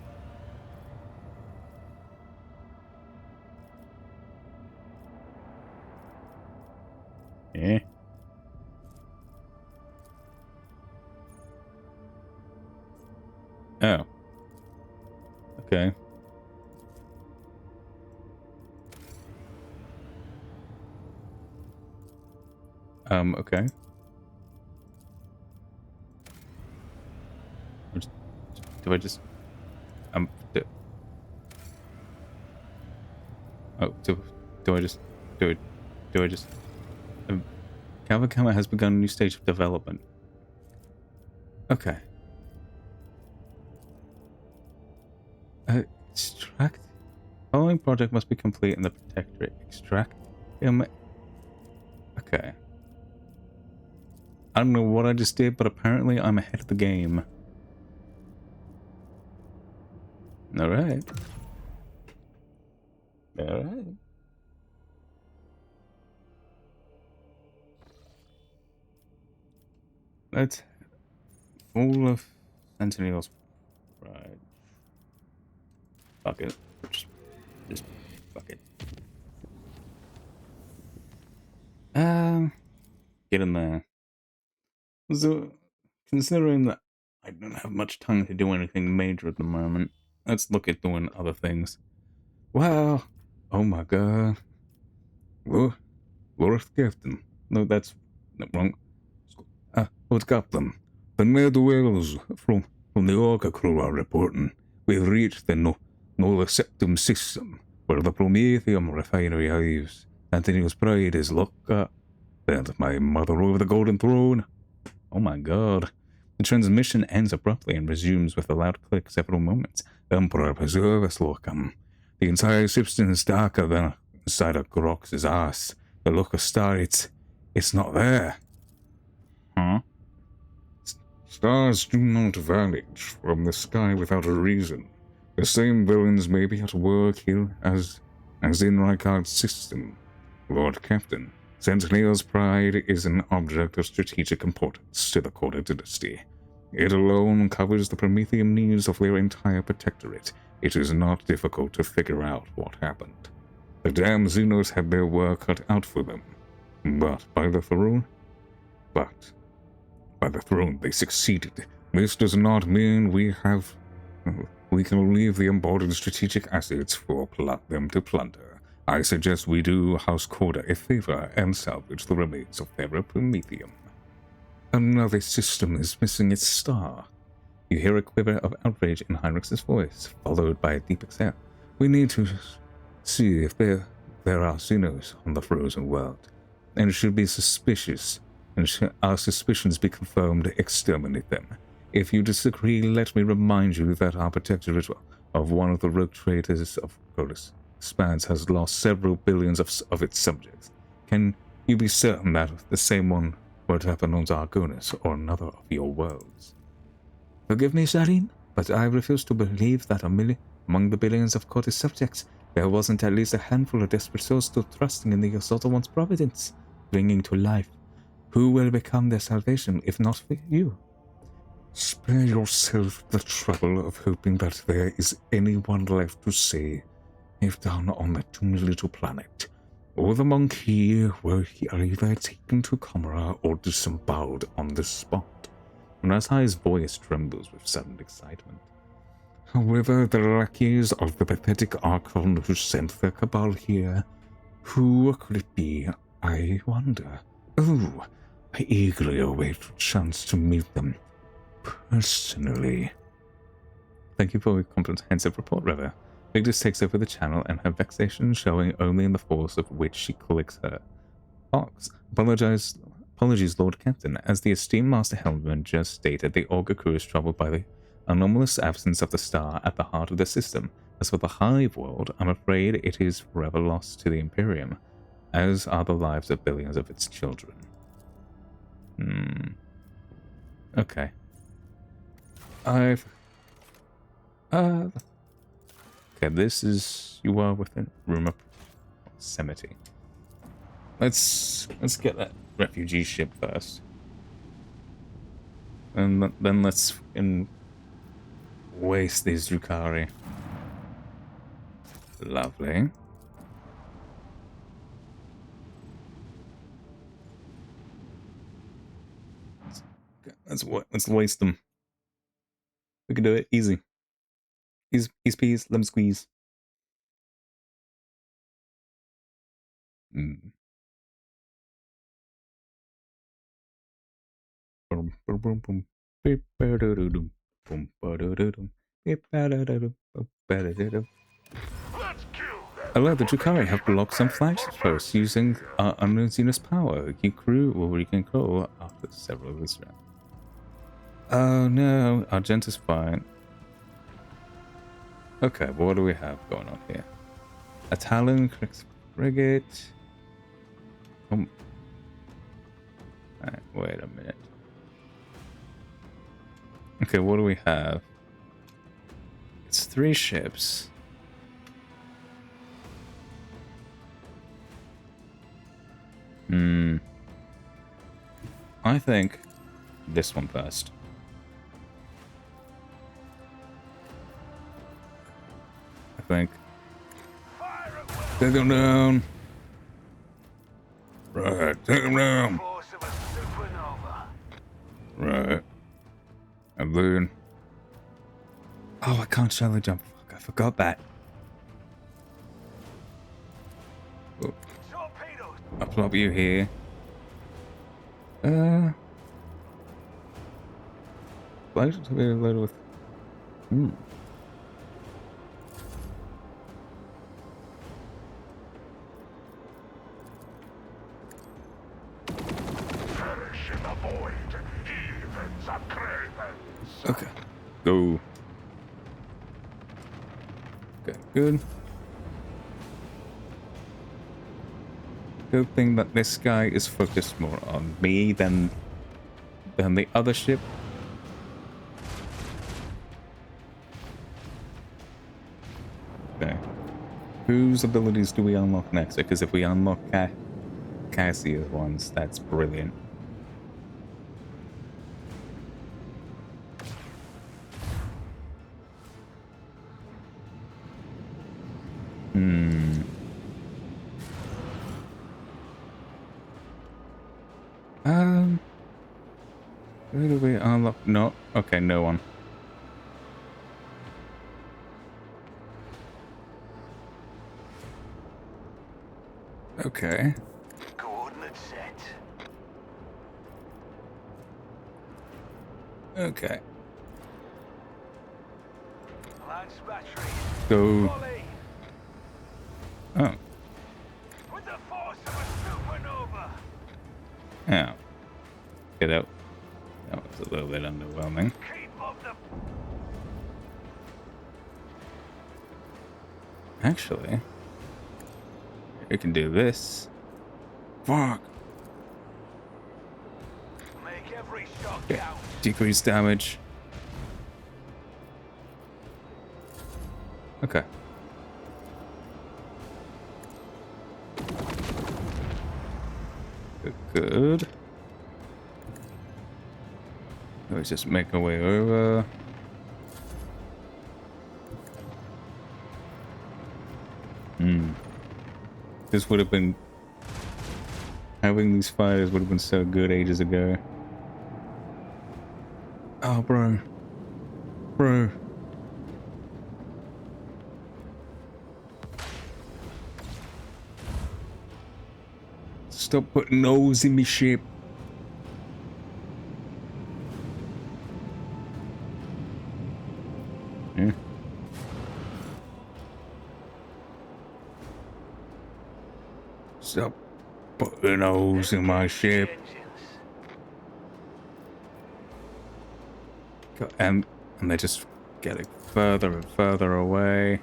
Yeah. Oh. Okay. Okay. Do I just... do I just... Cavalcama has begun a new stage of development. Okay. Extract? Following project must be complete in the Protectorate. Extract? Okay. I don't know what I just did, but apparently I'm ahead of the game. Alright. Alright. Let's... Full of Sentinels. Right. Fuck it. Just fuck it. Get in there. So, considering that I don't have much time to do anything major at the moment, let's look at doing other things. Wow! Oh my god. Lord Captain. No, that's wrong. Lord Captain. The med whales from the Orca crew are reporting we've reached the Nola Septum system, where the Prometheum refinery hives. Anthony's pride is locked up. And my mother over the golden throne. Oh my god. The transmission ends abruptly and resumes with a loud click several moments. Emperor preserve us, Locum. The entire substance is darker than inside of Grox's ass. The look of star, it's not there. Huh? Stars do not vanish from the sky without a reason. The same villains may be at work here as in Rykard's system. Lord Captain, Sentinel's pride is an object of strategic importance to the Coda dynasty. It alone covers the Prometheum needs of their entire protectorate. It is not difficult to figure out what happened. The damn Xenos had their work cut out for them. But by the throne they succeeded. This does not mean we can leave the important strategic assets for them to plunder. I suggest we do House Coda a favor and salvage the remains of their Prometheum. Another system is missing its star. You hear a quiver of outrage in Heinrich's voice, followed by a deep exhale. We need to see if there are Xenos on the frozen world, and should be suspicious, and should our suspicions be confirmed, exterminate them. If you disagree, let me remind you that our protectorate of one of the rogue traitors of Codus Spans has lost several billions of its subjects. Can you be certain that the same one would happen on Zargonis or another of your worlds? Forgive me, Shireen, but I refuse to believe that among the billions of Codus subjects, there wasn't at least a handful of desperate souls still trusting in the Assault One's providence, bringing to life. Who will become their salvation, if not for you? Spare yourself the trouble of hoping that there is anyone left to say if down on that tiny little planet, or the monkey were either taken to Comora or disemboweled on the spot. Rasai's voice trembles with sudden excitement. However, the lackeys of the pathetic Archon who sent the Cabal here, who could it be, I wonder? Oh, I eagerly await a chance to meet them personally. Thank you for your comprehensive report, River. Vigdis takes over the channel and her vexation showing only in the force of which she clicks her box. Apologies, Lord Captain. As the esteemed Master Helmsman just stated, the Augur crew is troubled by the anomalous absence of the star at the heart of the system. As for the Hive world, I'm afraid it is forever lost to the Imperium, as are the lives of billions of its children. Okay. Okay, this is... You are within room of proximity. Let's get that refugee ship first. And then let's waste these Drukhari. Lovely. Let's waste them. We can do it easy. Peas, peas, lemon squeeze. Although the Drukhari have blocked some flagposts using our unknown Xenos power, your crew will regain control after several of this round. Oh no, Argent is fine. Okay, what do we have going on here? A Talon, frigate. Alright, wait a minute. Okay, what do we have? It's 3 ships. I think this one first. I think. Take them down. Right, take them down. Right. And then... Oh, I can't shallow jump. Fuck, I forgot that. Oh. I'll plop you here. Light to be loaded with... Okay. Go. Okay, good. Good thing that this guy is focused more on me than the other ship. Okay. Whose abilities do we unlock next? Because if we unlock Cassia's ones, that's brilliant. Where do we unlock? No. Okay, no one. Okay. Coordinates set. Okay. Lance battery. Go. Volley. Oh. With the force of a supernova. Yeah. Get out. That was a little bit underwhelming. Keep up the... Actually, we can do this. Fuck. Make every shot Okay. count. Decrease damage. Okay. Good. Let's just make our way over. This would have been... Having these fighters would have been so good ages ago. Oh, bro. Bro. Stop putting nose in me ship. Yeah. Stop putting nose in my ship. And they're just getting further and further away.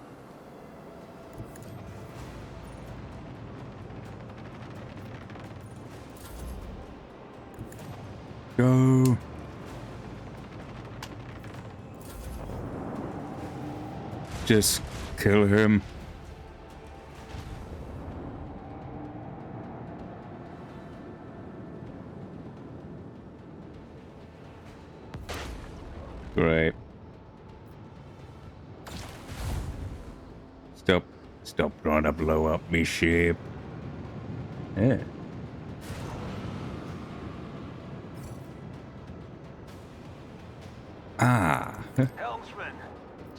Go. Just kill him. Great. Stop trying to blow up me ship. Yeah. Ah. Helmsman,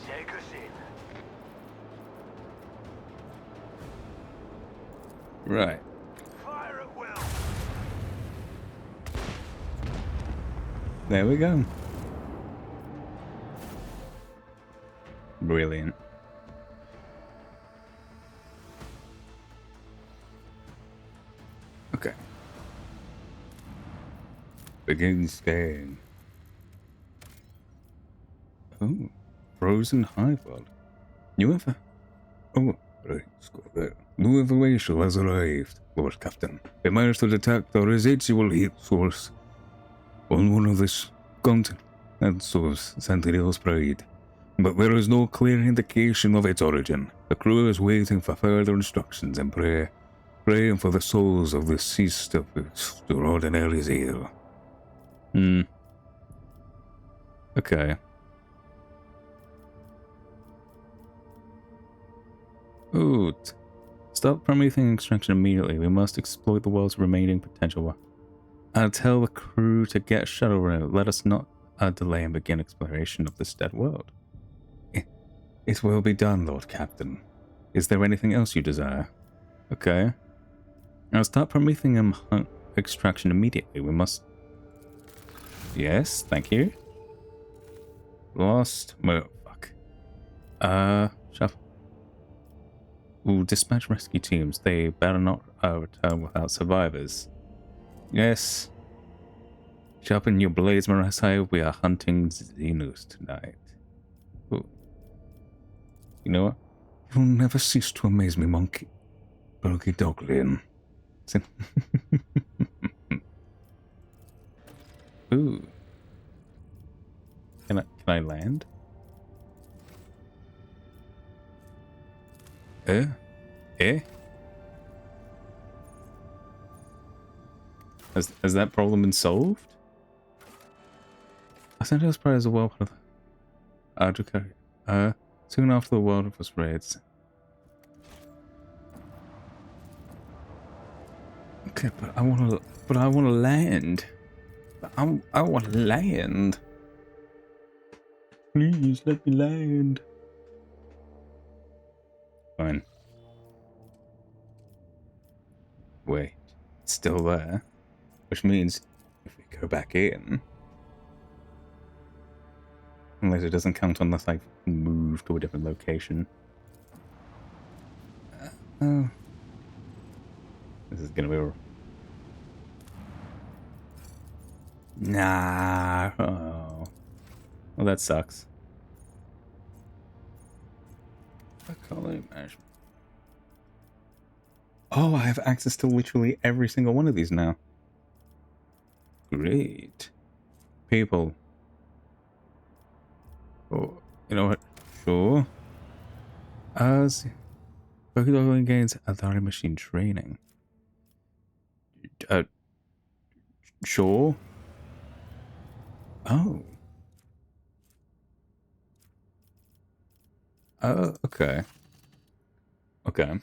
take us in. Right. Fire at will. There we go. Brilliant. Okay. Begin scan. Oh, frozen highball. New info. Oh, right, score there. New information has arrived, Lord Captain. We managed to detect a residual heat source on one of this content and source, Centennial's Pride. But there is no clear indication of its origin. The crew is waiting for further instructions and praying for the souls of the deceased of extraordinary zeal. Okay. Ooh. Stop permitting extraction immediately. We must exploit the world's remaining potential. I'll tell the crew to get a shuttle route. Let us not delay and begin exploration of this dead world. It will be done, Lord Captain. Is there anything else you desire? Okay. I'll start permitting extraction immediately. We must... Yes, thank you. Lost... Oh, fuck. Shuffle. Ooh, dispatch rescue teams. They better not return without survivors. Yes. Sharpen your blades, Marasai. We are hunting Xenus tonight. Ooh. You know what? You'll never cease to amaze me, monkey. Bogey Doglin. Ooh. Can I land? Eh? Has that problem been solved? I sent us prayers as well for the soon after the world was raids. Okay, but I wanna land. I wanna land. Please let me land. Fine. Wait, it's still there. Which means if we go back in, unless it doesn't count unless I move to a different location. Oh. This is gonna be nah. Oh. Well, that sucks. I can't imagine. Oh, I have access to literally every single one of these now. Great. People. Oh, you know what? Sure. As Pokemon gains Atari machine training. Sure. Oh. Okay. Okay.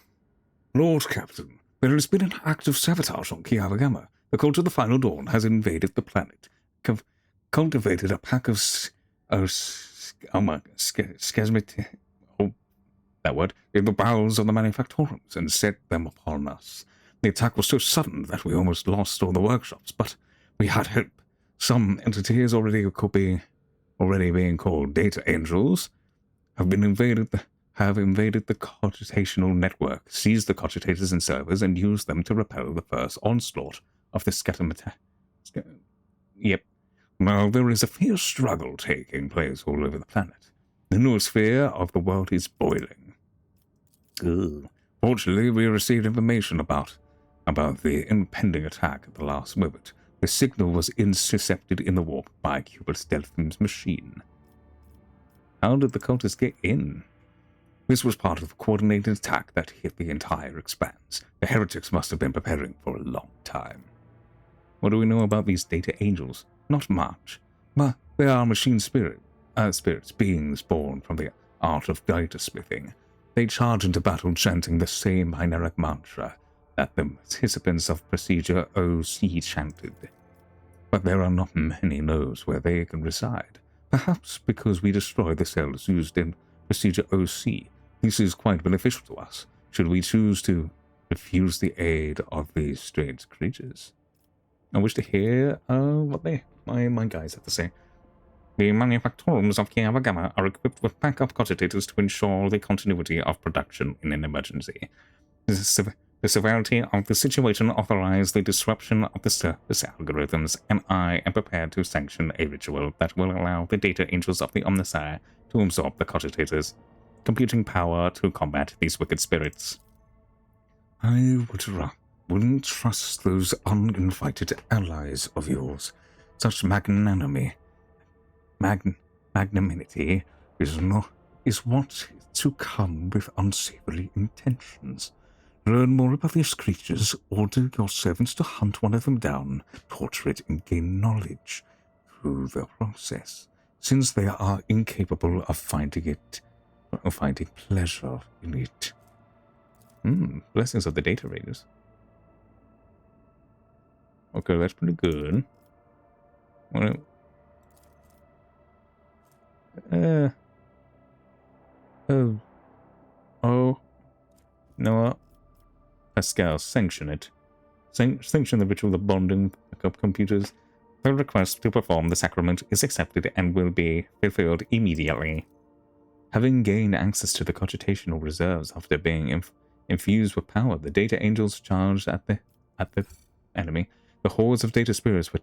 Lord Captain, there has been an act of sabotage on Kiaragama. The cult of the Final Dawn has invaded the planet, cultivated a pack of schismate, that word, in the bowels of the manufactorums and set them upon us. The attack was so sudden that we almost lost all the workshops, but we had hope. Some entities already being called data angels have invaded the computational network, seized the computators and servers, and used them to repel the first onslaught of the scattermata. Yep. Now there is a fierce struggle taking place all over the planet. The noosphere of the world is boiling. Ooh. Fortunately, we received information about the impending attack at the last moment. The signal was intercepted in the warp by Cuba's Delphin's machine. How did the cultists get in? This was part of a coordinated attack that hit the entire expanse. The heretics must have been preparing for a long time. What do we know about these data angels? Not much, but they are machine spirits, beings born from the art of data smithing. They charge into battle chanting the same binary mantra that the participants of Procedure OC chanted. But there are not many knows where they can reside. Perhaps because we destroy the cells used in Procedure OC. This is quite beneficial to us, should we choose to refuse the aid of these strange creatures. I wish to hear what my guys have to say. The manufacturers of Kiava Gamma are equipped with backup cogitators to ensure the continuity of production in an emergency. The severity of the situation authorizes the disruption of the service algorithms, and I am prepared to sanction a ritual that will allow the data angels of the Omnissiah to absorb the cogitators, computing power to combat these wicked spirits. I wouldn't trust those uninvited allies of yours. Such magnanimity is what to come with unsavory intentions. Learn more about these creatures, order your servants to hunt one of them down, torture it, and gain knowledge through the process, since they are incapable of finding pleasure in it. Blessings of the data raiders. Okay, that's pretty good. Well, no, Pascal, sanction it. Sanction the ritual of bonding backup computers. The request to perform the sacrament is accepted and will be fulfilled immediately. Having gained access to the cogitational reserves after being infused with power, the data angels charged at the enemy. The hordes of data spirits were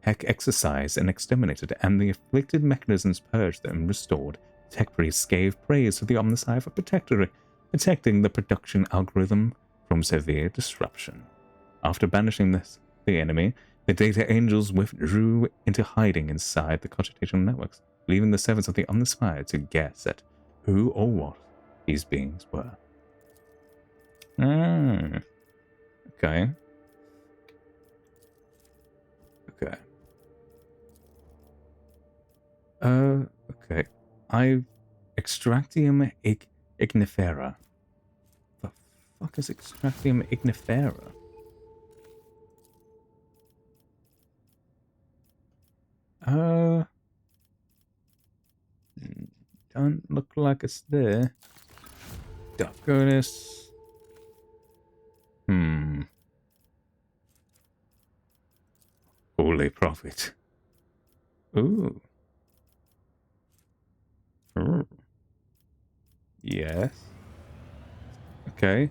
exercised and exterminated, and the afflicted mechanisms purged and restored. Tech priests gave praise to the Omnissiah for protecting the production algorithm from severe disruption. After banishing the enemy, the data angels withdrew into hiding inside the cogitational networks, leaving the servants of the Omnissiah to guess at who or what these beings were. Okay. Okay. Okay. Extractium ignifera. The fuck is Extractium ignifera? Don't look like it's there. Darkness. Holy Prophet. Ooh. Yes. Okay.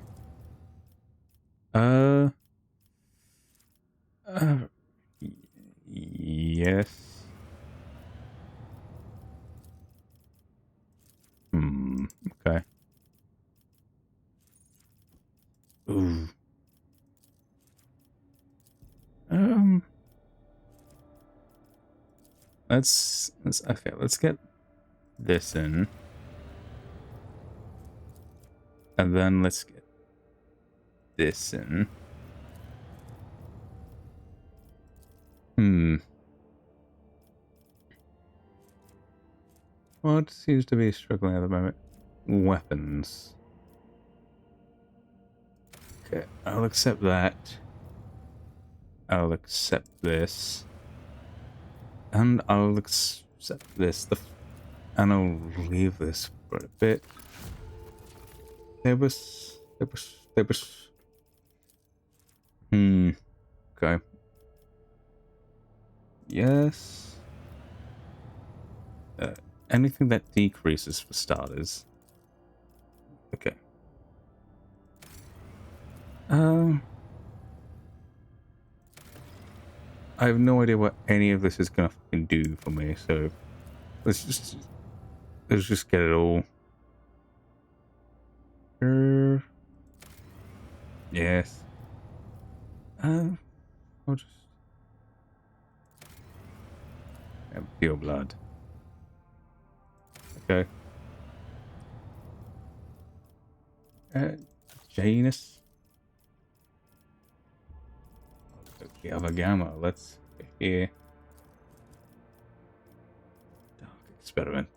Yes. Okay. Ooh. Let's get this in. And then let's get this in. What seems to be struggling at the moment? Weapons. Okay, I'll accept that. I'll accept this. And I'll accept this. And I'll leave this for a bit. There was Okay. Yes. Anything that decreases for starters. Okay. I have no idea what any of this is gonna fucking do for me, so let's just get it all. Yes. I'll just feel blood. Okay. Janus. The other gamma. Let's get here. Dark experiment.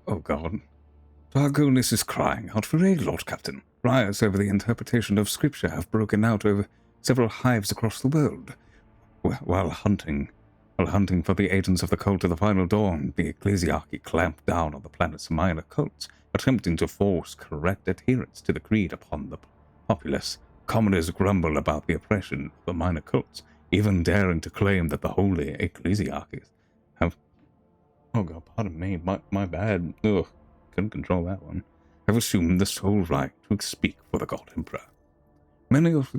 Oh god. Dargonus is crying out for aid, Lord Captain. Riots over the interpretation of scripture have broken out over several hives across the world. While hunting for the agents of the cult of the final dawn, the ecclesiarchy clamped down on the planet's minor cults, attempting to force correct adherence to the creed upon the populace. Commoners grumble about the oppression of the minor cults, even daring to claim that the holy ecclesiarchies have... Oh god, pardon me, my bad. Ugh, couldn't control that one. Have assumed the sole right to speak for the God Emperor. Many of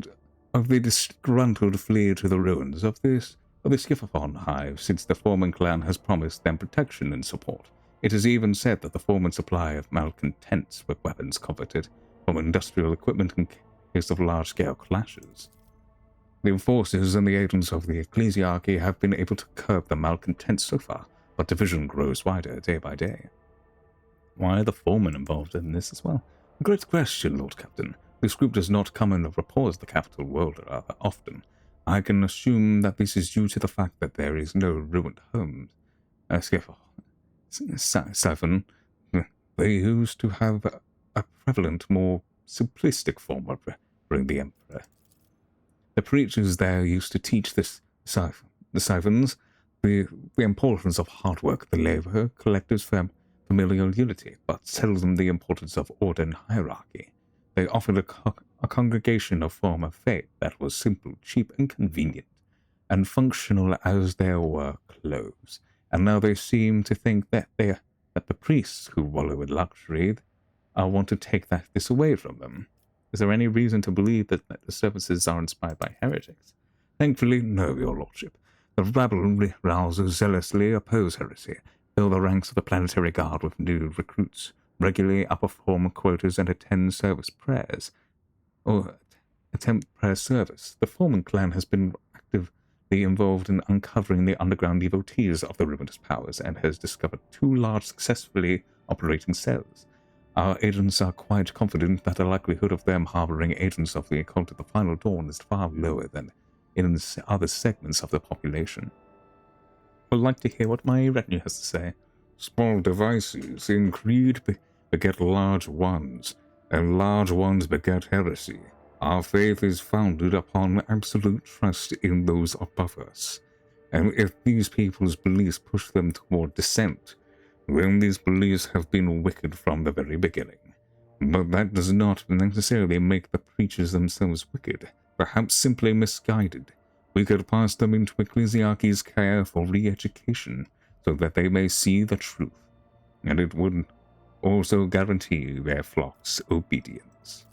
the disgruntled flee to the ruins of the Skifathon hive, since the Foreman clan has promised them protection and support. It is even said that the Foreman supply of malcontents with weapons coveted from industrial equipment in case of large-scale clashes. The enforcers and the agents of the ecclesiarchy have been able to curb the malcontents so far, but division grows wider day by day. Why are the Foremen involved in this as well? Great question, Lord Captain. This group does not come in rapport the capital world rather often. I can assume that this is due to the fact that there is no ruined homes. Siphon, they used to have a prevalent, more simplistic form of remembering the Emperor. The preachers there used to teach the Siphons the importance of hard work, the labor, collective familial unity, but seldom the importance of order and hierarchy. They offered a congregation of form of faith that was simple, cheap, and convenient, and functional as their were clothes. And now they seem to think that the priests who wallow in luxury want to take this away from them. Is there any reason to believe that the services are inspired by heretics? Thankfully, no, your lordship. The rabble-rousers zealously oppose heresy, fill the ranks of the planetary guard with new recruits, regularly outperform quotas, and attend service prayers, or attempt prayer service. The Foreman clan has been actively involved in uncovering the underground devotees of the ruinous powers and has discovered 2 large successfully operating cells. Our agents are quite confident that the likelihood of them harboring agents of the occult of the final dawn is far lower than in other segments of the population. I'd like to hear what my retinue has to say. Small devices in greed beget large ones, and large ones beget heresy. Our faith is founded upon absolute trust in those above us, and if these people's beliefs push them toward dissent, then these beliefs have been wicked from the very beginning. But that does not necessarily make the preachers themselves wicked, perhaps simply misguided. We could pass them into ecclesiarchy's care for re-education, so that they may see the truth, and it would also guarantee their flock's obedience.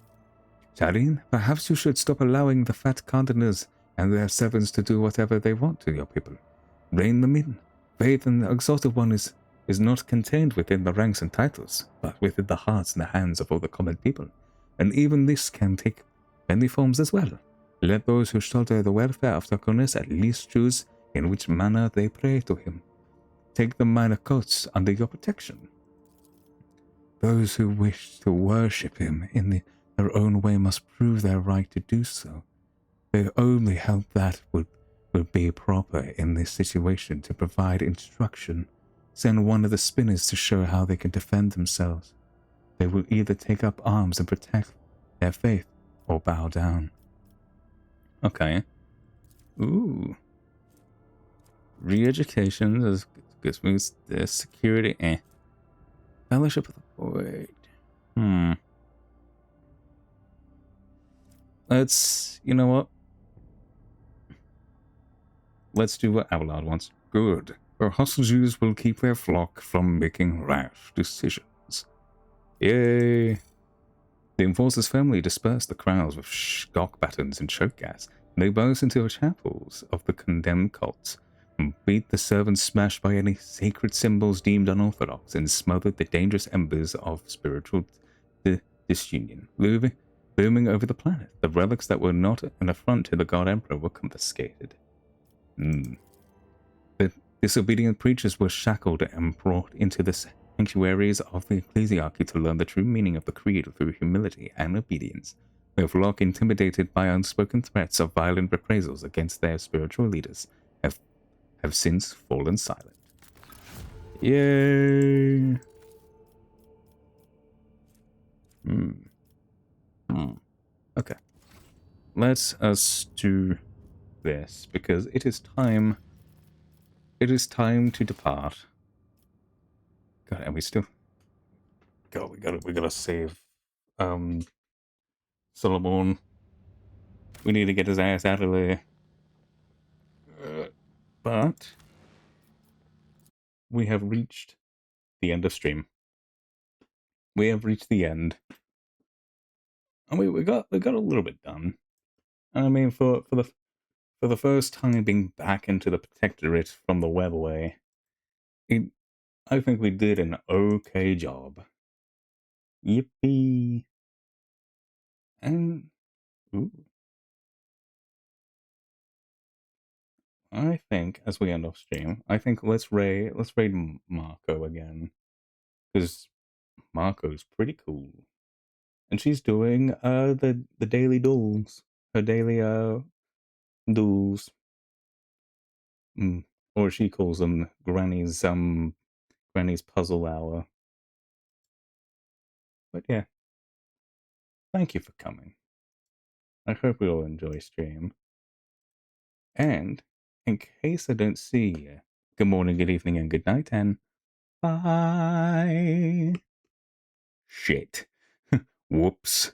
Tarine, perhaps you should stop allowing the fat condoners and their servants to do whatever they want to your people. Rein them in. Faith in the exalted one is not contained within the ranks and titles, but within the hearts and the hands of all the common people, and even this can take many forms as well. Let those who shoulder the welfare of Dargonus at least choose in which manner they pray to him. Take the minor cults under your protection. Those who wish to worship him in their own way must prove their right to do so. The only help that would be proper in this situation to provide instruction. Send one of the spinners to show how they can defend themselves. They will either take up arms and protect their faith or bow down. Okay. Ooh. Re-education gives me the security. Fellowship of the Void. Let's, you know what? Let's do what Abelard wants. Good. Our hostages will keep their flock from making rash decisions. Yay! The enforcers firmly disperse the crowds with shock batons and choke gas. They burst into the chapels of the condemned cults, and beat the servants smashed by any sacred symbols deemed unorthodox, and smothered the dangerous embers of spiritual disunion. Looming over the planet, the relics that were not an affront to the God Emperor were confiscated. The disobedient preachers were shackled and brought into the sanctuaries of the ecclesiarchy to learn the true meaning of the creed through humility and obedience. The flock, intimidated by unspoken threats of violent reprisals against their spiritual leaders, have since fallen silent. Yay! Okay. Let us do this, because it is time. It is time to depart. God, and we still. God, we gotta save Solomon. We need to get his ass out of there. But we have reached the end of stream. We have reached the end. And we got a little bit done. I mean, for the first time being back into the protectorate from the webway, I think we did an okay job. Yippee! And ooh, I think as we end off stream, I think let's raid Marco again, because Marco's pretty cool, and she's doing the daily duels, her daily duels, or she calls them Granny's puzzle hour. But yeah, thank you for coming. I hope we all enjoy stream. And in case I don't see you, good morning, good evening, and good night, and bye. Shit. Whoops.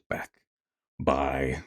Back. Bye.